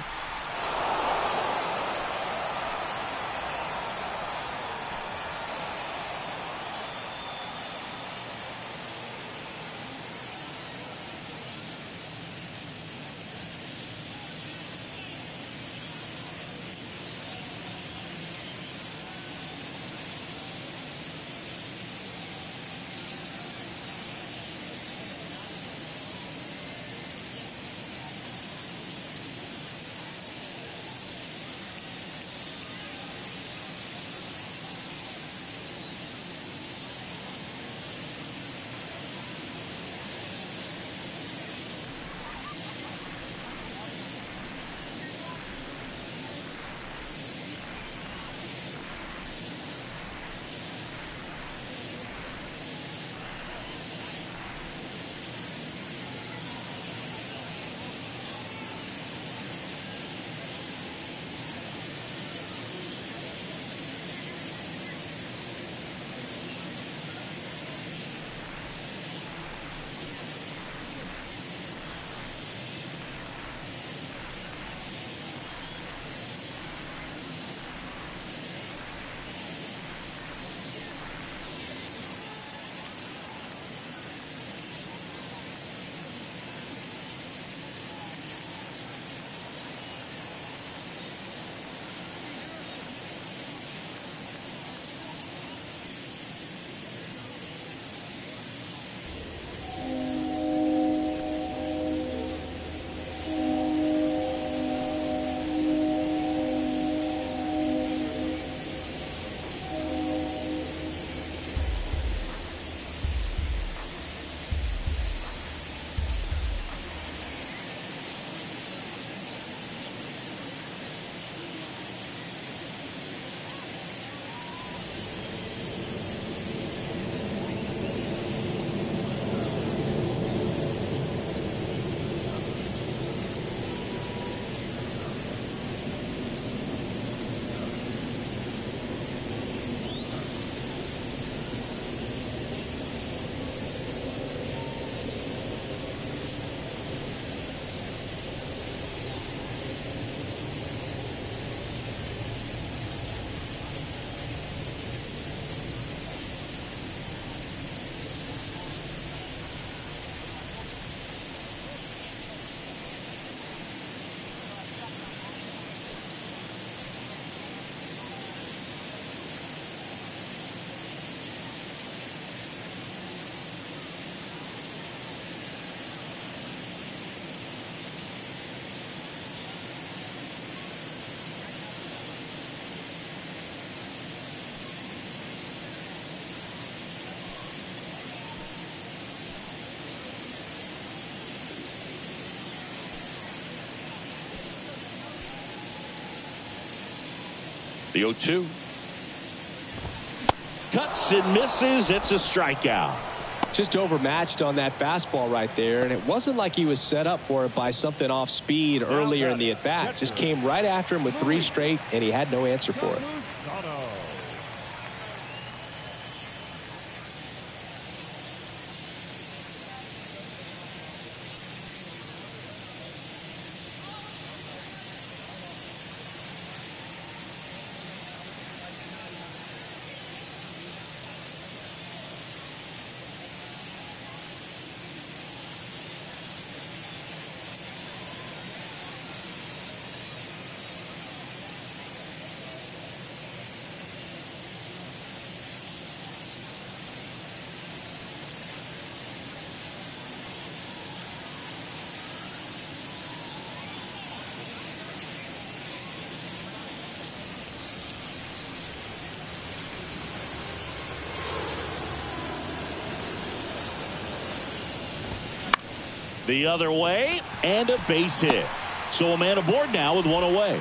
The 0-2. Cuts and misses. It's a strikeout. Just overmatched on that fastball right there, and it wasn't like he was set up for it by something off speed earlier in the at-bat. Just came right after him with 3 straight, and he had no answer for it. The other way, and a base hit. So a man aboard now with 1 away.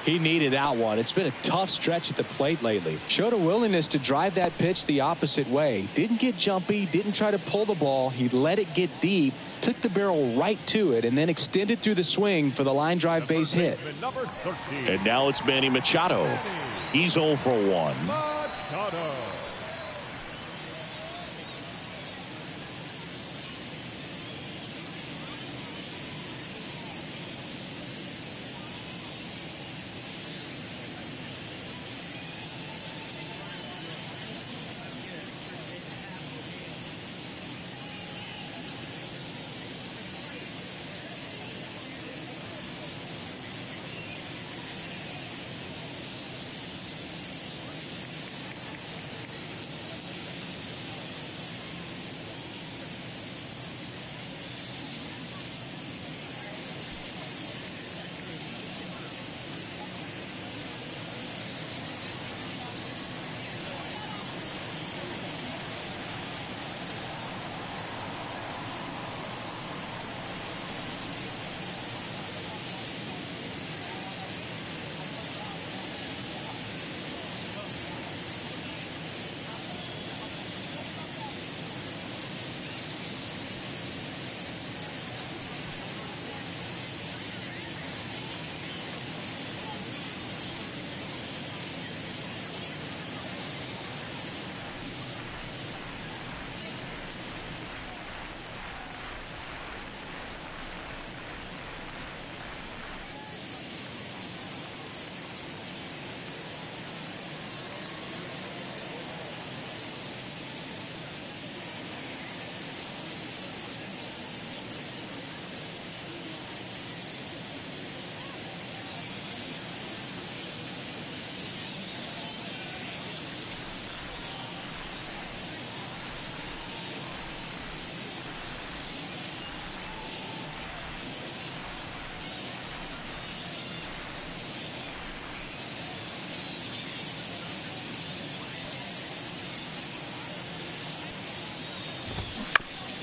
He needed that one. It's been a tough stretch at the plate lately. Showed a willingness to drive that pitch the opposite way. Didn't get jumpy, didn't try to pull the ball. He let it get deep, took the barrel right to it, and then extended through the swing for the line drive base hit. And now it's Manny Machado. He's 0 for 1. Machado.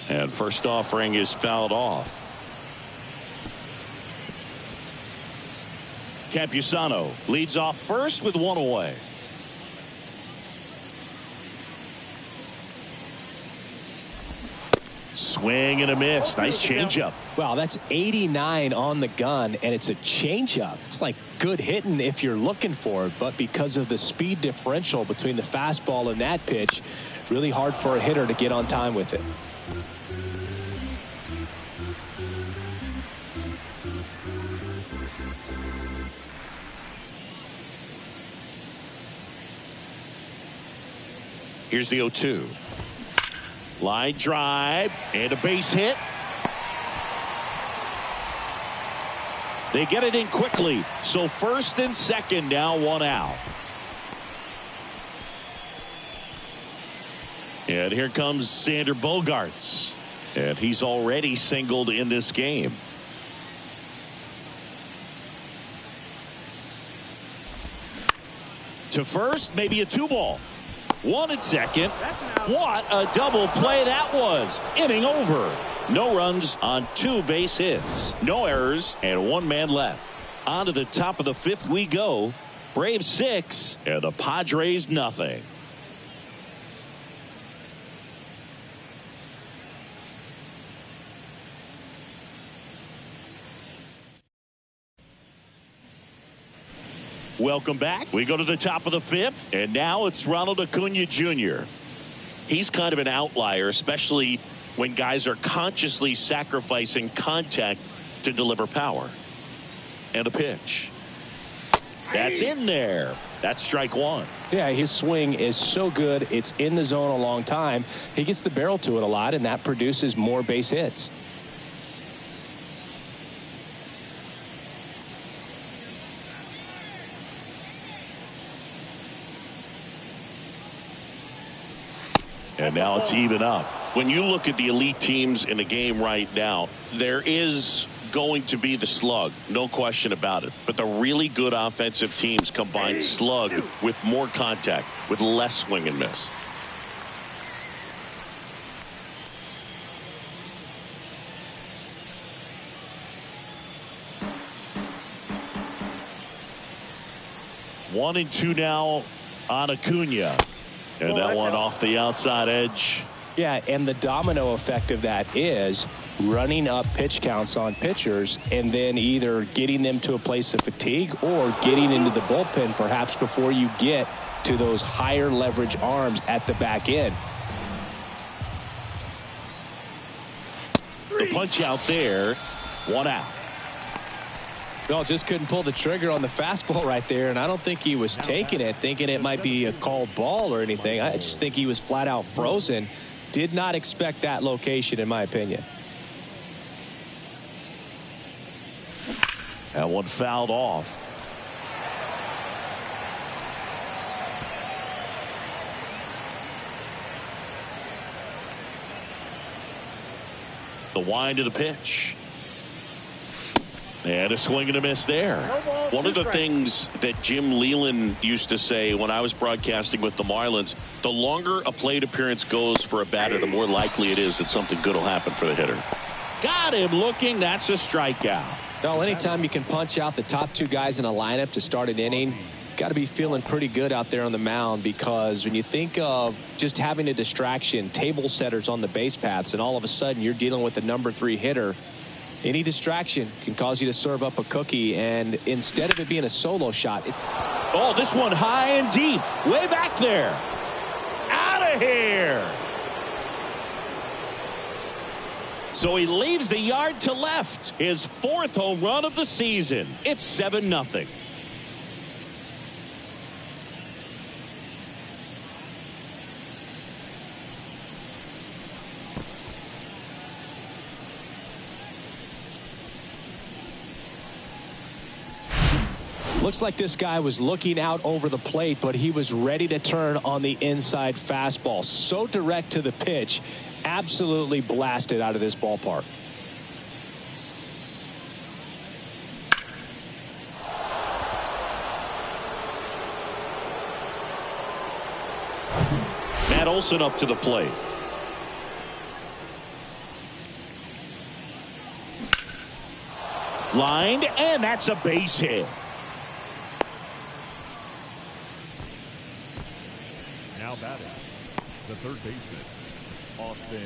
And first offering is fouled off. Campusano leads off first with 1 away. Swing and a miss. Nice changeup. Wow, that's 89 on the gun, and it's a changeup. It's like good hitting if you're looking for it, but because of the speed differential between the fastball and that pitch, really hard for a hitter to get on time with it. Here's the 0-2. Line drive and a base hit. They get it in quickly. So first and second now, 1 out. And here comes Xander Bogaerts. And he's already singled in this game. To first, maybe a 2-ball. 1 at second. What a double play that was. Inning over. No runs on 2 base hits. No errors and 1 man left. On to the top of the fifth we go. Braves 6 and the Padres nothing. Welcome back. We go to the top of the fifth, and now it's Ronald Acuna Jr. He's kind of an outlier, especially when guys are consciously sacrificing contact to deliver power. And a pitch. That's in there. That's strike one. Yeah, his swing is so good. It's in the zone a long time. He gets the barrel to it a lot, and that produces more base hits. And now it's even up. When you look at the elite teams in the game right now, there is going to be the slug, no question about it. But the really good offensive teams combine slug with more contact, with less swing and miss. One and two now on Acuna. And that one off the outside edge. Yeah, and the domino effect of that is running up pitch counts on pitchers and then either getting them to a place of fatigue or getting into the bullpen perhaps before you get to those higher leverage arms at the back end. The punch out there, one out. No, just couldn't pull the trigger on the fastball right there, and I don't think he was taking it, thinking it might be a called ball or anything. I just think he was flat out frozen. Did not expect that location, in my opinion. That one fouled off. The wind of the pitch. And a swing and a miss there. One of the things that Jim Leland used to say when I was broadcasting with the Marlins, the longer a plate appearance goes for a batter, the more likely it is that something good will happen for the hitter. Got him looking. That's a strikeout. No, anytime you can punch out the top two guys in a lineup to start an inning, got to be feeling pretty good out there on the mound, because when you think of just having a distraction, table setters on the base paths, and all of a sudden you're dealing with the number 3 hitter, any distraction can cause you to serve up a cookie, and instead of it being a solo shot. Oh, this one high and deep, way back there. Out of here. So he leaves the yard to left. His 4th home run of the season. It's 7-0. Looks like this guy was looking out over the plate, but he was ready to turn on the inside fastball. So direct to the pitch, absolutely blasted out of this ballpark. Matt Olson up to the plate. Lined, and that's a base hit. Now batting, the third baseman, Austin.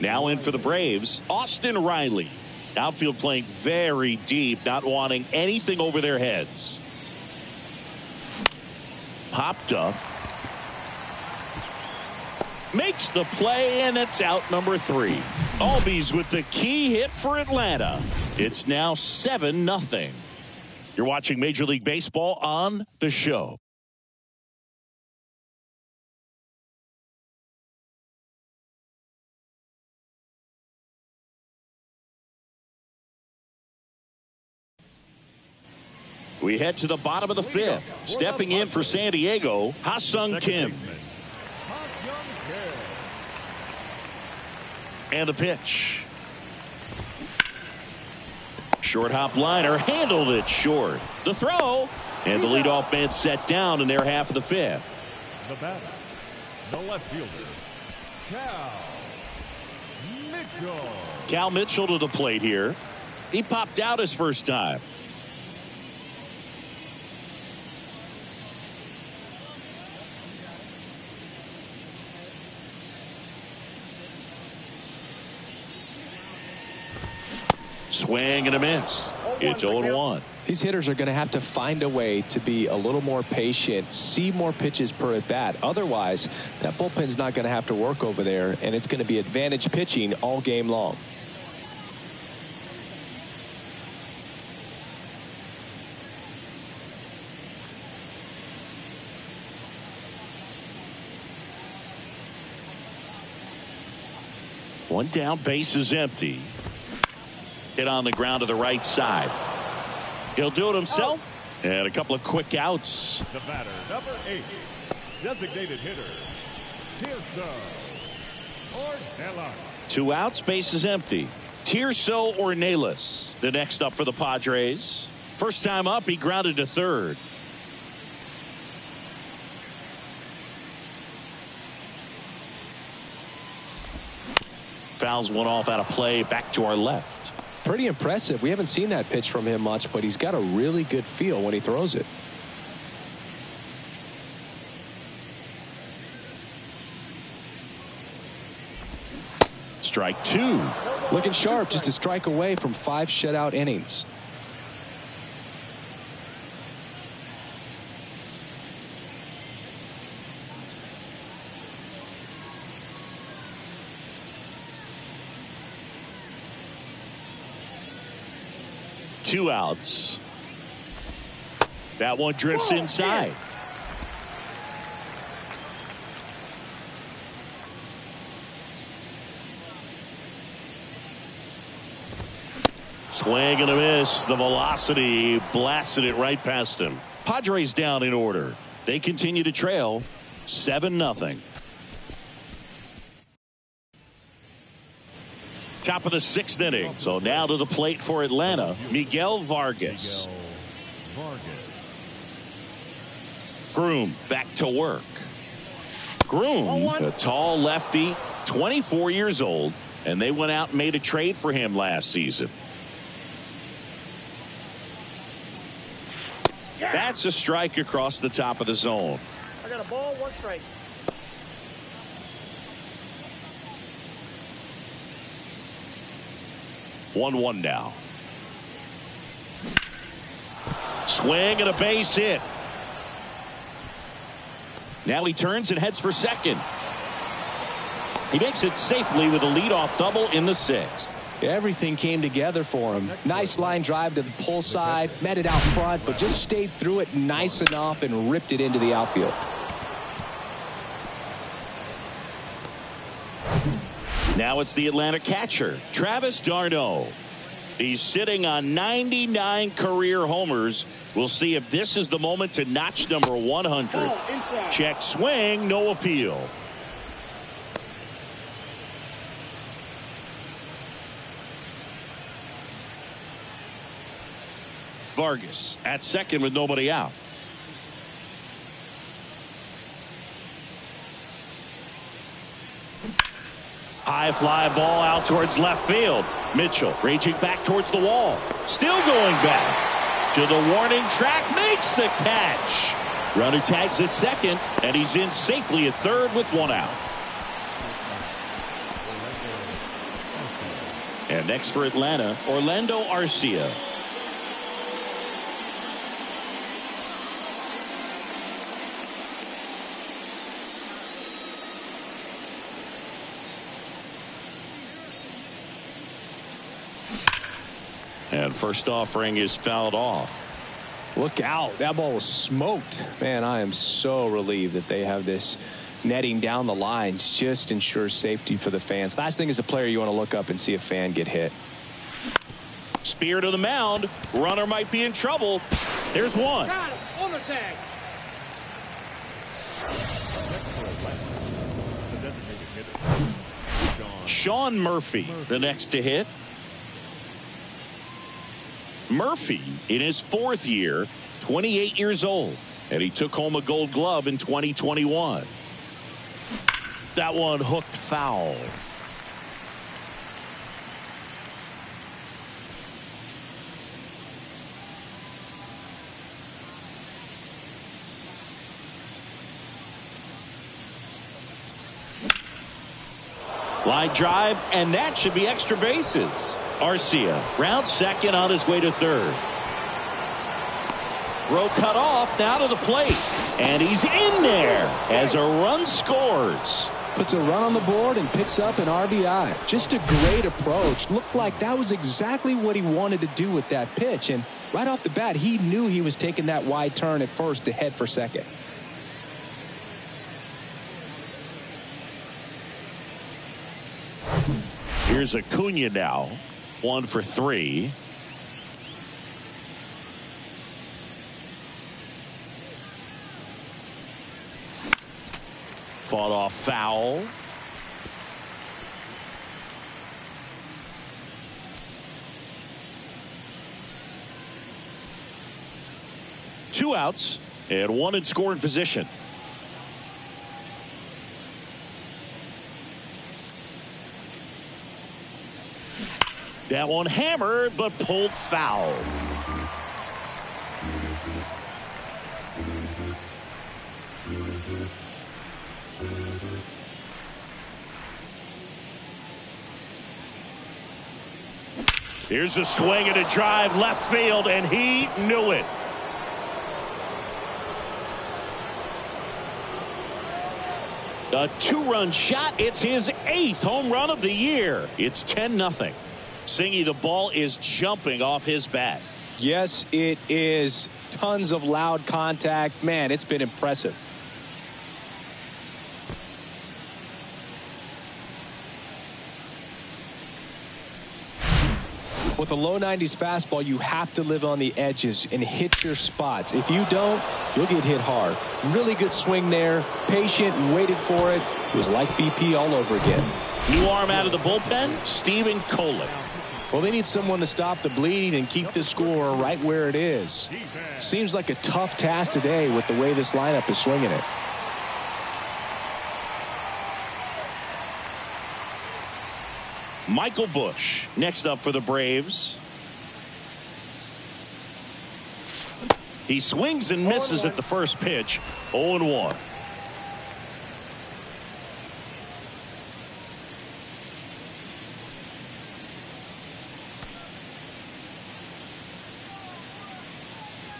Now in for the Braves, Austin Riley. Outfield playing very deep, not wanting anything over their heads. Popped up. Makes the play, and it's out number 3. Albies with the key hit for Atlanta. It's now 7-0. You're watching Major League Baseball on The Show. We head to the bottom of the 5th. Stepping in for San Diego, Ha-Sung Kim. And the pitch. Short hop liner, handled it short. The throw, and the leadoff man set down in their half of the 5th. The batter, the left fielder, Cal Mitchell. Cal Mitchell to the plate here. He popped out his first time. Swing and a miss. It's 0-1. These hitters are going to have to find a way to be a little more patient, see more pitches per at bat. Otherwise, that bullpen's not going to have to work over there, and it's going to be advantage pitching all game long. One down, base is empty. Hit on the ground to the right side. He'll do it himself. And a couple of quick outs. The batter, number 8, designated hitter, Tirso Ornelas. 2 outs, base is empty. Tirso Ornelas, the next up for the Padres. First time up, he grounded to third. Fouls one off out of play, back to our left. Pretty impressive. We haven't seen that pitch from him much, but he's got a really good feel when he throws it. Strike 2. Looking sharp, just a strike away from 5 shutout innings. Two outs. That one drifts inside. Swing and a miss. The velocity blasted it right past him. Padres down in order. They continue to trail 7-0. Top of the 6th inning. So now to the plate for Atlanta, Miguel Vargas. Groom back to work. Groom, a tall lefty, 24 years old, and they went out and made a trade for him last season. That's a strike across the top of the zone. I got a ball, 1 strike. One now. Swing and a base hit. Now he turns and heads for second. He makes it safely with a leadoff double in the 6th. Everything came together for him. Nice line drive to the pull side, met it out front, but just stayed through it nice enough and ripped it into the outfield. Now it's the Atlanta catcher, Travis d'Arnaud. He's sitting on 99 career homers. We'll see if this is the moment to notch number 100. Check swing, no appeal. Vargas at second with nobody out. High fly ball out towards left field. Mitchell raging back towards the wall. Still going back to the warning track. Makes the catch. Runner tags at second, and he's in safely at third with 1 out. And next for Atlanta, Orlando Arcia. And first offering is fouled off. Look out. That ball was smoked. Man, I am so relieved that they have this netting down the lines. Just ensures safety for the fans. Last thing as a player, you want to look up and see a fan get hit. Spear to the mound. Runner might be in trouble. There's one. Got him. On the tag. Sean Murphy, the next to hit. Murphy in his 4th year, 28 years old, and he took home a Gold Glove in 2021. That one hooked foul. Line drive, and that should be extra bases. Arcia rounds second on his way to third. Throw cut off, now to the plate. And he's in there as a run scores. Puts a run on the board and picks up an RBI. Just a great approach. Looked like that was exactly what he wanted to do with that pitch. And right off the bat, he knew he was taking that wide turn at first to head for second. Here's Acuna now. 1 for 3. Fought off foul. Two outs and one in scoring position. That one hammered but pulled foul. Here's a swing and a drive left field, and he knew it. A two-run shot. It's his 8th home run of the year. It's 10-0. Singy, the ball is jumping off his bat. Yes, it is. Tons of loud contact. Man, it's been impressive. With a low 90s fastball, you have to live on the edges and hit your spots. If you don't, you'll get hit hard. Really good swing there. Patient and waited for it. It was like BP all over again. New arm out of the bullpen, Steven Kolek. Well, they need someone to stop the bleeding and keep the score right where it is. Seems like a tough task today with the way this lineup is swinging it. Michael Busch next up for the Braves. He swings and misses at the first pitch. 0-1.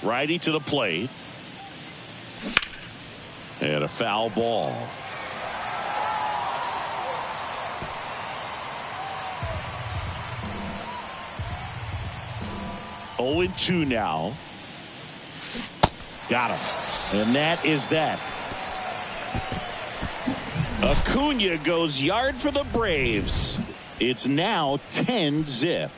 Righty to the plate. And a foul ball. Oh, 0-2 now. Got him. And that is that. Acuna goes yard for the Braves. It's now 10-0.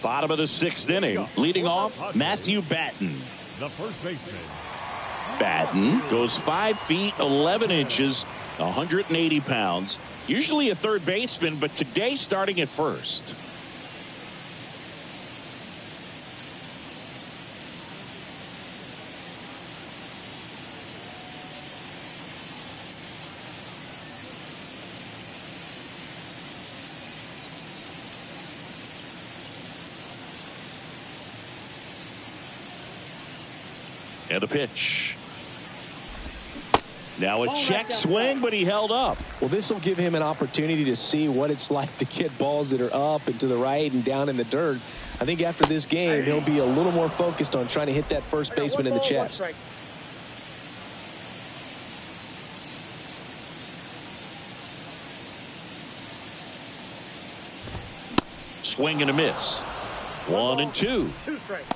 Bottom of the 6th inning. Leading off, Matthew Batten. The first baseman. Batten goes 5 feet 11 inches, 180 pounds. Usually a third baseman, but today starting at first. And a pitch. Now a check swing, but he held up. Well, this will give him an opportunity to see what it's like to get balls that are up and to the right and down in the dirt. I think after this game, he'll be a little more focused on trying to hit that first baseman in the chest. Swing and a miss. 1-2. 2 strikes.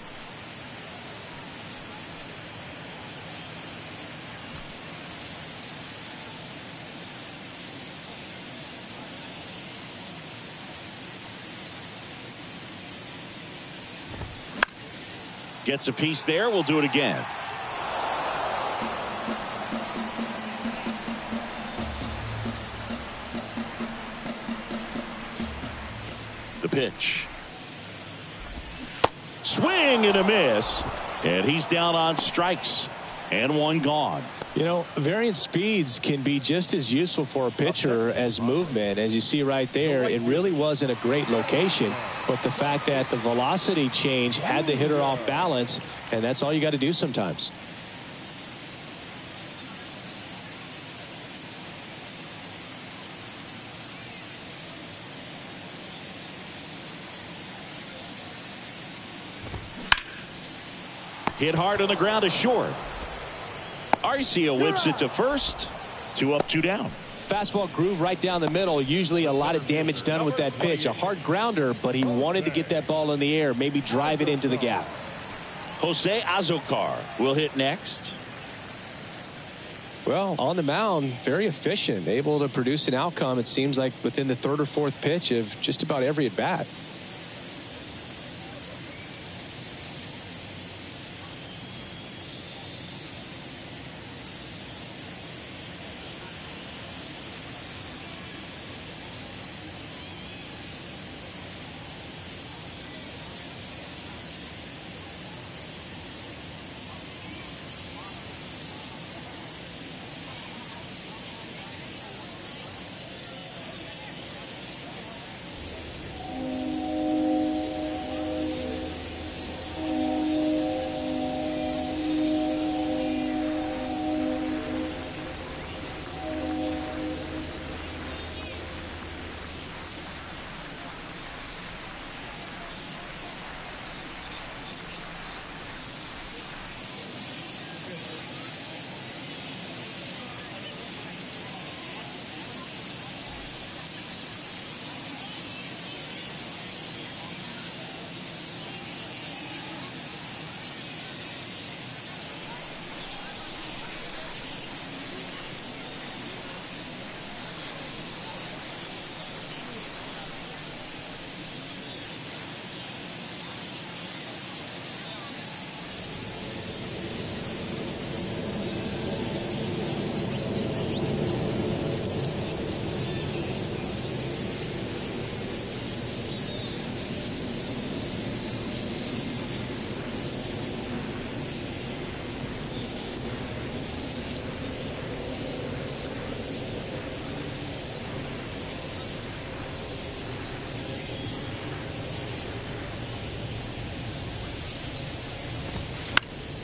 Gets a piece there. We'll do it again. The pitch. Swing and a miss. And he's down on strikes. And one gone. You know, variant speeds can be just as useful for a pitcher as movement. As you see right there, it really wasn't a great location, but the fact that the velocity change had the hitter off balance, and that's all you got to do sometimes. Hit hard on the ground to short. Arcia whips it to first. 2 up, 2 down. Fastball groove right down the middle. Usually a lot of damage done with that pitch. A hard grounder, but he wanted to get that ball in the air, maybe drive it into the gap. Jose Azocar will hit next. Well, on the mound, very efficient, able to produce an outcome, it seems like, within the third or fourth pitch of just about every at bat.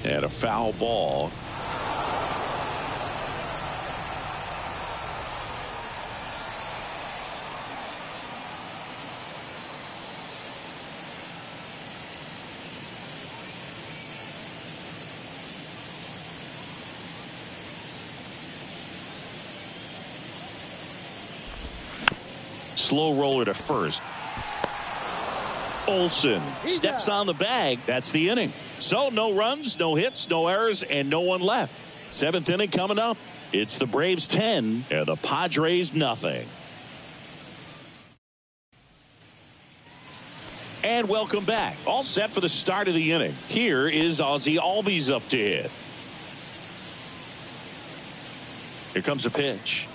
And a foul ball. Slow roller to first. Olson steps on the bag. That's the inning. So no runs, no hits, no errors, and no one left. 7th inning coming up. It's the Braves 10 and the Padres nothing. And welcome back. All set for the start of the inning. Here is Ozzie Albies up to hit. Here comes a pitch.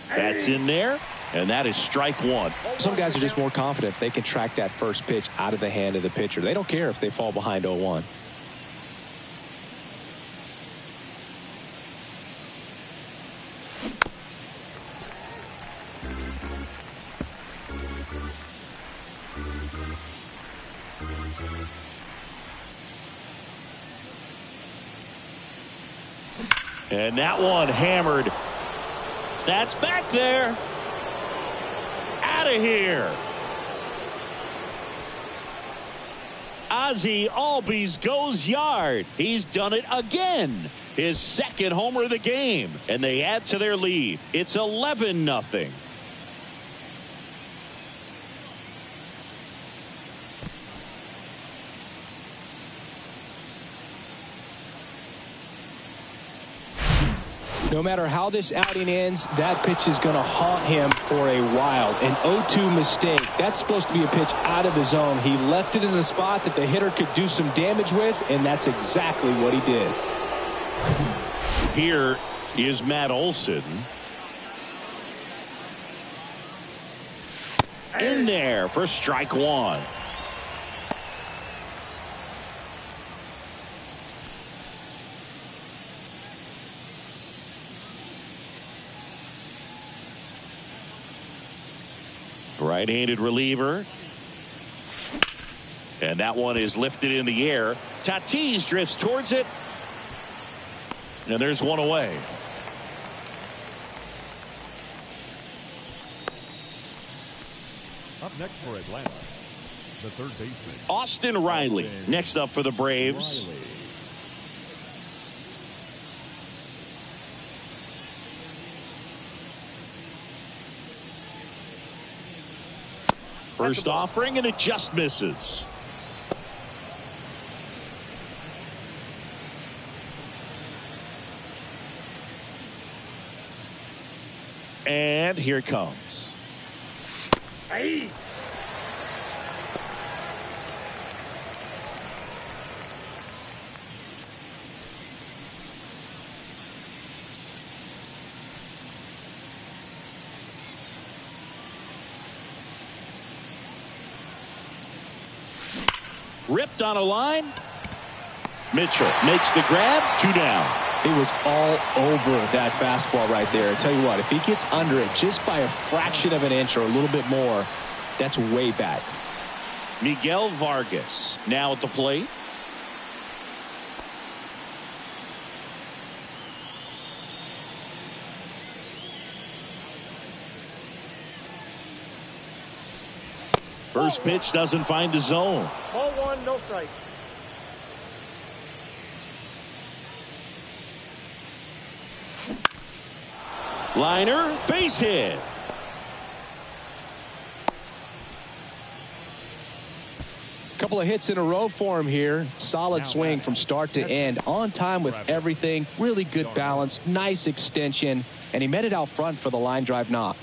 That's in there. And that is strike one. Some guys are just more confident. They can track that first pitch out of the hand of the pitcher. They don't care if they fall behind 0-1. And that one hammered. That's back there. Out of here. Ozzie Albies goes yard. He's done it again. His second homer of the game. And they add to their lead. It's 11-0. No matter how this outing ends, that pitch is going to haunt him for a while. An 0-2 mistake. That's supposed to be a pitch out of the zone. He left it in the spot that the hitter could do some damage with, and that's exactly what he did. Here is Matt Olson. In there for strike one. Right-handed reliever. And that one is lifted in the air. Tatis drifts towards it. And there's one away. Up next for Atlanta, the third baseman, Austin Riley, next up for the Braves. Riley. First offering, and it just misses. And here it comes. Hey. Ripped on a line. Mitchell makes the grab. 2 down. He was all over that fastball right there. I tell you what, if he gets under it just by a fraction of an inch or a little bit more, that's way back. Miguel Vargas now at the plate. First pitch doesn't find the zone. Ball 1, no strike. Liner, base hit. Couple of hits in a row for him here. Solid swing from start to end. On time with everything. Really good balance. Nice extension. And he met it out front for the line drive knock.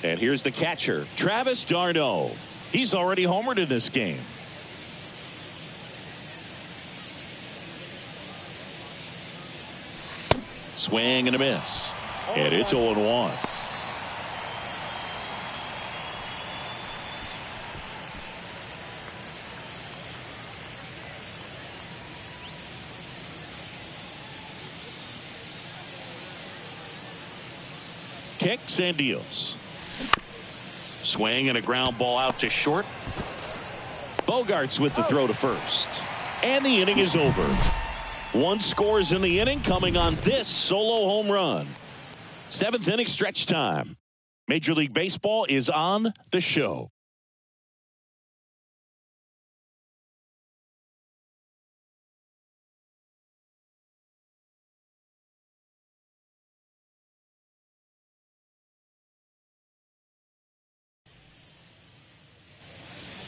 And here's the catcher, Travis d'Arnaud. He's already homered in this game. Swing and a miss. And it's 0-1. Kicks and deals. Swing and a ground ball out to short. Bogarts with the throw to first. And the inning is over. 1 scores in the inning coming on this solo home run. 7th inning stretch time. Major League Baseball is on the show.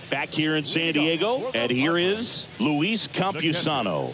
Back here in San Diego, and here is Luis Campusano. Luis Campusano.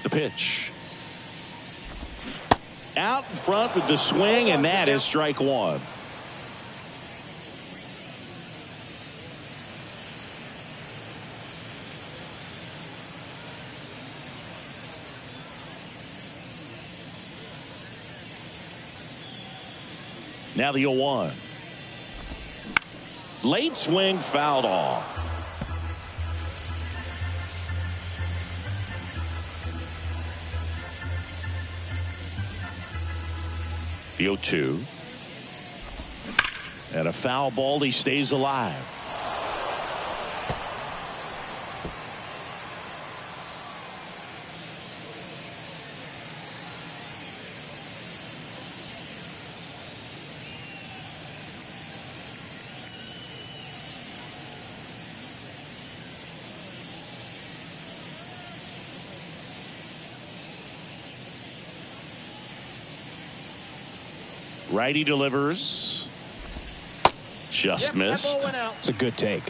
The pitch. Out in front with the swing, and that is strike one. Now the 0-1. Late swing fouled off. The 0-2. And a foul ball. He stays alive. Righty delivers. Just missed. It's a good take.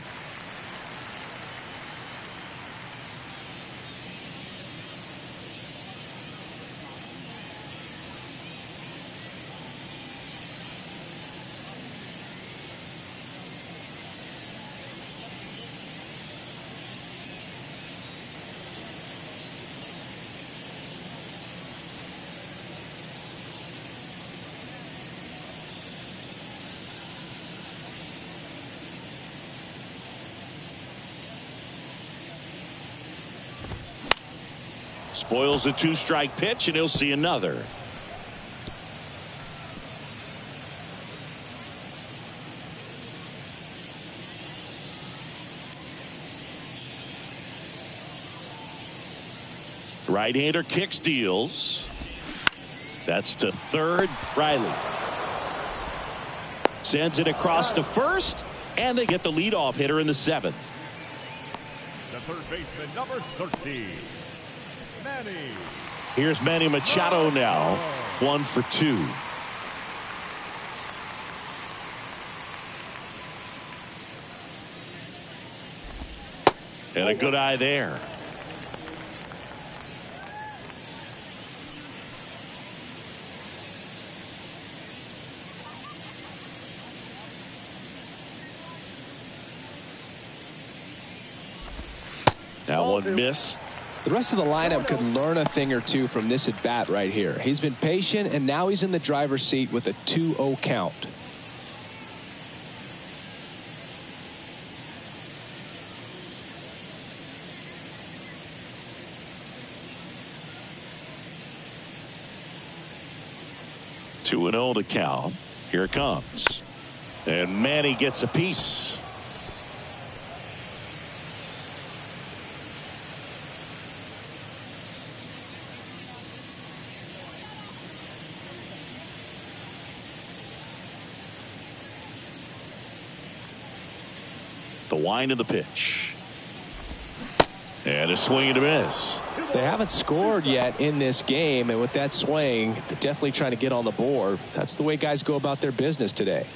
Spoils the 2-strike pitch, and he'll see another. Right-hander kicks, deals. That's to third. Riley sends it across to first, and they get the leadoff hitter in the 7th. The third baseman, number 13. Manny. Here's Manny Machado now. 1 for 2. And a good eye there. That one missed. The rest of the lineup could learn a thing or two from this at bat right here. He's been patient, and now he's in the driver's seat with a 2-0 count. Two and 0 to count. Here it comes. And Manny gets a piece. The wind of the pitch. And a swing and a miss. They haven't scored yet in this game, and with that swing, they're definitely trying to get on the board. That's the way guys go about their business today.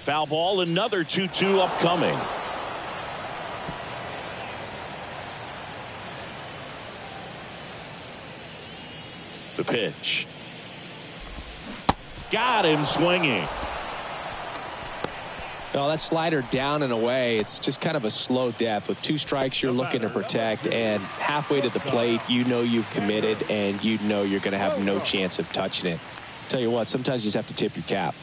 Foul ball, another 2-2 upcoming. The pitch. Got him swinging. No, that slider down and away. It's just kind of a slow death. With 2 strikes, you're looking to protect, and halfway to the plate, you know you've committed, and you know you're going to have no chance of touching it. Tell you what, sometimes you just have to tip your cap.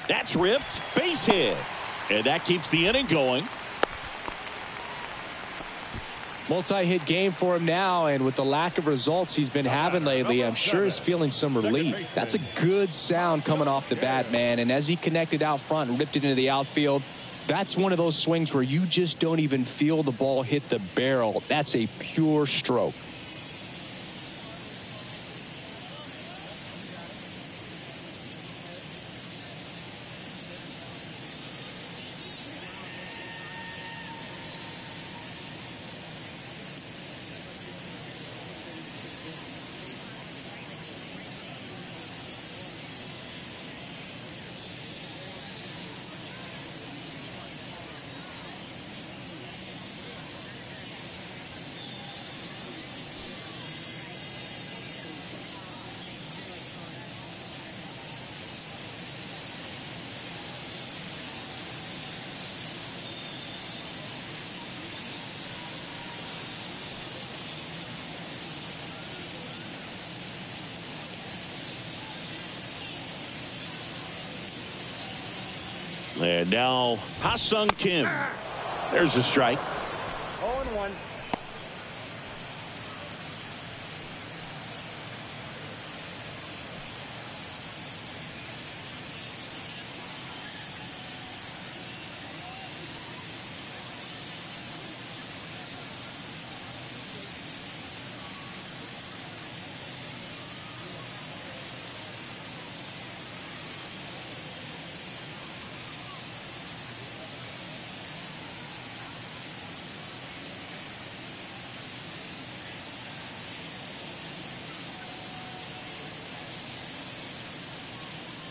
That's ripped. Base hit. And that keeps the inning going. Multi-hit game for him now, and with the lack of results he's been having lately, I'm sure he's feeling some relief. That's a good sound coming off the bat, man. And as he connected out front and ripped it into the outfield, that's one of those swings where you just don't even feel the ball hit the barrel. That's a pure stroke. And now Ha-Sung Kim. There's a strike. 0-1.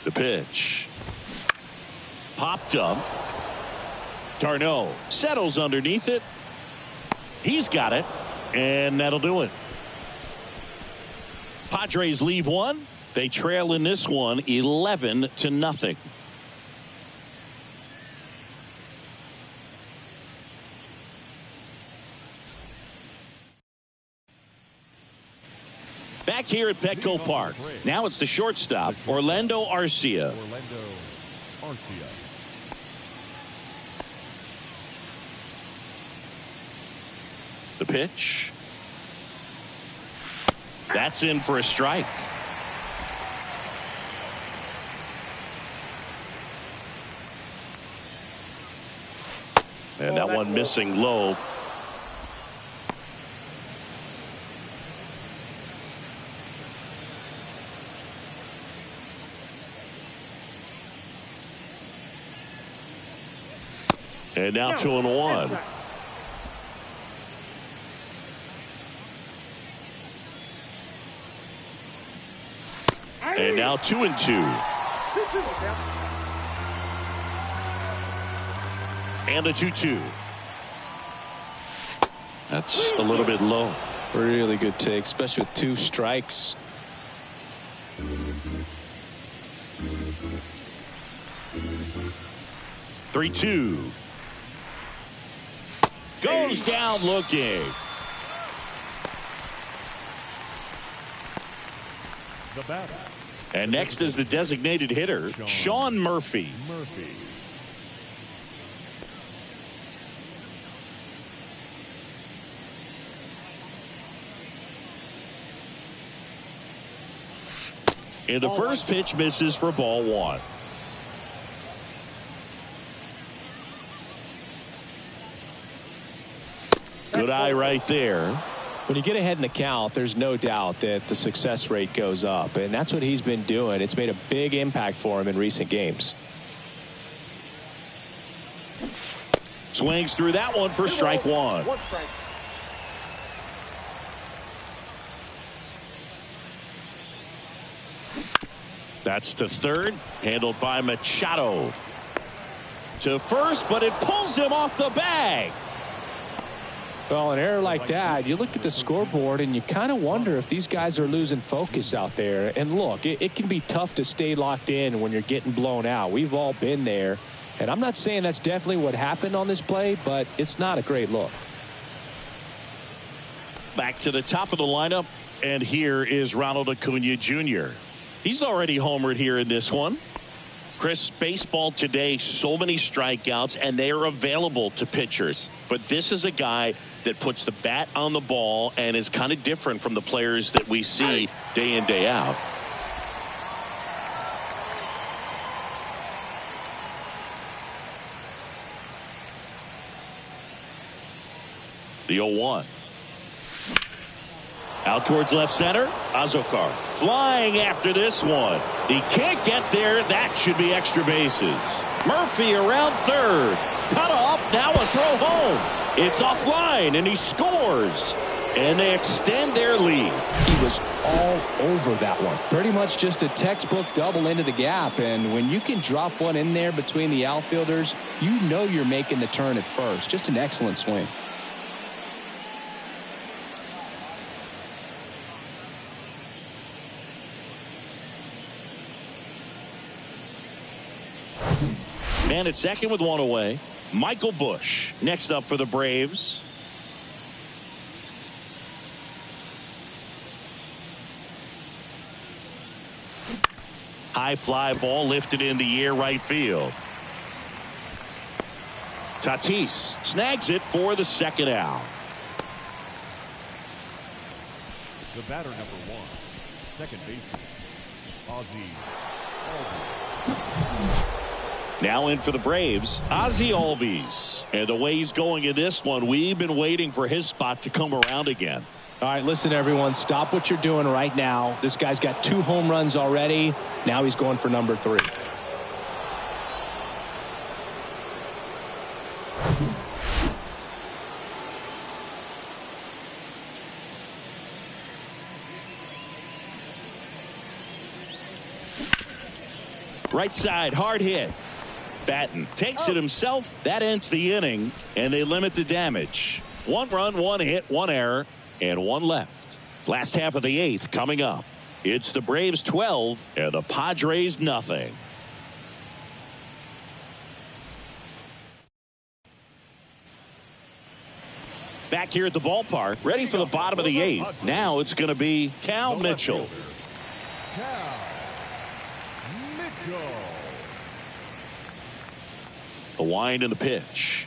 The pitch. Popped up. Tarno settles underneath it. He's got it. And that'll do it. Padres leave one. They trail in this one 11-0. Back here at Petco Park. Now it's the shortstop, Orlando Arcia. The pitch. That's in for a strike. And that one missing low. And now 2-1. And now 2-2. And the 2-2. That's a little bit low. Really good take, especially with 2 strikes. Goes down looking. The batter. And next is the designated hitter, Sean Murphy. And the first pitch misses for ball one. Good eye right there. When you get ahead in the count, there's no doubt that the success rate goes up, and that's what he's been doing. It's made a big impact for him in recent games. Swings through that one for strike one. One strike. That's to third, handled by Machado. To first, but it pulls him off the bag. Well, an error like that, you look at the scoreboard and you kind of wonder if these guys are losing focus out there. And look, it can be tough to stay locked in when you're getting blown out. We've all been there. And I'm not saying that's definitely what happened on this play, but it's not a great look. Back to the top of the lineup, and here is Ronald Acuna Jr. He's already homered here in this one. Chris, baseball today, so many strikeouts, and they are available to pitchers. But this is a guy that puts the bat on the ball and is kind of different from the players that we see day in, day out. The 0-1. Out towards left center. Azokar flying after this one. He can't get there. That should be extra bases. Murphy around third. Cut off. Now a throw home. It's offline, and he scores. And they extend their lead. He was all over that one. Pretty much just a textbook double into the gap. And when you can drop one in there between the outfielders, you know you're making the turn at first. Just an excellent swing. Man at second with one away. Michael Busch next up for the Braves. High fly ball lifted in the air right field. Tatis snags it for the second out. The batter number one, second baseman, Ozzie Albies. Now in for the Braves, Ozzie Albies. And the way he's going in this one, we've been waiting for his spot to come around again. All right, listen, everyone, stop what you're doing right now. This guy's got 2 home runs already. Now he's going for number 3. Right side, hard hit. Batten takes it himself. That ends the inning, and they limit the damage. 1 run, 1 hit, 1 error, and 1 left. Last half of the 8th coming up. It's the Braves 12 and the Padres nothing. Back here at the ballpark, ready for the bottom of the 8th. Now it's going to be Cal Mitchell. The wind and the pitch.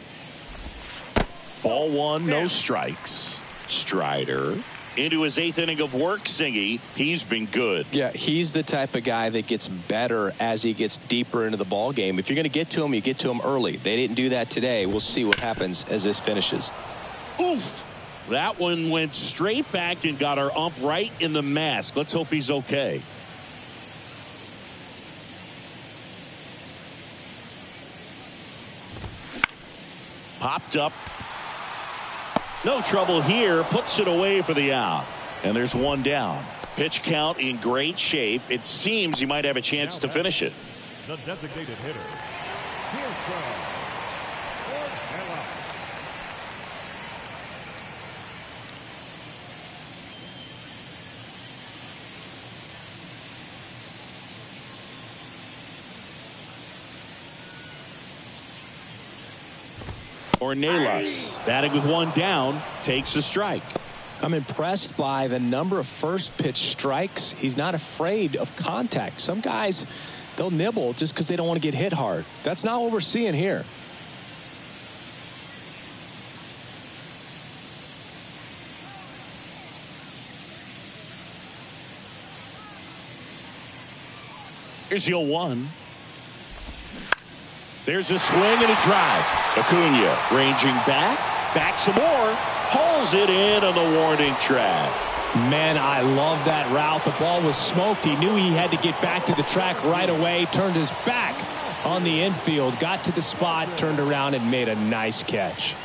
Ball 1, no strikes. Strider into his 8th inning of work. Singy, he's been good. Yeah, he's the type of guy that gets better as he gets deeper into the ball game. If you're going to get to him, you get to him early. They didn't do that today. We'll see what happens as this finishes. Oof. That one went straight back and got our ump right in the mask. Let's hope he's okay. Popped up. No trouble here. Puts it away for the out. And there's 1 down. Pitch count in great shape. It seems he might have a chance to finish it. The designated hitter, Ornelas batting with one down takes a strike. I'm impressed by the number of first pitch strikes. He's not afraid of contact. Some guys, they'll nibble just because they don't want to get hit hard. That's not what we're seeing here. Here's the 0-1. There's a swing and a drive. Acuna ranging back some more, hauls it in on the warning track. Man, I love that route. The ball was smoked. He knew he had to get back to the track right away. Turned his back on the infield, got to the spot, turned around and made a nice catch.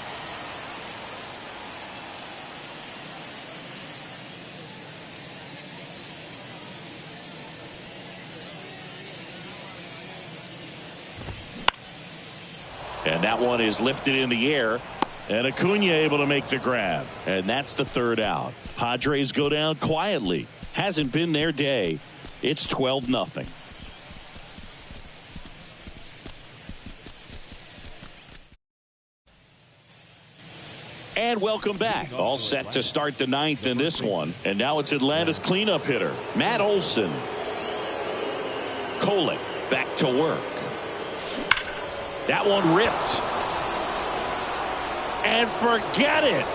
And that one is lifted in the air. And Acuna able to make the grab. And that's the third out. Padres go down quietly. Hasn't been their day. It's 12-0. And welcome back. All set to start the ninth in this one. And now it's Atlanta's cleanup hitter, Matt Olson. Kolek back to work. That one ripped. And forget it.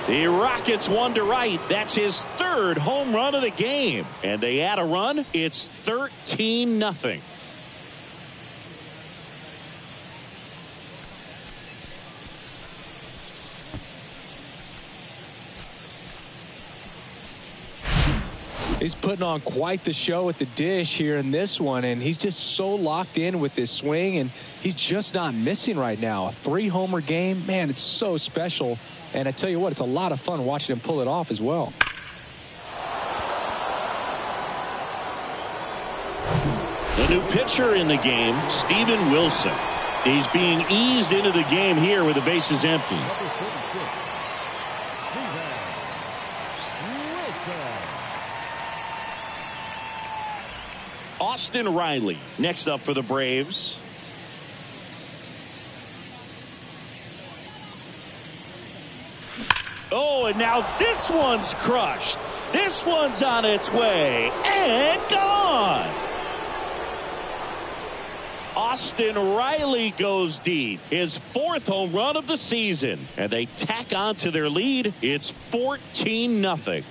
The Rockets one to right. That's his third home run of the game. And they add a run. It's 13-0. He's putting on quite the show at the dish here in this one, and he's just so locked in with this swing, and he's just not missing right now. A 3-homer game, man, it's so special. And I tell you what, it's a lot of fun watching him pull it off as well. The new pitcher in the game, Steven Wilson. He's being eased into the game here with the bases empty. Austin Riley next up for the Braves. Oh, and now this one's crushed. This one's on its way and gone. Austin Riley goes deep. His fourth home run of the season. And they tack on to their lead. It's 14-0.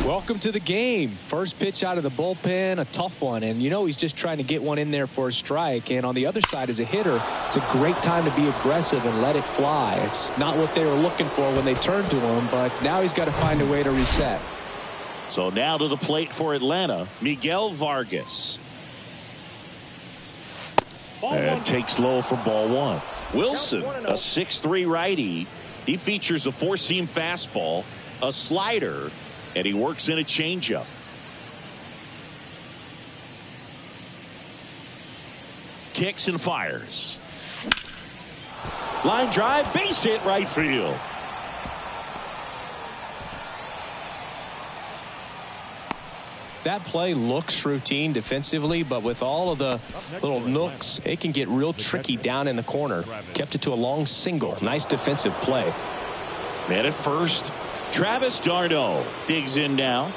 Welcome to the game. First pitch out of the bullpen, a tough one. And you know he's just trying to get one in there for a strike. And on the other side, as a hitter, it's a great time to be aggressive and let it fly. It's not what they were looking for when they turned to him, but now he's got to find a way to reset. So now to the plate for Atlanta, Miguel Vargas. And takes low for ball one. Wilson, a 6'3" righty. He features a four-seam fastball, a slider, and he works in a changeup. Kicks and fires. Line drive, base hit, right field. That play looks routine defensively, but with all of the little nooks, it can get real tricky down in the corner. Kept it to a long single. Nice defensive play. Man at first. Travis d'Arnaud digs in now.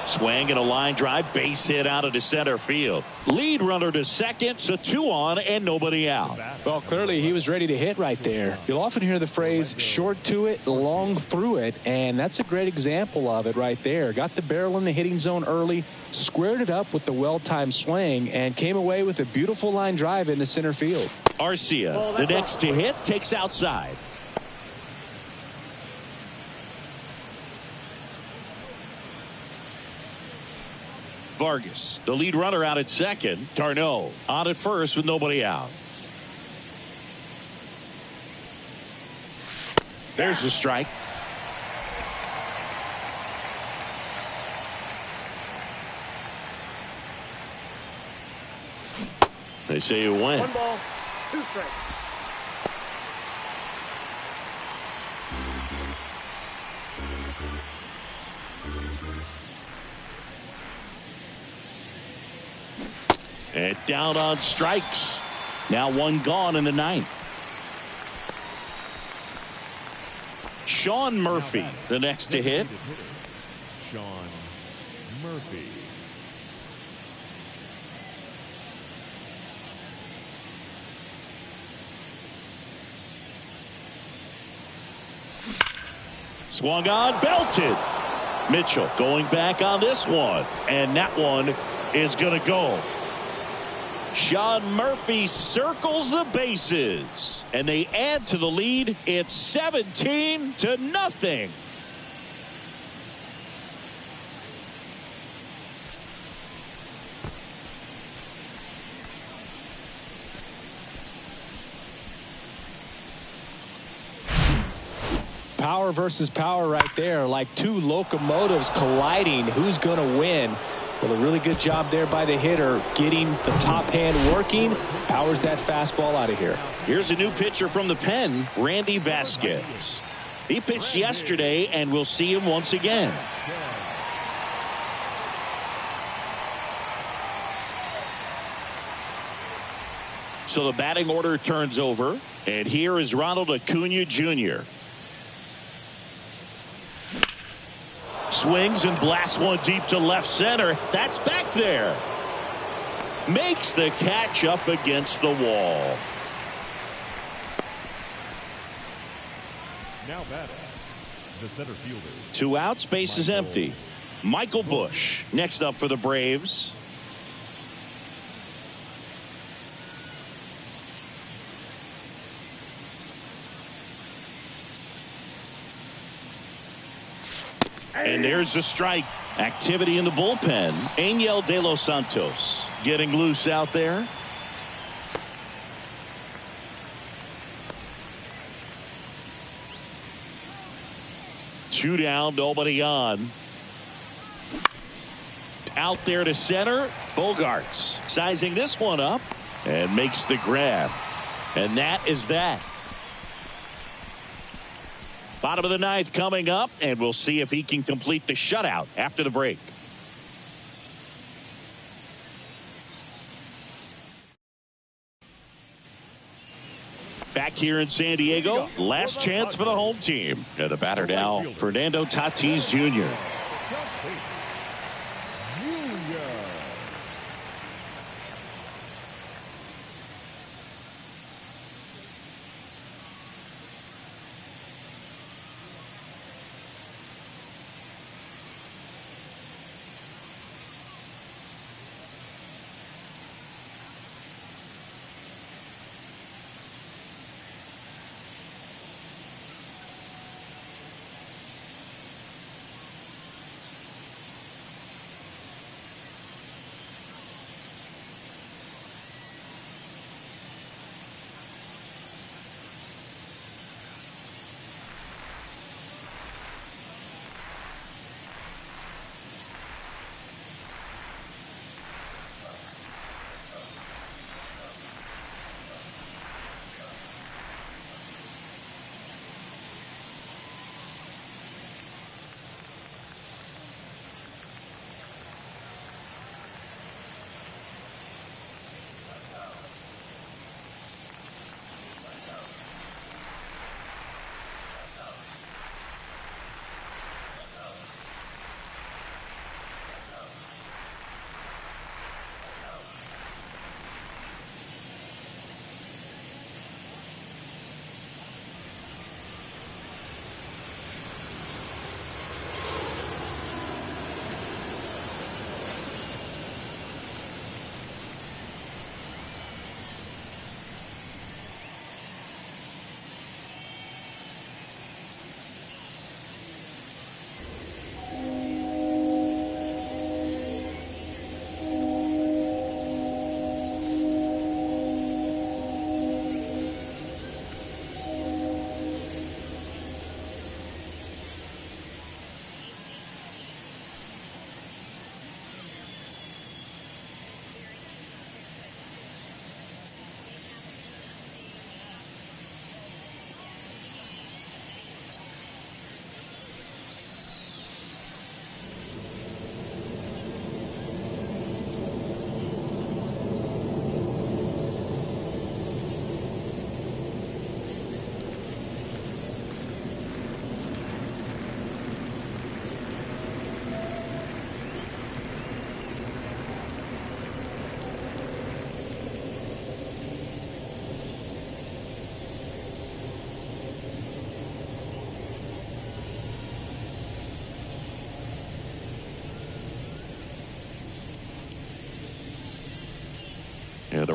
Swing and a line drive, base hit out into center field. Lead runner to second, so 2 on and nobody out. Well, clearly he was ready to hit right there. You'll often hear the phrase short to it, long through it, and that's a great example of it right there. Got the barrel in the hitting zone early, squared it up with the well-timed swing, and came away with a beautiful line drive into center field. Arcia, the next to hit, takes outside. Vargas, the lead runner out at second. d'Arnaud on at first with nobody out. There's the strike. They say you win. 1 ball, 2 strikes. And down on strikes. Now 1 gone in the 9th. Sean Murphy, the next to hit. Sean Murphy. Swung on, belted. Mitchell going back on this one. And that one is going to go. Sean Murphy circles the bases. And they add to the lead. It's 17-0. Power versus power right there, like 2 locomotives colliding. Who's going to win? Well, a really good job there by the hitter, getting the top hand working. Powers that fastball out of here. Here's a new pitcher from the pen, Randy Vasquez. He pitched yesterday, and we'll see him once again. So the batting order turns over, and here is Ronald Acuna Jr. Swings and blasts one deep to left center. That's back there. Makes the catch up against the wall. Now batting, the center fielder. 2 outs, base is empty. Michael Busch next up for the Braves. And there's the strike. Activity in the bullpen. Angel De Los Santos getting loose out there. Two down, nobody on. Out there to center. Bogarts sizing this one up and makes the grab. And that is that. Bottom of the 9th coming up, and we'll see if he can complete the shutout after the break. Back here in San Diego, last chance for the home team. And the batter now, Fernando Tatis Jr.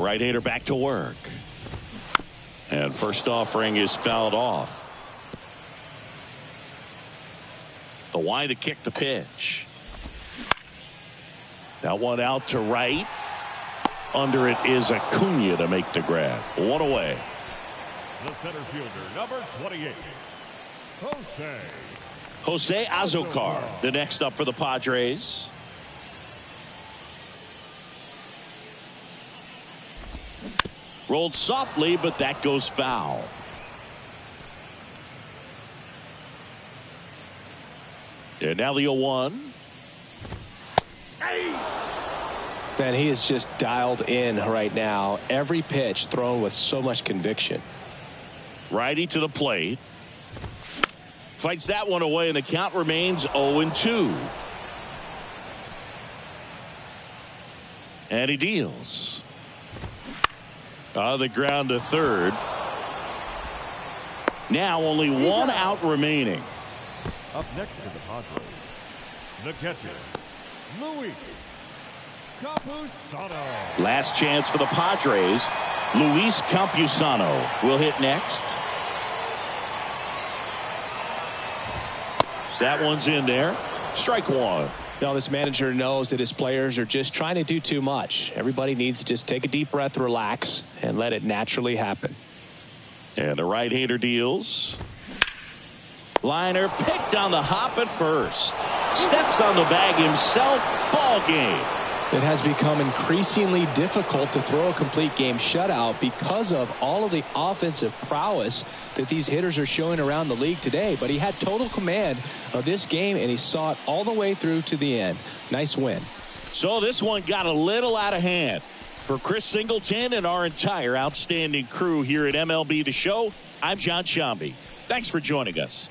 right-hander back to work. And first offering is fouled off. The Y to kick the pitch. That one out to right. Under it is Acuna to make the grab. One away. The center fielder, number 28, Jose Azocar, the next up for the Padres. Rolled softly, but that goes foul. And now the 0-1. Man, he is just dialed in right now. Every pitch thrown with so much conviction. Righty to the plate. Fights that one away, and the count remains 0-2. And he deals. On the ground to third. Now only one out remaining. Up next for the Padres, the catcher, Luis Campusano. Last chance for the Padres. Luis Campusano will hit next. That one's in there. Strike one. Now, this manager knows that his players are just trying to do too much. Everybody needs to just take a deep breath, relax, and let it naturally happen. And the right-hander deals. Liner picked on the hop at first. Steps on the bag himself. Ball game. It has become increasingly difficult to throw a complete game shutout because of all of the offensive prowess that these hitters are showing around the league today. But he had total command of this game, and he saw it all the way through to the end. Nice win. So this one got a little out of hand. For Chris Singleton and our entire outstanding crew here at MLB The Show, I'm John Sciambi. Thanks for joining us.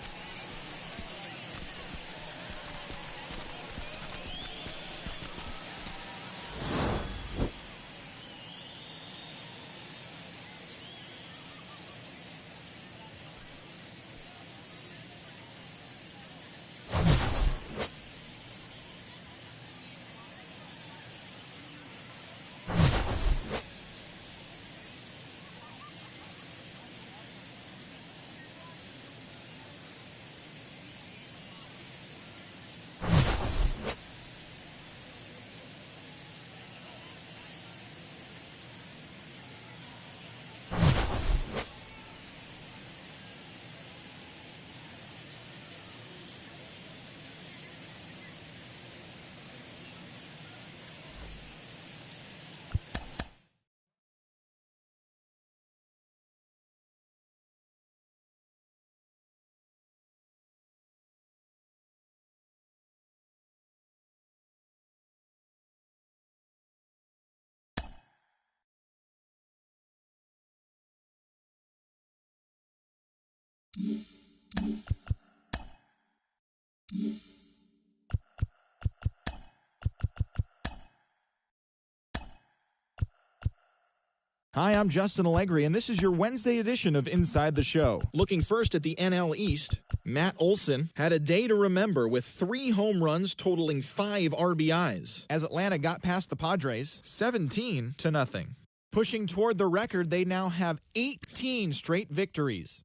Hi, I'm Justin Allegri, and this is your Wednesday edition of Inside the Show. Looking first at the NL East, Matt Olson had a day to remember with 3 home runs totaling 5 RBIs as Atlanta got past the Padres 17-0. Pushing toward the record, they now have 18 straight victories.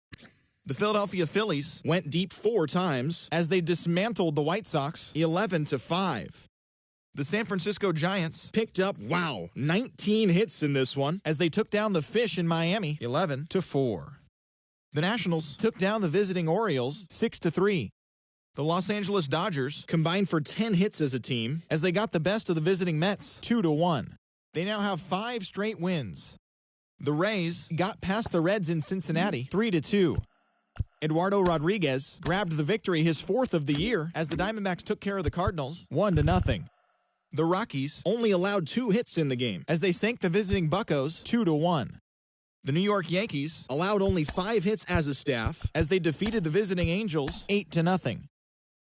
The Philadelphia Phillies went deep 4 times as they dismantled the White Sox 11-5. The San Francisco Giants picked up, 19 hits in this one as they took down the Fish in Miami 11-4. The Nationals took down the visiting Orioles 6-3. The Los Angeles Dodgers combined for 10 hits as a team as they got the best of the visiting Mets 2-1. They now have 5 straight wins. The Rays got past the Reds in Cincinnati 3-2. Eduardo Rodriguez grabbed the victory, his 4th of the year, as the Diamondbacks took care of the Cardinals 1-0. The Rockies only allowed 2 hits in the game as they sank the visiting Buccos 2-1. The New York Yankees allowed only 5 hits as a staff as they defeated the visiting Angels 8-0.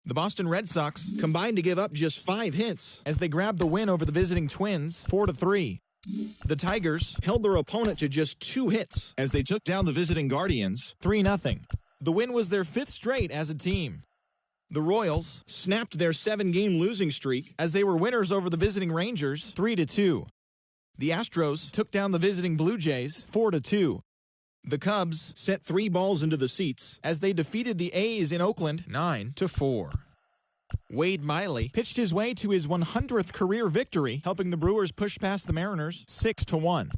The Boston Red Sox combined to give up just 5 hits as they grabbed the win over the visiting Twins 4-3. The Tigers held their opponent to just 2 hits as they took down the visiting Guardians 3-0. The win was their 5th straight as a team. The Royals snapped their 7-game losing streak as they were winners over the visiting Rangers 3-2. The Astros took down the visiting Blue Jays 4-2. The Cubs sent 3 balls into the seats as they defeated the A's in Oakland 9-4. Wade Miley pitched his way to his 100th career victory, helping the Brewers push past the Mariners 6-1.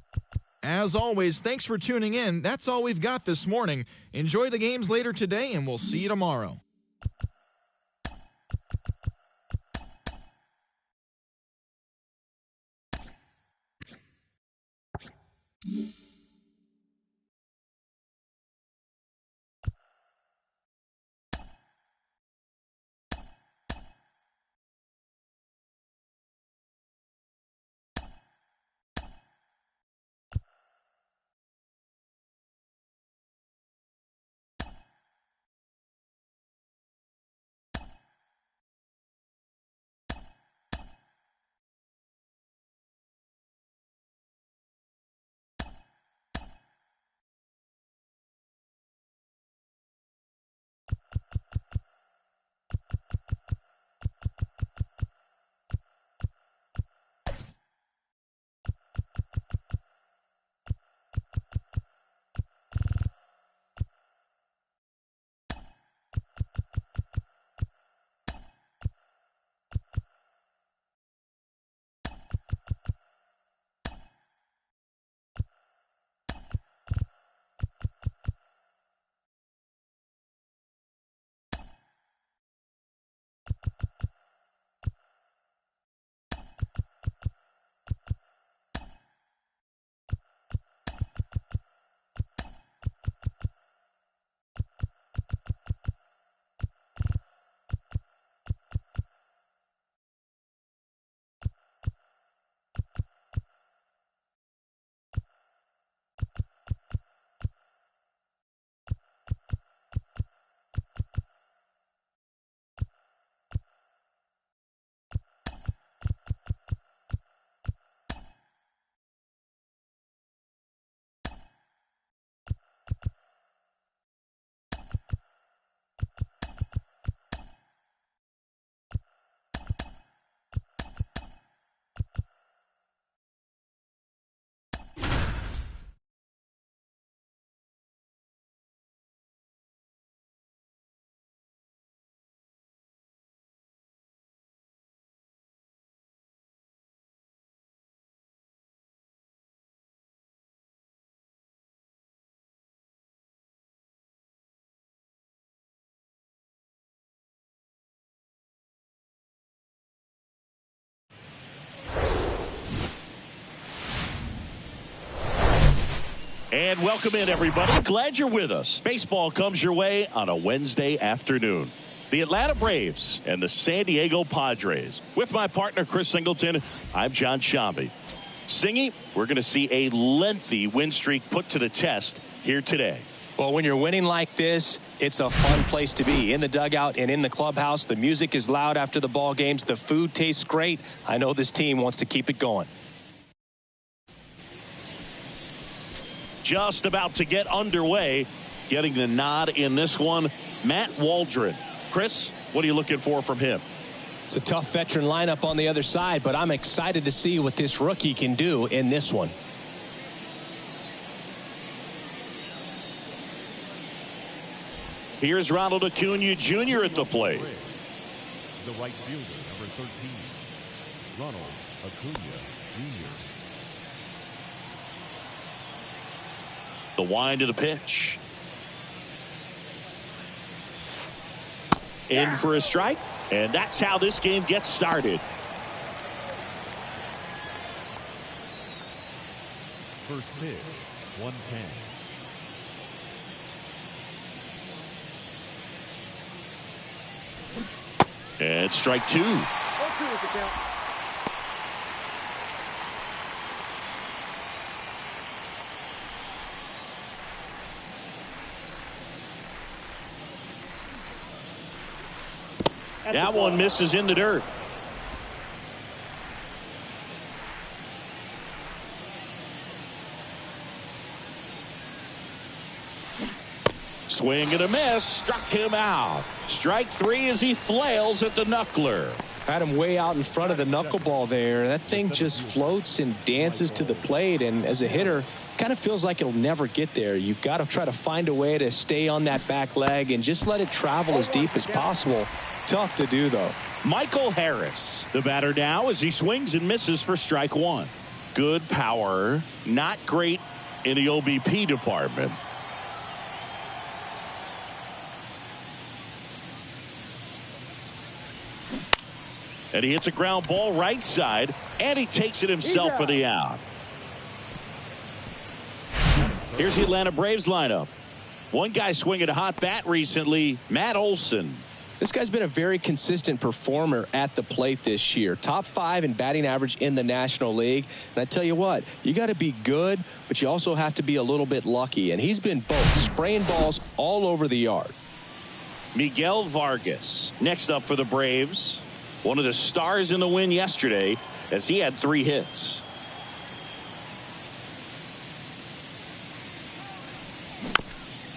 As always, thanks for tuning in. That's all we've got this morning. Enjoy the games later today, and we'll see you tomorrow. And welcome in, everybody. Glad you're with us. Baseball comes your way on a Wednesday afternoon. The Atlanta Braves and the San Diego Padres. With my partner, Chris Singleton, I'm John Shambi. Singy, we're going to see a lengthy win streak put to the test here today. Well, when you're winning like this, it's a fun place to be. In the dugout and in the clubhouse, the music is loud after the ball games. The food tastes great. I know this team wants to keep it going. Just about to get underway. Getting the nod in this one, Matt Waldron. Chris, what are you looking for from him? It's a tough veteran lineup on the other side, but I'm excited to see what this rookie can do in this one. Here's Ronald Acuna Jr. at the plate. The right fielder, number 13, Ronald Acuna Jr. The wind of the pitch. In for a strike. And that's how this game gets started. First pitch, 110. And strike 2. 1-2 is the count. That one misses in the dirt. Swing and a miss. Struck him out. Strike 3 as he flails at the knuckler. Had him way out in front of the knuckleball there. That thing just floats and dances to the plate, and as a hitter, kind of feels like it'll never get there. You've got to try to find a way to stay on that back leg and just let it travel as deep as possible. Tough to do, though. Michael Harris, the batter now, as he swings and misses for strike one. Good power, not great in the OBP department. And he hits a ground ball right side, and he takes it himself for the out. Here's the Atlanta Braves lineup. One guy swinging a hot bat recently, Matt Olson. This guy's been a very consistent performer at the plate this year. Top 5 in batting average in the National League. And I tell you what, you got to be good, but you also have to be a little bit lucky. And he's been both, spraying balls all over the yard. Miguel Vargas, next up for the Braves. One of the stars in the win yesterday, as he had 3 hits.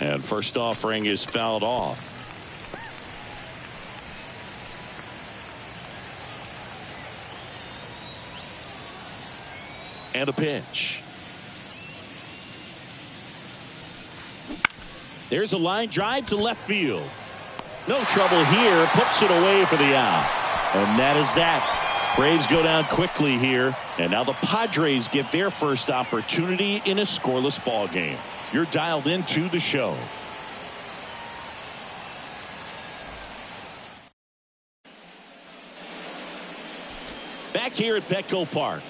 And first offering is fouled off. And a pitch. There's a line drive to left field. No trouble here. Puts it away for the out. And that is that. Braves go down quickly here. And now the Padres get their first opportunity in a scoreless ball game. You're dialed into the show. Back here at Petco Park.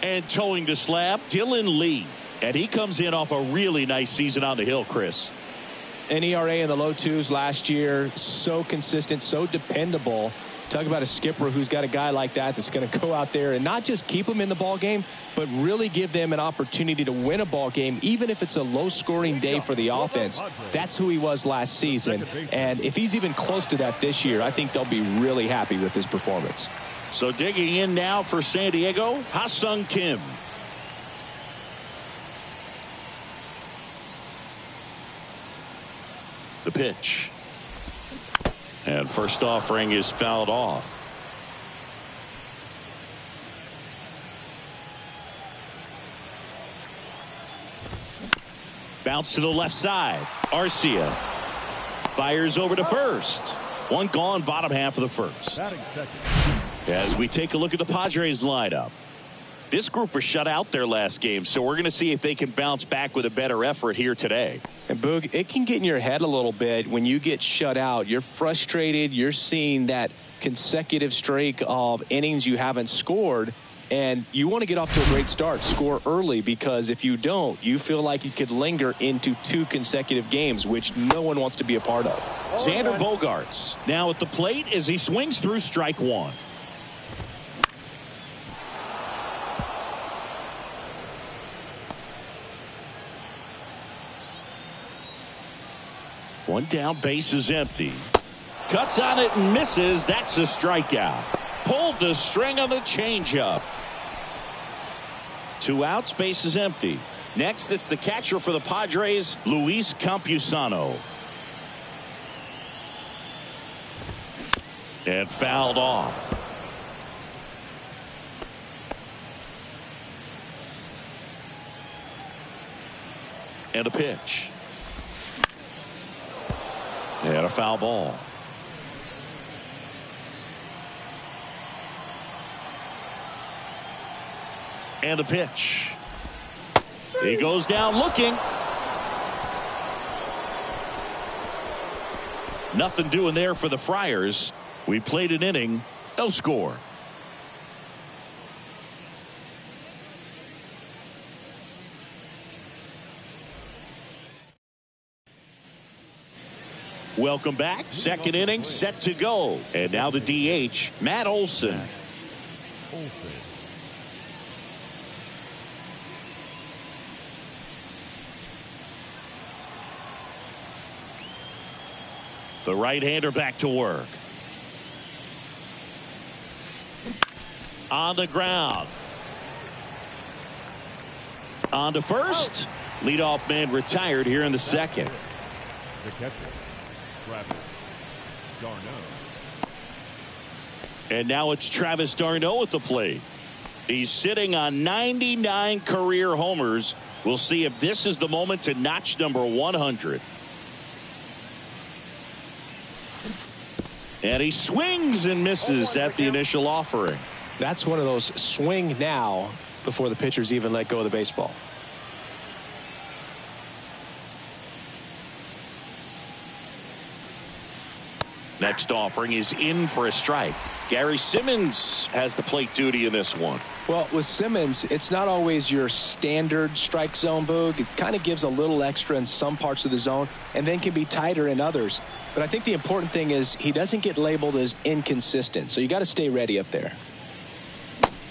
And towing the slab, Dylan Lee. And he comes in off a really nice season on the hill, Chris. An ERA in the low 2s last year. So consistent, so dependable. Talk about a skipper who's got a guy like that that's going to go out there and not just keep them in the ball game, but really give them an opportunity to win a ball game, even if it's a low-scoring day for the offense. That's who he was last season. And if he's even close to that this year, I think they'll be really happy with his performance. So digging in now for San Diego, Ha-Sung Kim. The pitch. And first offering is fouled off. Bounce to the left side. Arcia fires over to first. One gone, bottom half of the first. As we take a look at the Padres lineup. This group was shut out their last game, so we're going to see if they can bounce back with a better effort here today. And Boog, it can get in your head a little bit when you get shut out. You're frustrated. You're seeing that consecutive streak of innings you haven't scored, and you want to get off to a great start, score early, because if you don't, you feel like it could linger into 2 consecutive games, which no one wants to be a part of. Xander Bogaerts now at the plate as he swings through strike one. One down, base is empty. Cuts on it and misses. That's a strikeout. Pulled the string on the changeup. 2 outs, base is empty. Next, it's the catcher for the Padres, Luis Campusano. And fouled off. And a pitch. And a foul ball. And a pitch. He goes down looking. Nothing doing there for the Friars. We played an inning. No score. Welcome back. Second inning set to go. And now the DH, Matt Olson. The right-hander back to work. On the ground. On to first. Leadoff man retired here in the second. The catcher, Travis Darno. And now it's Travis d'Arnaud at the plate. He's sitting on 99 career homers. We'll see if this is the moment to notch number 100. And he swings and misses at the initial offering. That's one of those swing now before the pitchers even let go of the baseball. Next offering is in for a strike. Gary Simmons has the plate duty in this one. Well, with Simmons, it's not always your standard strike zone, Boog. It kind of gives a little extra in some parts of the zone and then can be tighter in others. But I think the important thing is he doesn't get labeled as inconsistent. So you got to stay ready up there.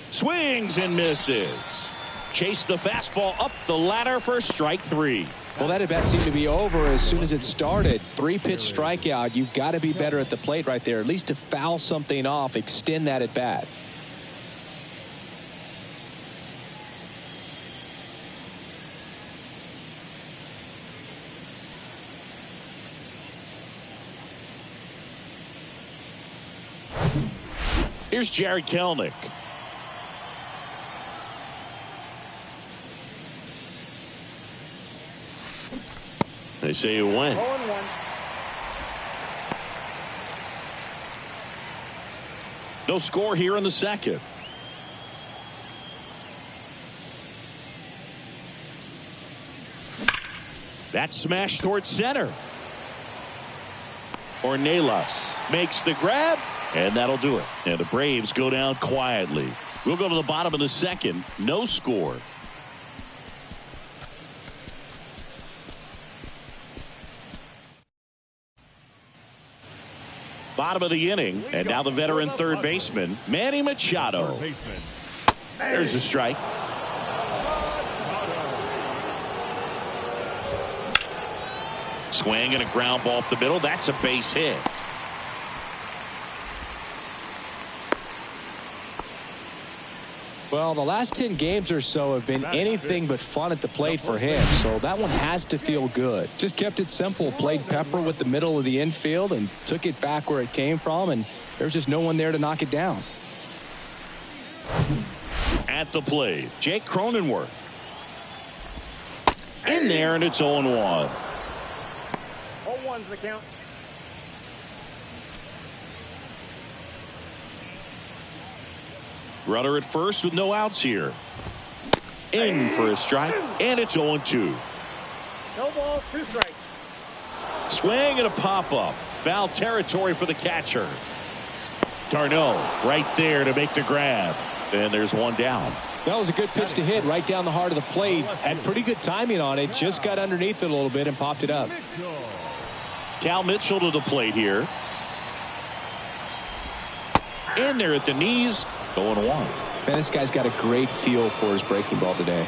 Swings and misses. Chase the fastball up the ladder for strike 3. Well, that at bat seemed to be over as soon as it started. 3-pitch strikeout. You've got to be better at the plate right there, at least to foul something off, extend that at bat. Here's Jared Kelenic. They say you win. 0-1. No score here in the second. That smash towards center. Ornelas makes the grab, and that'll do it. And the Braves go down quietly. We'll go to the bottom of the second. No score. Bottom of the inning, and now the veteran third baseman, Manny Machado. There's a strike. Swing and a ground ball up the middle. That's a base hit. Well, the last 10 games or so have been anything but fun at the plate for him, so that one has to feel good. Just kept it simple, played pepper with the middle of the infield and took it back where it came from, and there's just no one there to knock it down. At the plate, Jake Cronenworth. In there, and it's 0-1. 0-1's the count. Runner at first with no outs here. In for a strike, and it's 0-2. No ball, 2 strikes. Swing and a pop-up. Foul territory for the catcher. d'Arnaud right there to make the grab. And there's one down. That was a good pitch to hit right down the heart of the plate. Had pretty good timing on it. Just got underneath it a little bit and popped it up. Cal Mitchell to the plate here. In there at the knees. 0-1. Man, this guy's got a great feel for his breaking ball today.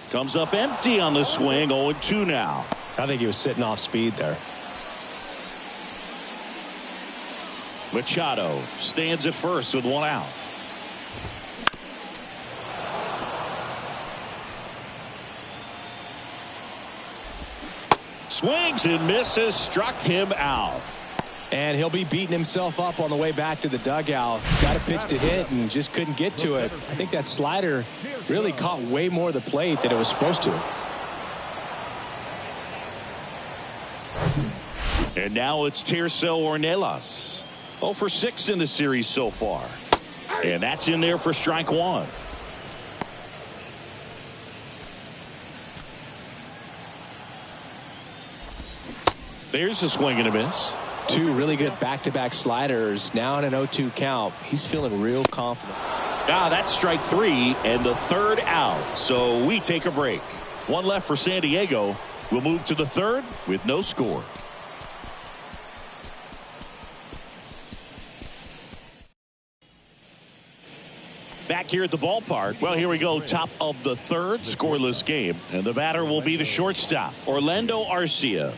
Comes up empty on the swing. 0-2 now. I think he was sitting off speed there. Machado stands at first with 1 out. Swings and misses. Struck him out. And he'll be beating himself up on the way back to the dugout. Got a pitch to hit and just couldn't get to it. I think that slider really caught way more of the plate than it was supposed to. And now it's Tirso Ornelas. 0 for 6 in the series so far. And that's in there for strike 1. There's a swing and a miss. 2 really good back-to-back sliders. Now in an 0-2 count. He's feeling real confident. That's strike 3 and the 3rd out. So we take a break. 1 left for San Diego. We'll move to the 3rd with no score. Back here at the ballpark. Well, here we go. Top of the 3rd, scoreless game. And the batter will be the shortstop, Orlando Arcia.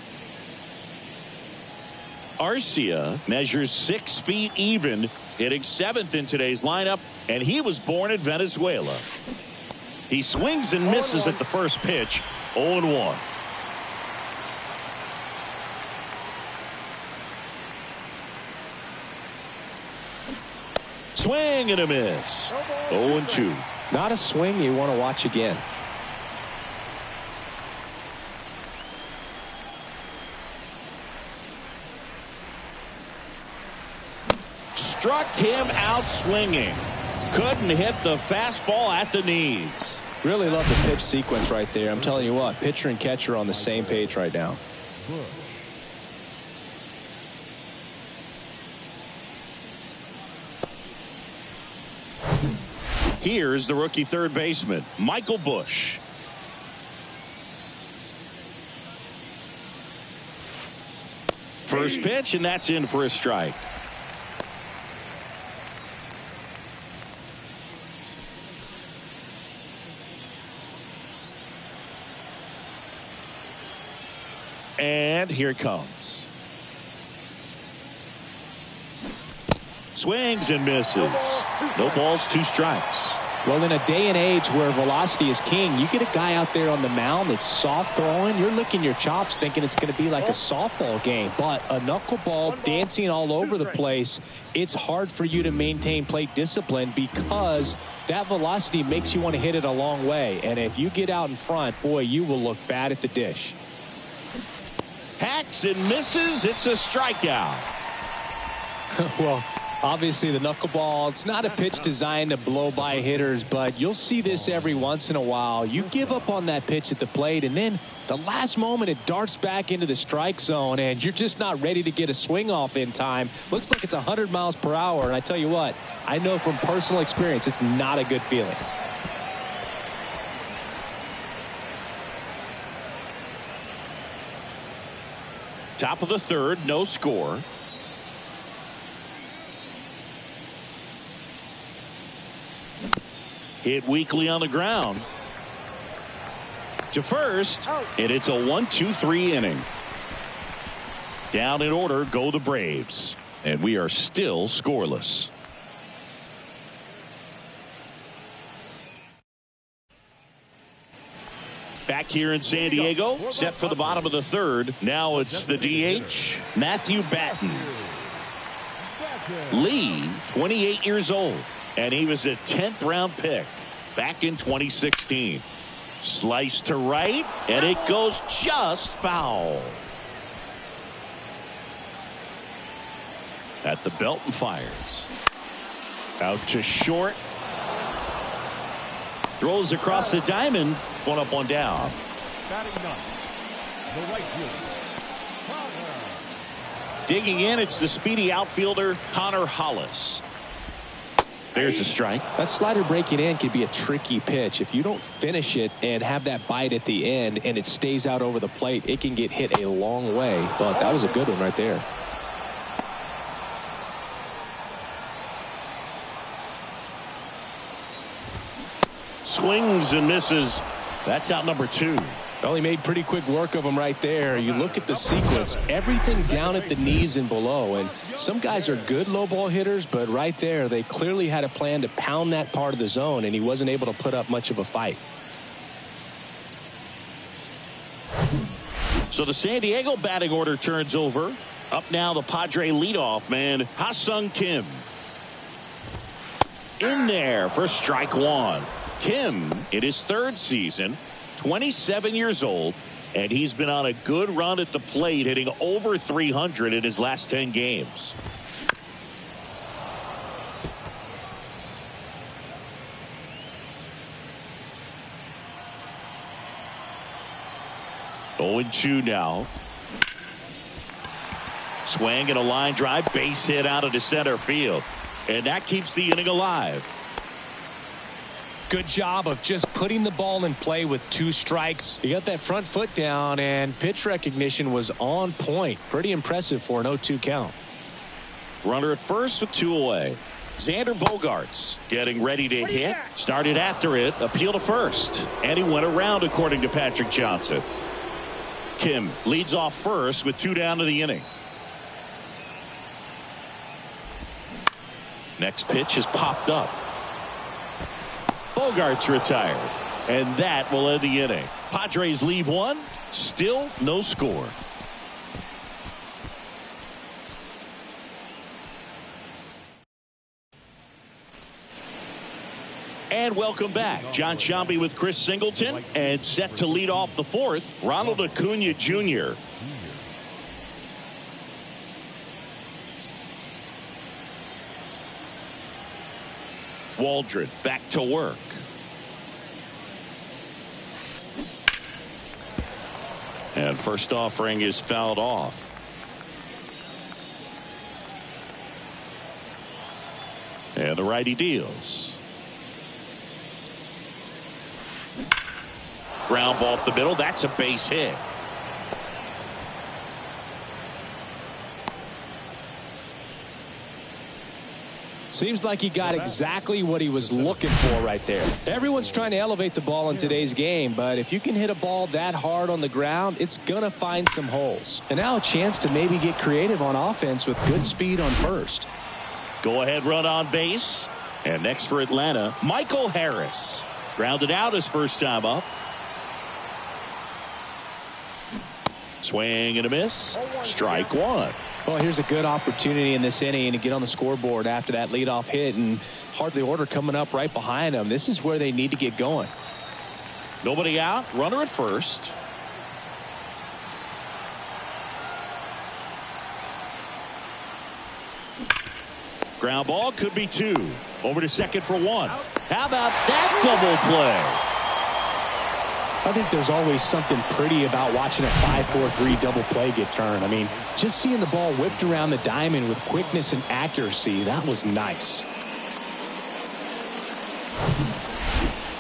Arcia measures 6 feet even, hitting 7th in today's lineup, and he was born in Venezuela. He swings and misses at the first pitch. 0-1. Swing and a miss. 0-2. Not a swing you want to watch again. Struck him out swinging. Couldn't hit the fastball at the knees. Really love the pitch sequence right there. I'm telling you what, pitcher and catcher are on the same page right now. Here's the rookie third baseman, Michael Busch. First pitch, and that's in for a strike. And here it comes. Swings and misses. No balls, 2 strikes. Well, in a day and age where velocity is king, you get a guy out there on the mound that's soft throwing. You're licking your chops thinking it's going to be like a softball game. But a knuckleball dancing all over the place, it's hard for you to maintain plate discipline because that velocity makes you want to hit it a long way. And if you get out in front, boy, you will look bad at the dish. Hacks and misses. It's a strikeout. Well, obviously the knuckleball, it's not a pitch designed to blow by hitters, but you'll see this every once in a while. You give up on that pitch at the plate, and then the last moment it darts back into the strike zone, and you're just not ready to get a swing off in time. Looks like it's 100 miles per hour, and I tell you what, I know from personal experience it's not a good feeling. Top of the third, no score. Hit weakly on the ground. To first, and it's a 1-2-3 inning. Down in order go the Braves, and we are still scoreless. Back here in San Diego, set for the bottom of the third. Now it's the DH, Matthew Batten. Lee, 28 years old, and he was a 10th round pick back in 2016. Slice to right, and it goes just foul. At the belt and fires. Out to short. Throws across the diamond. One up, one down. Batting ninth, the right fielder, Connor. Digging in, it's the speedy outfielder, Connor Hollis. There's a strike. That slider breaking in could be a tricky pitch. If you don't finish it and have that bite at the end and it stays out over the plate, it can get hit a long way. But that was a good one right there. Swings and misses. That's out number 2. Well, he made pretty quick work of him right there. You look at the sequence, everything down at the knees and below. And some guys are good low ball hitters, but right there, they clearly had a plan to pound that part of the zone, and he wasn't able to put up much of a fight. So the San Diego batting order turns over. Up now, the Padre leadoff man, Ha-Sung Kim. In there for strike 1. Kim, in his 3rd season, 27 years old, and he's been on a good run at the plate, hitting over 300 in his last 10 games. Oh, 0-2 now. Swing and a line drive, base hit out into center field, and that keeps the inning alive. Good job of just putting the ball in play with 2 strikes. He got that front foot down, and pitch recognition was on point. Pretty impressive for an 0-2 count. Runner at first with 2 away. Xander Bogaerts getting ready to hit. Started after it, appeal to first, and he went around according to Patrick Johnson. Kim leads off first with 2 down to the inning. Next pitch is popped up. Bogaerts retired, and that will end the inning. Padres leave 1, still no score. And welcome back. John Sciambi with Chris Singleton, and set to lead off the fourth, Ronald Acuna Jr. Waldron back to work. And first offering is fouled off. And the righty deals. Ground ball up the middle. That's a base hit. Seems like he got exactly what he was looking for right there. Everyone's trying to elevate the ball in today's game, but if you can hit a ball that hard on the ground, it's going to find some holes. And now a chance to maybe get creative on offense with good speed on first. Go ahead run on base. And next for Atlanta, Michael Harris. Grounded out his first time up. Swing and a miss. Strike one. Well, here's a good opportunity in this inning to get on the scoreboard after that leadoff hit, and hardly order coming up right behind them. This is where they need to get going. Nobody out. Runner at first. Ground ball could be two. Over to second for one. How about that double play? I think there's always something pretty about watching a 5-4-3 double play get turned. I mean, just seeing the ball whipped around the diamond with quickness and accuracy, that was nice.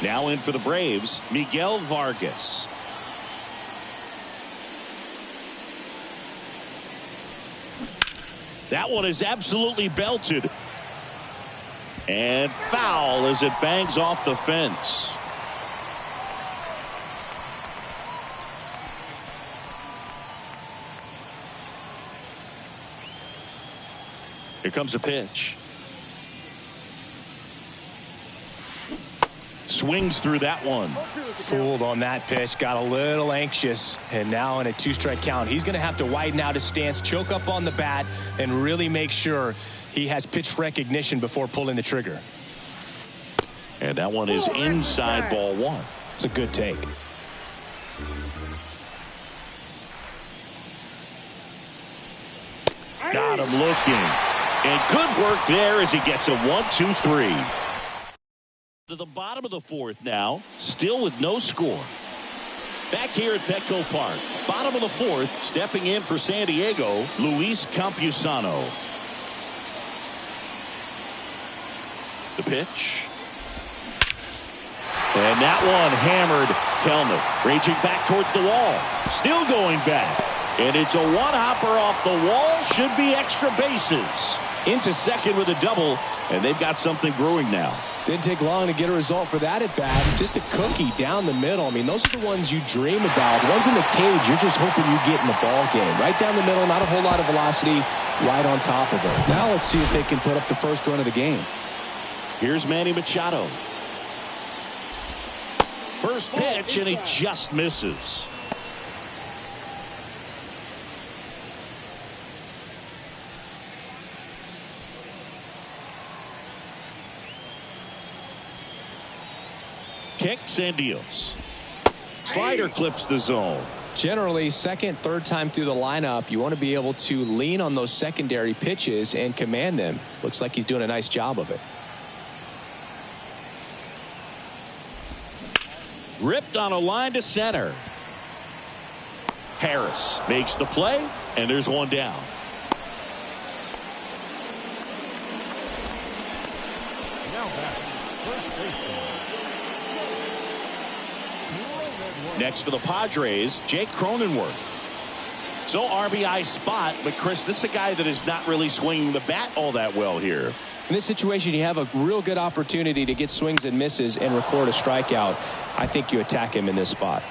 Now in for the Braves, Miguel Vargas. That one is absolutely belted. And foul as it bangs off the fence. Here comes a pitch. Swings through that one. Fooled on that pitch, got a little anxious, and now in a 2-strike count, he's going to have to widen out his stance, choke up on the bat, and really make sure he has pitch recognition before pulling the trigger. And that one is inside ball one. It's a good take. Got him looking. And good work there as he gets a 1-2-3. To the bottom of the fourth now, still with no score. Back here at Petco Park, bottom of the fourth, stepping in for San Diego, Luis Campusano. The pitch. And that one hammered. Kelnick raging back towards the wall. Still going back. And it's a one-hopper off the wall. Should be extra bases. Into second with a double, and they've got something brewing now. Didn't take long to get a result for that at bat. Just a cookie down the middle. I mean, those are the ones you dream about. Ones in the cage, you're just hoping you get in the ball game. Right down the middle, not a whole lot of velocity, right on top of it. Now let's see if they can put up the first run of the game. Here's Manny Machado. First pitch, and he just misses. Kicks and deals. Slider clips the zone. Generally, second, third time through the lineup, you want to be able to lean on those secondary pitches and command them. Looks like he's doing a nice job of it. Ripped on a line to center. Harris makes the play, and there's one down. Now back, first baseman. Next for the Padres, Jake Cronenworth. So RBI spot, but Chris, this is a guy that is not really swinging the bat all that well here. In this situation, you have a real good opportunity to get swings and misses and record a strikeout. I think you attack him in this spot.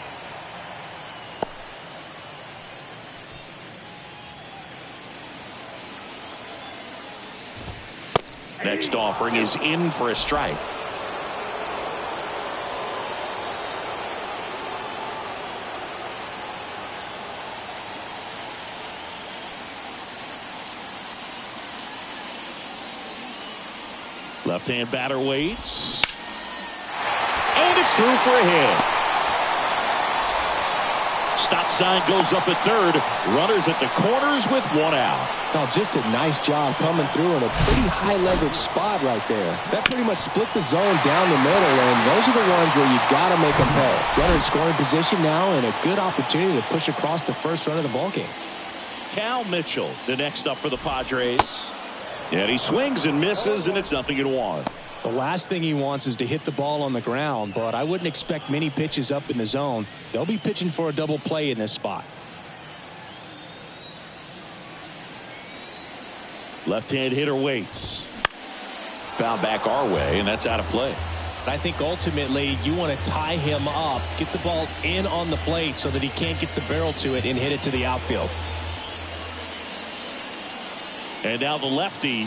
Next offering is in for a strike. Left-hand batter waits. And it's through for a hit. Stop sign goes up at third. Runners at the corners with one out. Oh, just a nice job coming through in a pretty high leverage spot right there. That pretty much split the zone down the middle, and those are the ones where you got to make them pay. Runner in scoring position now, and a good opportunity to push across the first run of the ballgame. Cal Mitchell, the next up for the Padres. And he swings and misses, and it's 0-1. The last thing he wants is to hit the ball on the ground, but I wouldn't expect many pitches up in the zone. They'll be pitching for a double play in this spot. Left-hand hitter waits. Found back our way, and that's out of play. I think ultimately you want to tie him up, get the ball in on the plate so that he can't get the barrel to it and hit it to the outfield. And now the lefty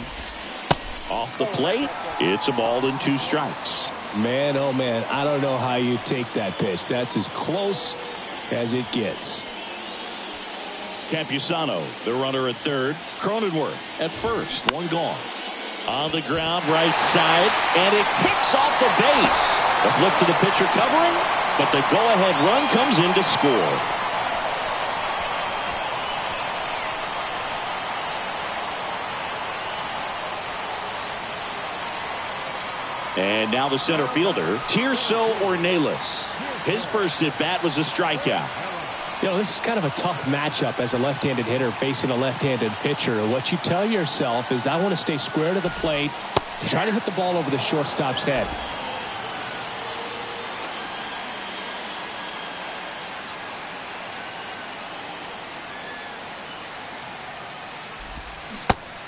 off the plate. It's a ball and 2 strikes. Man, oh man, I don't know how you take that pitch. That's as close as it gets. Campusano, the runner at third. Cronenworth at first. One gone. On the ground, right side, and it kicks off the base. The flip to the pitcher covering, but the go-ahead run comes in to score. And now the center fielder, Tirso Ornelas. His first at-bat was a strikeout. You know, this is kind of a tough matchup as a left-handed hitter facing a left-handed pitcher. What you tell yourself is, I want to stay square to the plate, try to hit the ball over the shortstop's head.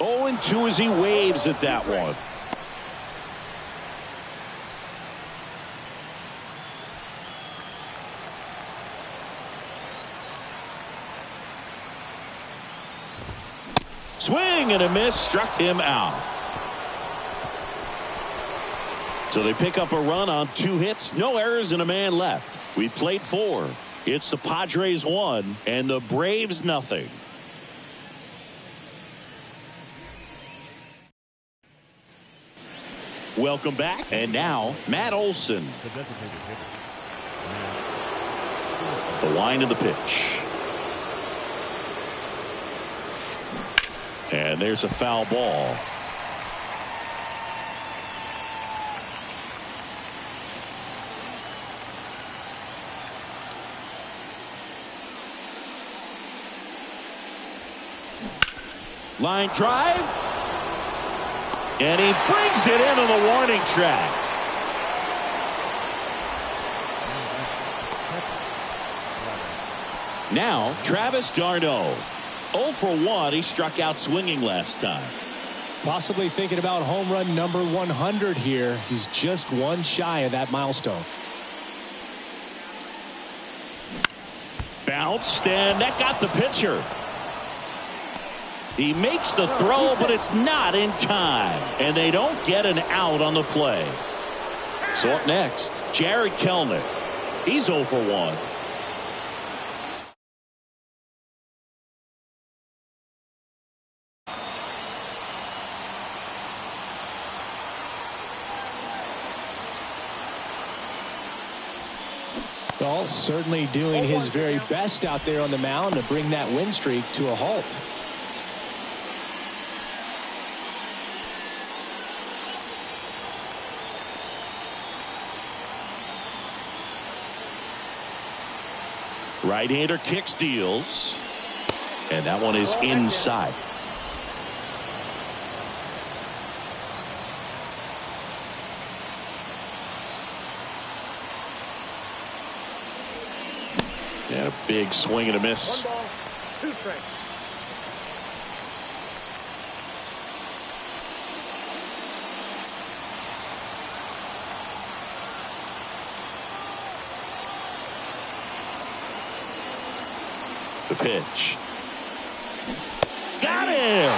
Oh, and 2 as he waves at that one. Swing and a miss, struck him out. So they pick up a run on 2 hits, no errors, and a man left. We played 4. It's the Padres 1 and the Braves nothing. Welcome back, and now Matt Olson. The line of the pitch. And there's a foul ball. Line drive. And he brings it into the warning track. Now, Travis d'Arnaud. 0 for 1. He struck out swinging last time. Possibly thinking about home run number 100 here. He's just one shy of that milestone. Bounced, and that got the pitcher. He makes the throw, but it's not in time. And they don't get an out on the play. So up next, Jared Kelnick. He's 0 for 1. Well, certainly doing his very best out there on the mound to bring that win streak to a halt. Right-hander kicks, deals. And that one is inside. And a big swing and a miss. 1 ball, 2 strikes. The pitch. Got him!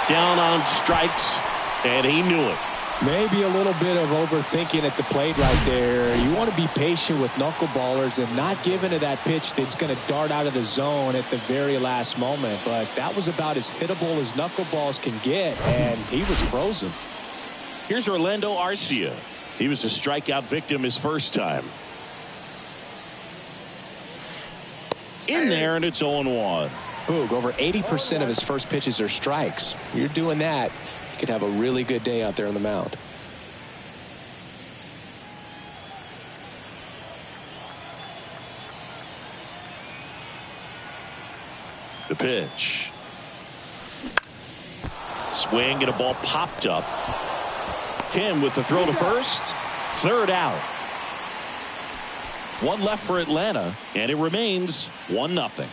Down on strikes, and he knew it. Maybe a little bit of overthinking at the plate right there. You want to be patient with knuckleballers and not give into that pitch that's going to dart out of the zone at the very last moment. But that was about as hittable as knuckleballs can get, and he was frozen. Here's Orlando Arcia. He was a strikeout victim his first time. In there, and it's 0-1. Boog, over 80% of his first pitches are strikes. You're doing that, you could have a really good day out there on the mound. The pitch. Swing and a ball popped up. Kim with the throw to first. Third out. One left for Atlanta, and it remains 1-0.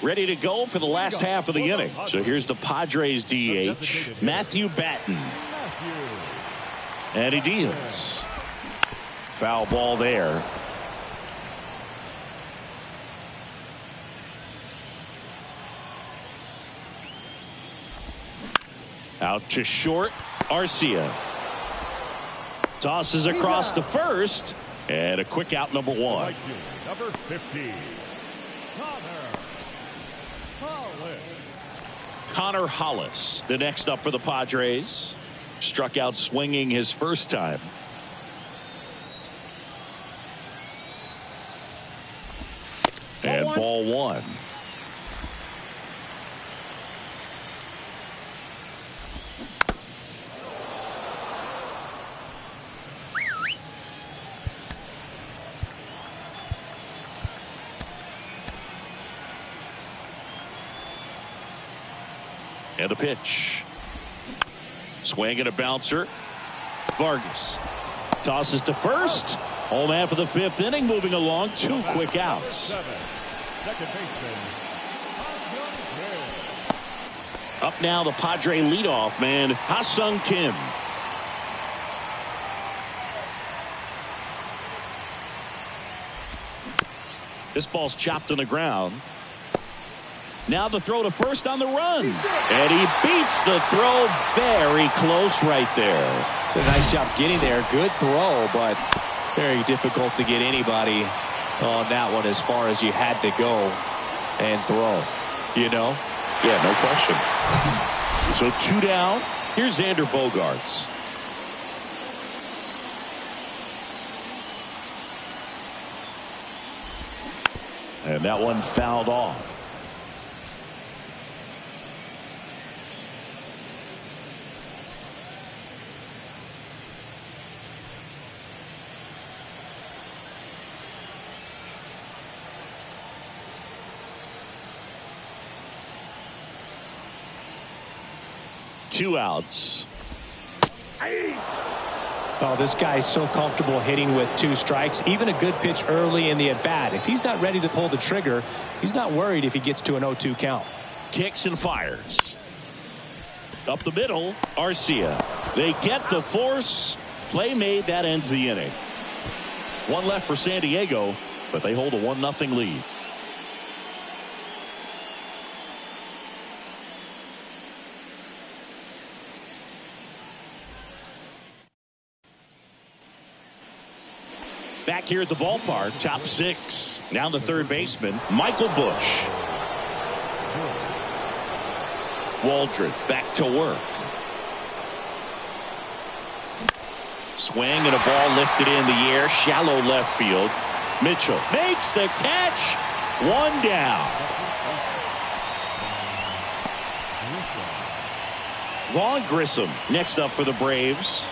Ready to go for the last half of the inning. So here's the Padres DH, Matthew Batten. And he deals. Foul ball there. Out to short, Arcia. Tosses across to first, and a quick out, number 1. Number 15. Connor Hollis, the next up for the Padres. Struck out swinging his first time. And ball 1. And a pitch. Swing and a bouncer. Vargas tosses to first. Home man for the 5th inning, moving along. 2 quick outs. Second baseman. Up now, the Padre leadoff man, Ha-Sung Kim. This ball's chopped on the ground. Now the throw to first on the run. And he beats the throw very close right there. Did a nice job getting there. Good throw, but very difficult to get anybody on that one as far as you had to go and throw. You know? Yeah, no question. So 2 down. Here's Xander Bogaerts. And that one fouled off. Two outs. Oh, this guy's so comfortable hitting with 2 strikes. Even a good pitch early in the at-bat. If he's not ready to pull the trigger, he's not worried if he gets to an 0-2 count. Kicks and fires. Up the middle, Arcia. They get the force. Play made. That ends the inning. 1 left for San Diego, but they hold a 1-0 lead. Back here at the ballpark, top 6. Now the third baseman, Michael Busch. Waldron back to work. Swing and a ball lifted in the air, shallow left field. Mitchell makes the catch. 1 down. Vaughn Grissom next up for the Braves.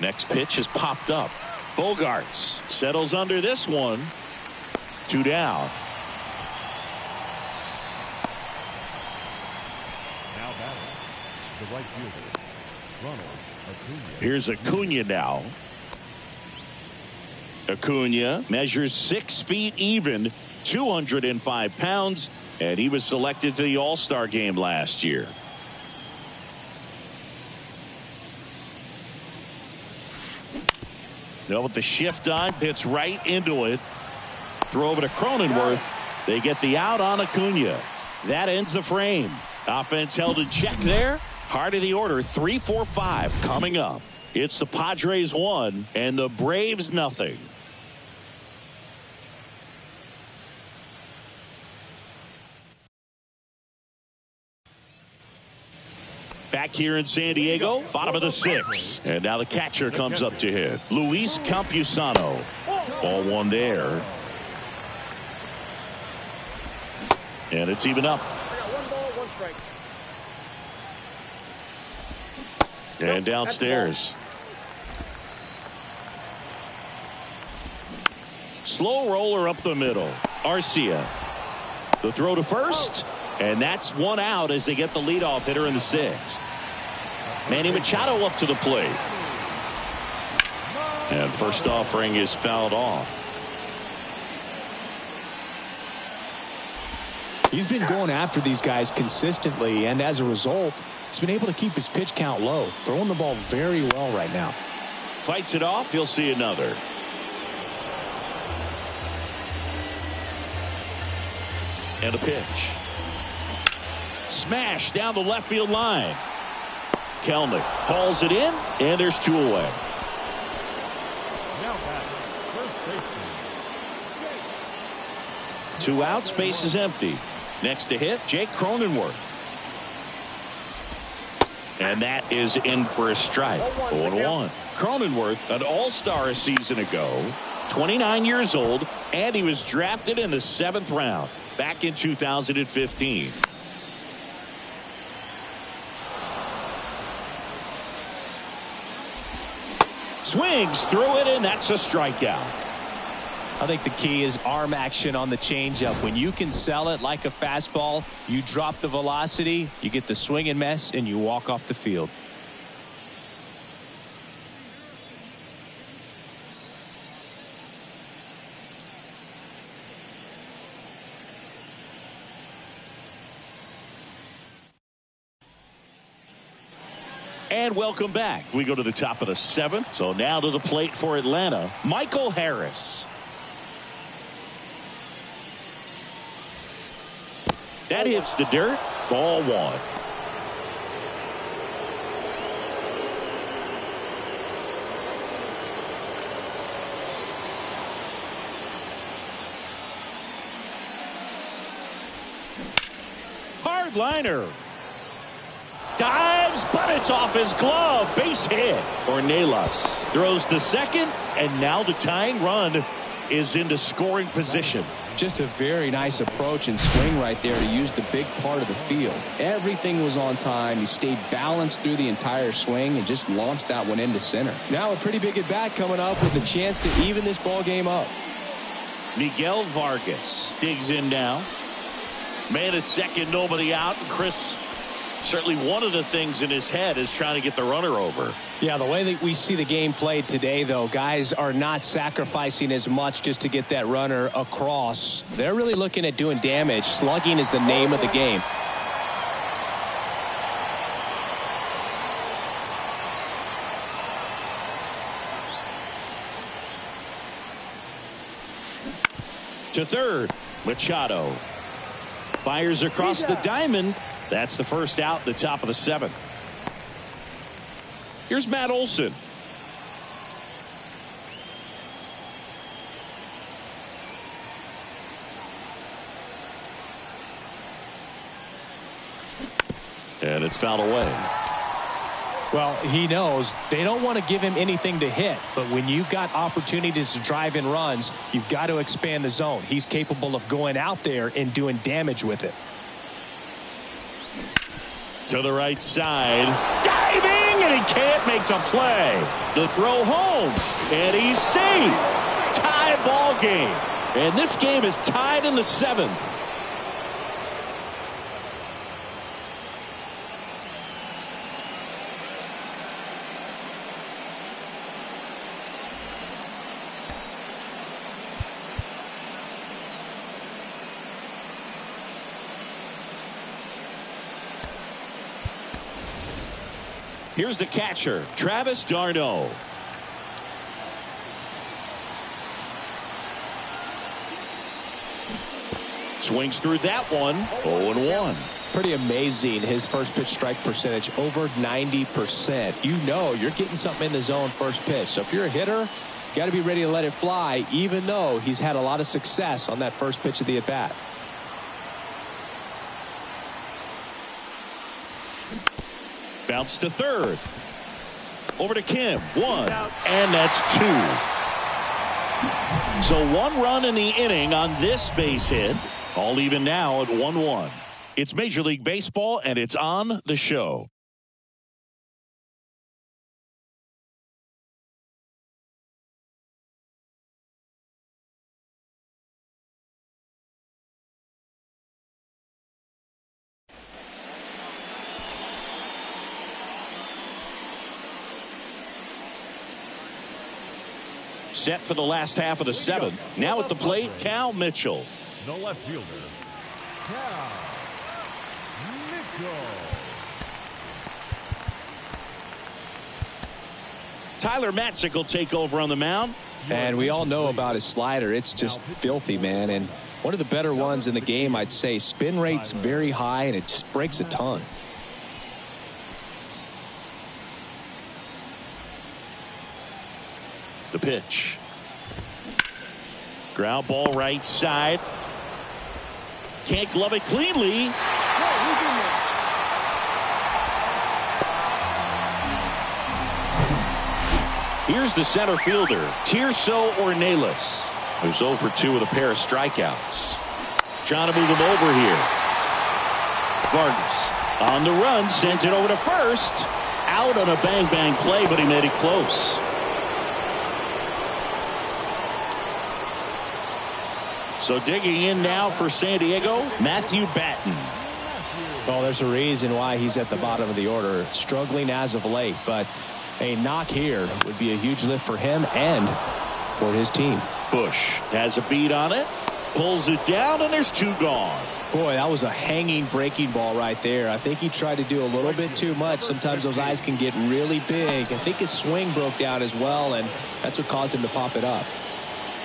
Next pitch is popped up. Bogaerts settles under this one. 2 down. Now batting, the right fielder, Ronald Acuna. Here's Acuna now. Acuna measures 6 feet even, 205 pounds, and he was selected to the All-Star game last year. Now with the shift on, hits right into it. Throw over to Cronenworth. They get the out on Acuna. That ends the frame. Offense held in check there. Heart of the order, 3-4-5 coming up. It's the Padres 1 and the Braves nothing. Back here in San Diego, bottom of the 6th. And now the catcher comes up to hit. Luis Campusano. Ball 1 there. And it's even up. One ball, one strike. And downstairs. Slow roller up the middle. Arcia. The throw to first. And that's 1 out as they get the leadoff hitter in the 6th. Manny Machado up to the plate. And first offering is fouled off. He's been going after these guys consistently, and as a result, he's been able to keep his pitch count low, throwing the ball very well right now. Fights it off. He'll see another. And a pitch. Smash down the left field line. Kelnick hauls it in, and there's 2 away. Now back, first baseman. 2 outs, base is empty. Next to hit, Jake Cronenworth. And that is in for a strike. 0-1. Cronenworth, an all-star a season ago, 29 years old, and he was drafted in the 7th round back in 2015. Swings through it, and that's a strikeout. I think the key is arm action on the changeup. When you can sell it like a fastball, you drop the velocity, you get the swing and miss, and you walk off the field. And welcome back. We go to the top of the 7th. So now to the plate for Atlanta, Michael Harris. That hits the dirt. Ball 1. Hard liner. Dives, but it's off his glove. Base hit. Ornelas throws to second, and now the tying run is into scoring position. Just a very nice approach and swing right there to use the big part of the field. Everything was on time. He stayed balanced through the entire swing and just launched that one into center. Now a pretty big at bat coming up with a chance to even this ball game up. Miguel Vargas digs in now. Man at second, nobody out. Chris, certainly one of the things in his head is trying to get the runner over. Yeah, the way that we see the game played today, though, guys are not sacrificing as much just to get that runner across. They're really looking at doing damage. Slugging is the name of the game. To third, Machado fires across the diamond. That's the first out, the top of the 7th. Here's Matt Olson. And it's fouled away. Well, he knows they don't want to give him anything to hit, but when you've got opportunities to drive in runs, you've got to expand the zone. He's capable of going out there and doing damage with it. To the right side, diving, and he can't make the play. The throw home, and he's safe. Tie ball game, and this game is tied in the 7th. Here's the catcher, Travis d'Arnaud. Swings through that one. 0-1. Pretty amazing. His first pitch strike percentage over 90%. You know you're getting something in the zone first pitch. So if you're a hitter, you got to be ready to let it fly, even though he's had a lot of success on that first pitch of the at-bat. Bounce to third. Over to Kim. 1. And that's 2. So 1 run in the inning on this base hit. All even now at 1-1. It's Major League Baseball, and it's on the show. Set for the last half of the 7th. Now at the plate, Cal Mitchell. The left fielder, Cal Mitchell. Tyler Marcotte will take over on the mound. And we all know about his slider. It's just filthy, man. And one of the better ones in the game, I'd say. Spin rate's very high, and it just breaks a ton. The pitch. Ground ball right side. Can't glove it cleanly. Here's the center fielder, Tirso Ornelas, who's 0 for 2 with a pair of strikeouts. Trying to move him over here. Vargas on the run, sent it over to first. Out on a bang-bang play, but he made it close. So digging in now for San Diego, Matthew Batten. Well, there's a reason why he's at the bottom of the order. Struggling as of late, but a knock here would be a huge lift for him and for his team. Bush has a beat on it, pulls it down, and there's 2 gone. Boy, that was a hanging breaking ball right there. I think he tried to do a little bit too much. Sometimes those eyes can get really big. I think his swing broke down as well, and that's what caused him to pop it up.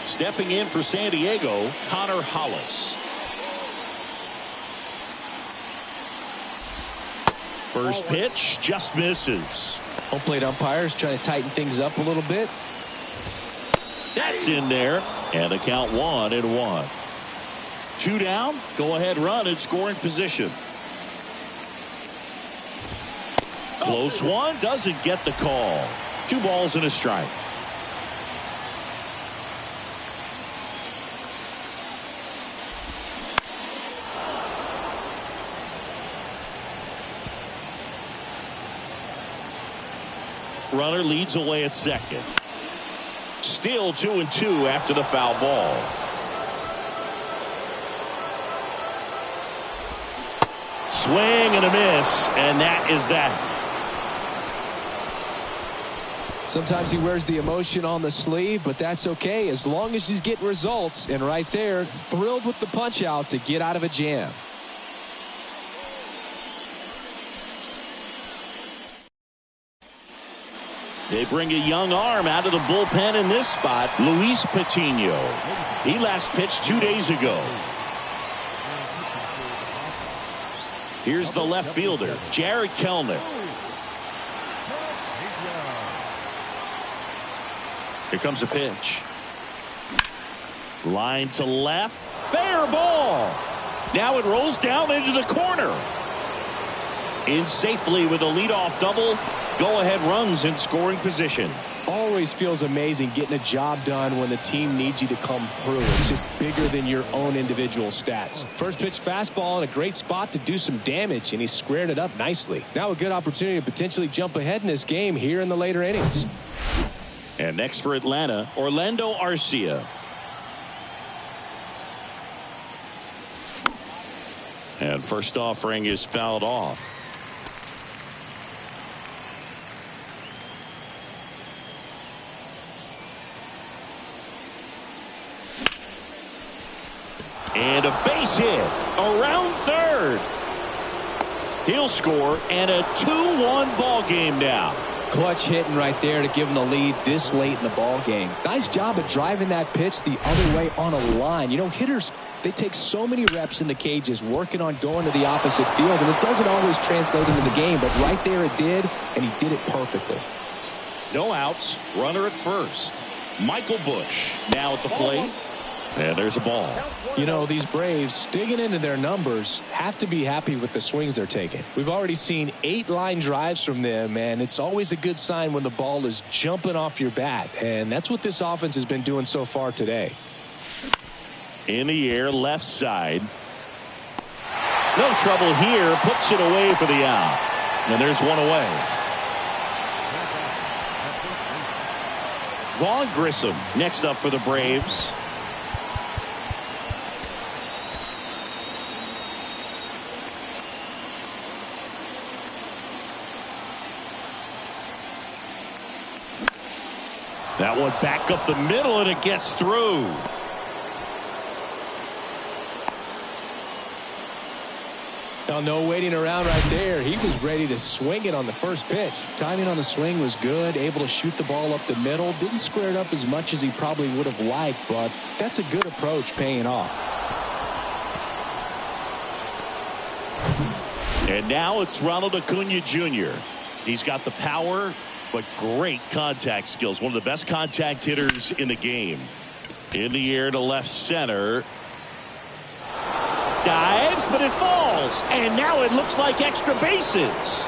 Stepping in for San Diego, Connor Hollis. First pitch just misses. Home plate umpires trying to tighten things up a little bit. That's in there, and the count 1-1. 2 down, go ahead run in scoring position. Close one, doesn't get the call. 2 balls and a strike. Runner leads away at second. Still 2-2 after the foul ball. Swing and a miss, and that is that. Sometimes he wears the emotion on the sleeve, but that's okay as long as he's getting results. And right there, thrilled with the punch out to get out of a jam. They bring a young arm out of the bullpen in this spot, Luis Patino. He last pitched 2 days ago. Here's the left fielder, Jared Kelnick. Here comes a pitch. Line to left. Fair ball. Now it rolls down into the corner. In safely with a leadoff double. Go-ahead runs in scoring position. Always feels amazing getting a job done when the team needs you to come through. It's just bigger than your own individual stats. First pitch fastball in a great spot to do some damage, and he squared it up nicely. Now a good opportunity to potentially jump ahead in this game here in the later innings. And next for Atlanta, Orlando Arcia. And first offering is fouled off. And a base hit around third. He'll score, and a 2-1 ball game now. Clutch hitting right there to give him the lead this late in the ball game. Nice job of driving that pitch the other way on a line. You know, hitters, they take so many reps in the cages working on going to the opposite field, and it doesn't always translate into the game, but right there it did, and he did it perfectly. No outs, runner at first. Michael Bush now at the plate. And there's a ball. You know, these Braves, digging into their numbers, have to be happy with the swings they're taking. We've already seen 8 line drives from them, and it's always a good sign when the ball is jumping off your bat. And that's what this offense has been doing so far today. In the air, left side. No trouble here. Puts it away for the out. And there's one away. Vaughn Grissom next up for the Braves. That one back up the middle, and it gets through. Now, no waiting around right there. He was ready to swing it on the first pitch. Timing on the swing was good, able to shoot the ball up the middle. Didn't square it up as much as he probably would have liked, but that's a good approach paying off. And now it's Ronald Acuna Jr. He's got the power, but great contact skills. One of the best contact hitters in the game. In the air to left center. Dives, but it falls. And now it looks like extra bases.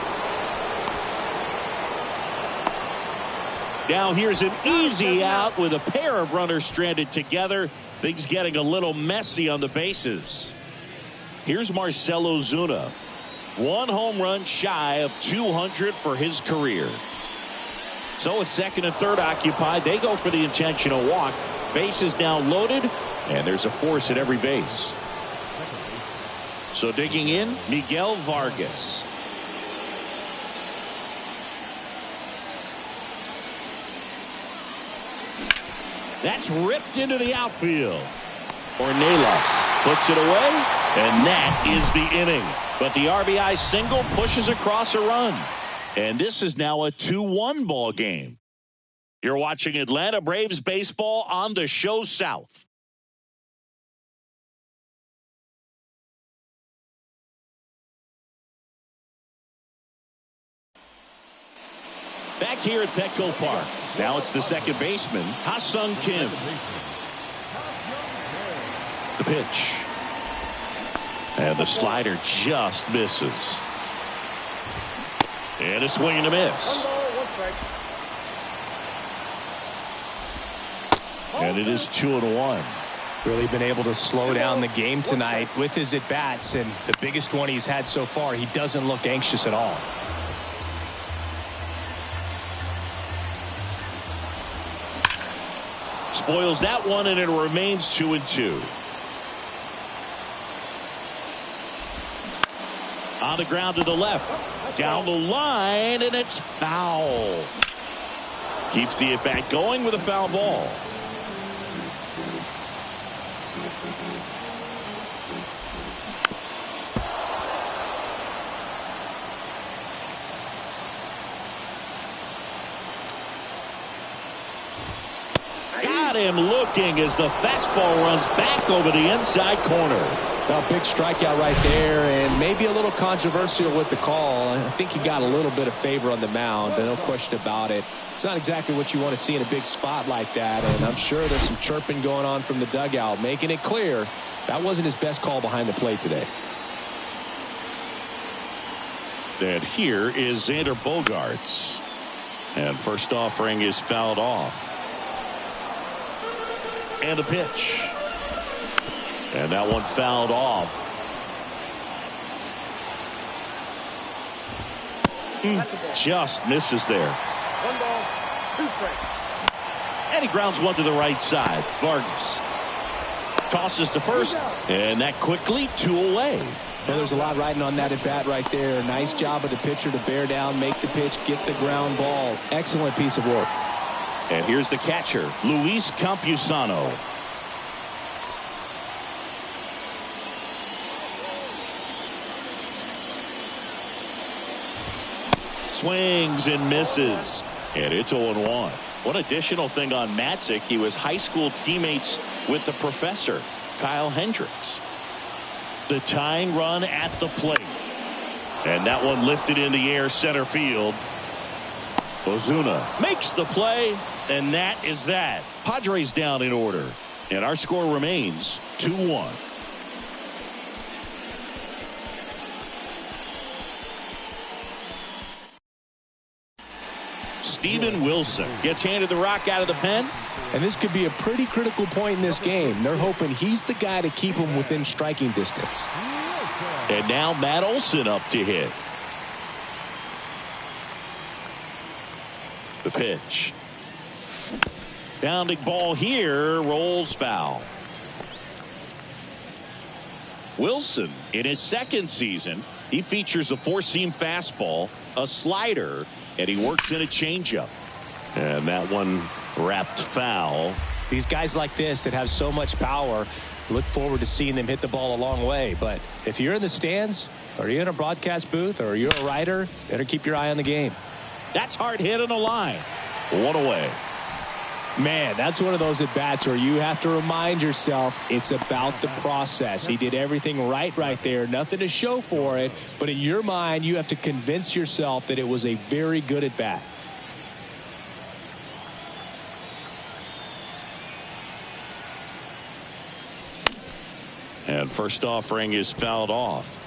Now here's an easy out with a pair of runners stranded together. Things getting a little messy on the bases. Here's Marcell Ozuna. 1 home run shy of 200 for his career. So it's second and third occupied. They go for the intentional walk. Base is now loaded, and there's a force at every base. So digging in, Miguel Vargas. That's ripped into the outfield. Ornelas puts it away, and that is the inning. But the RBI single pushes across a run. And this is now a 2-1 ball game. You're watching Atlanta Braves baseball on the Show South. Back here at Petco Park. Now it's the second baseman, Ha-Sung Kim. The pitch. And the slider just misses. And a swing and a miss. 1 ball, 1 strike. And it is 2-1. Really been able to slow down the game tonight with his at-bats, and the biggest one he's had so far, he doesn't look anxious at all. Spoils that one, and it remains 2-2. On the ground to the left. Down the line, and it's foul. Keeps the at-bat going with a foul ball. Got him looking as the fastball runs back over the inside corner. Well, big strikeout right there, and maybe a little controversial with the call. I think he got a little bit of favor on the mound, no question about it. It's not exactly what you want to see in a big spot like that, and I'm sure there's some chirping going on from the dugout, making it clear that wasn't his best call behind the plate today. And here is Xander Bogaerts. And first offering is fouled off. And a pitch. And that one fouled off. Just misses there. 1 ball, 2 strikes. And he grounds one to the right side. Vargas tosses to first. And that quickly 2 away. Well, there's a lot riding on that at bat right there. Nice job of the pitcher to bear down, make the pitch, get the ground ball. Excellent piece of work. And here's the catcher, Luis Campusano. Swings and misses. And it's 0-1. One additional thing on Matzik, he was high school teammates with the professor. Kyle Hendricks. The tying run at the plate. And that one lifted in the air center field. Ozuna makes the play, and that is that. Padres down in order. And our score remains 2-1. Steven Wilson gets handed the rock out of the pen. And this could be a pretty critical point in this game. They're hoping he's the guy to keep them within striking distance. And now Matt Olson up to hit. The pitch. Bounding ball here, rolls foul. Wilson, in his second season, he features a four-seam fastball, a slider, and he works in a changeup. And that one wrapped foul. These guys like this that have so much power, look forward to seeing them hit the ball a long way. But if you're in the stands, or you're in a broadcast booth, or you're a writer, better keep your eye on the game. That's hard hit on the line. One away. Man, that's one of those at-bats where you have to remind yourself it's about the process. He did everything right there. Nothing to show for it. But in your mind, you have to convince yourself that it was a very good at-bat. And first offering is fouled off.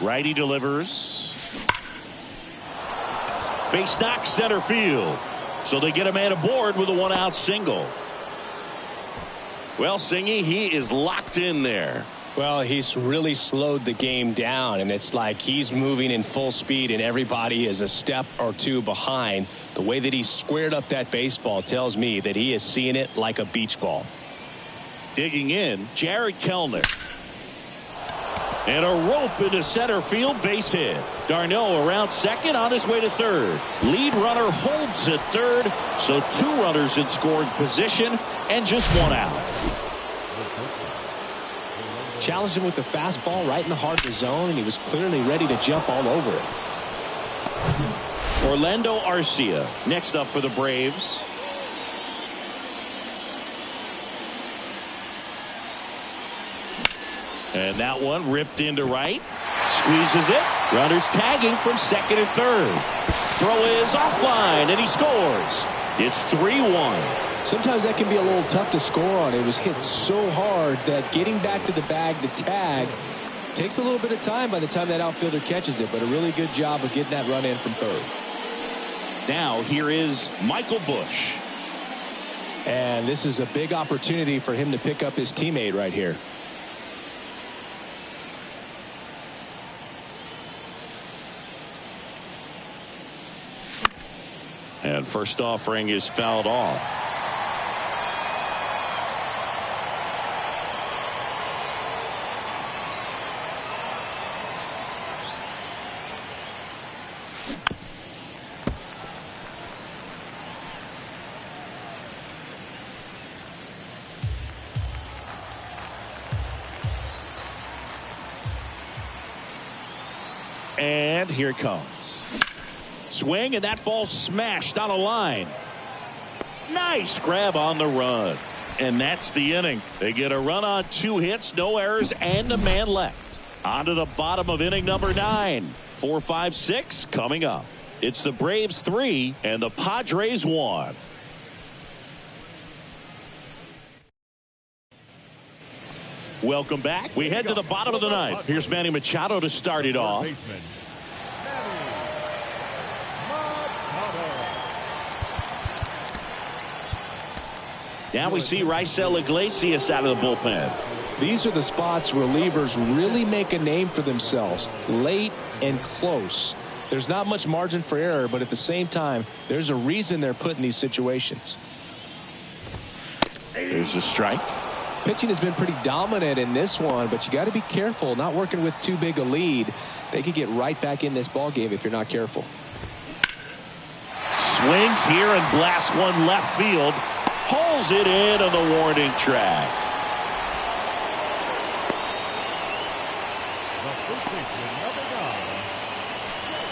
Righty delivers. Base knock center field. So they get a man aboard with a one-out single. Well, Singy, he is locked in there. Well, he's really slowed the game down, and it's like he's moving in full speed, and everybody is a step or two behind. The way that he squared up that baseball tells me that he is seeing it like a beach ball. Digging in, Jared Kellner. And a rope into center field, base hit. Darno around second, on his way to third. Lead runner holds at third, so two runners in scoring position and just one out. Challenged him with the fastball right in the heart of the zone, and he was clearly ready to jump all over it. Orlando Arcia next up for the Braves. And that one ripped into right. Squeezes it. Runners tagging from second and third. Throw is offline, and he scores. It's 3-1. Sometimes that can be a little tough to score on. It was hit so hard that getting back to the bag to tag takes a little bit of time by the time that outfielder catches it, but a really good job of getting that run in from third. Now here is Michael Busch. And this is a big opportunity for him to pick up his teammate right here. And first offering is fouled off. And here it comes. Swing, and that ball smashed on a line. Nice grab on the run. And that's the inning. They get a run on 2 hits, no errors, and a man left. On to the bottom of inning number 9. 4, 5, 6 coming up. It's the Braves 3 and the Padres 1. Welcome back. We head to the bottom of the 9th. Here's Manny Machado to start it off. Now we see Raisel Iglesias out of the bullpen. These are the spots where relievers really make a name for themselves. Late and close. There's not much margin for error, but at the same time, there's a reason they're put in these situations. There's a strike. Pitching has been pretty dominant in this one, but you got to be careful not working with too big a lead. They could get right back in this ball game if you're not careful. Swings here and blasts one left field. Pulls it in on the warning track.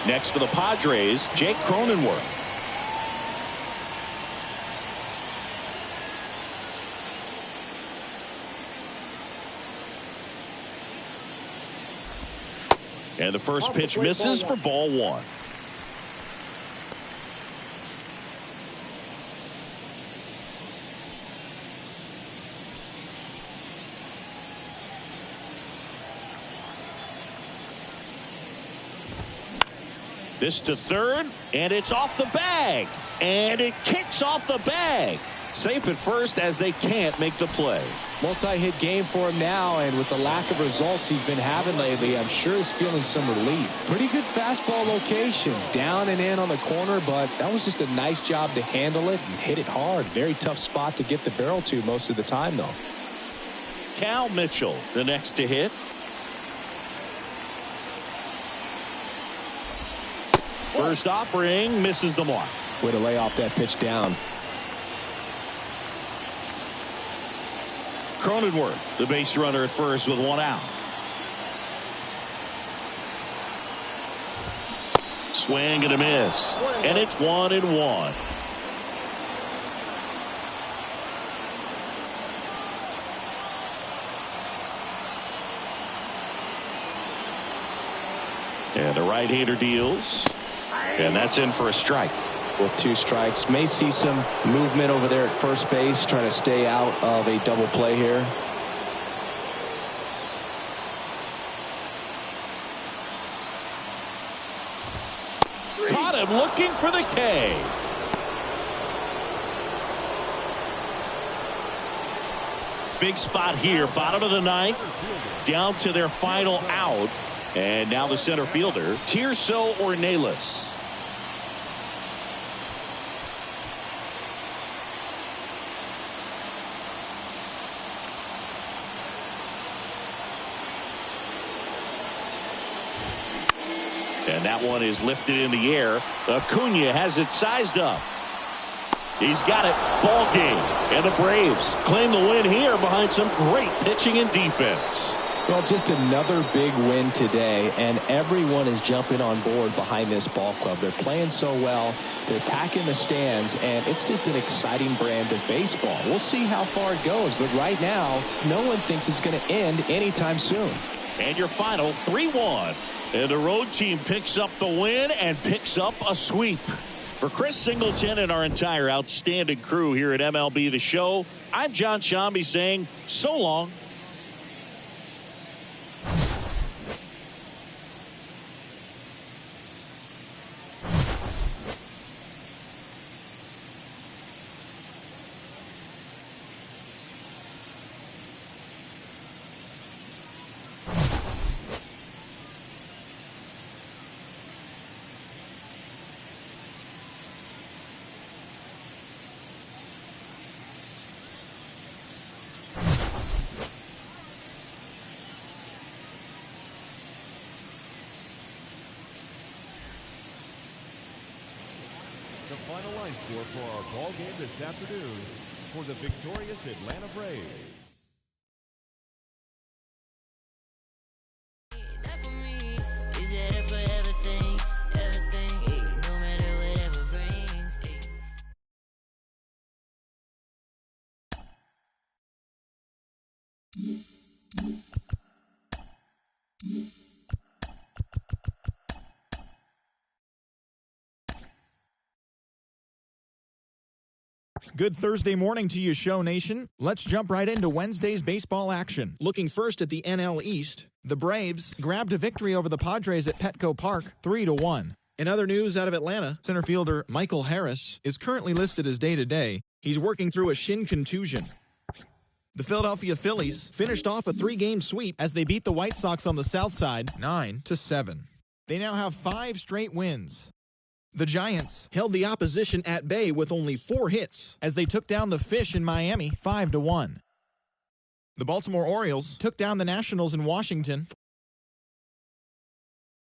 Next for the Padres, Jake Cronenworth. And the first pitch misses for ball one. This to third, and it's off the bag. And it kicks off the bag. Safe at first as they can't make the play. Multi-hit game for him now, and with the lack of results he's been having lately, I'm sure he's feeling some relief. Pretty good fastball location, down and in on the corner, but that was just a nice job to handle it and hit it hard. Very tough spot to get the barrel to most of the time, though. Cal Mitchell, the next to hit. First offering misses the mark. Way to lay off that pitch down. Cronenworth, the base runner at first with one out. Swing and a miss. And it's 1-1. And the right-hander deals. And that's in for a strike. With 2 strikes, may see some movement over there at first base, trying to stay out of a double play here. Caught him looking for the K. Big spot here, bottom of the ninth, down to their final out. And now the center fielder, Tirso Ornelas. And that one is lifted in the air. Acuna has it sized up. He's got it. Ball game. And the Braves claim the win here behind some great pitching and defense. Well, just another big win today, and everyone is jumping on board behind this ball club. They're playing so well. They're packing the stands, and it's just an exciting brand of baseball. We'll see how far it goes, but right now, no one thinks it's going to end anytime soon. And your final 3-1. And the road team picks up the win and picks up a sweep. For Chris Singleton and our entire outstanding crew here at MLB The Show, I'm John Shambi saying so long. The final line score for our ball game this afternoon for the victorious Atlanta Braves. Good Thursday morning to you, Show Nation. Let's jump right into Wednesday's baseball action. Looking first at the NL East, the Braves grabbed a victory over the Padres at Petco Park, 3-1. In other news out of Atlanta, center fielder Michael Harris is currently listed as day-to-day. He's working through a shin contusion. The Philadelphia Phillies finished off a 3-game sweep as they beat the White Sox on the south side 9-7. They now have 5 straight wins. The Giants held the opposition at bay with only 4 hits as they took down the Fish in Miami 5-1. The Baltimore Orioles took down the Nationals in Washington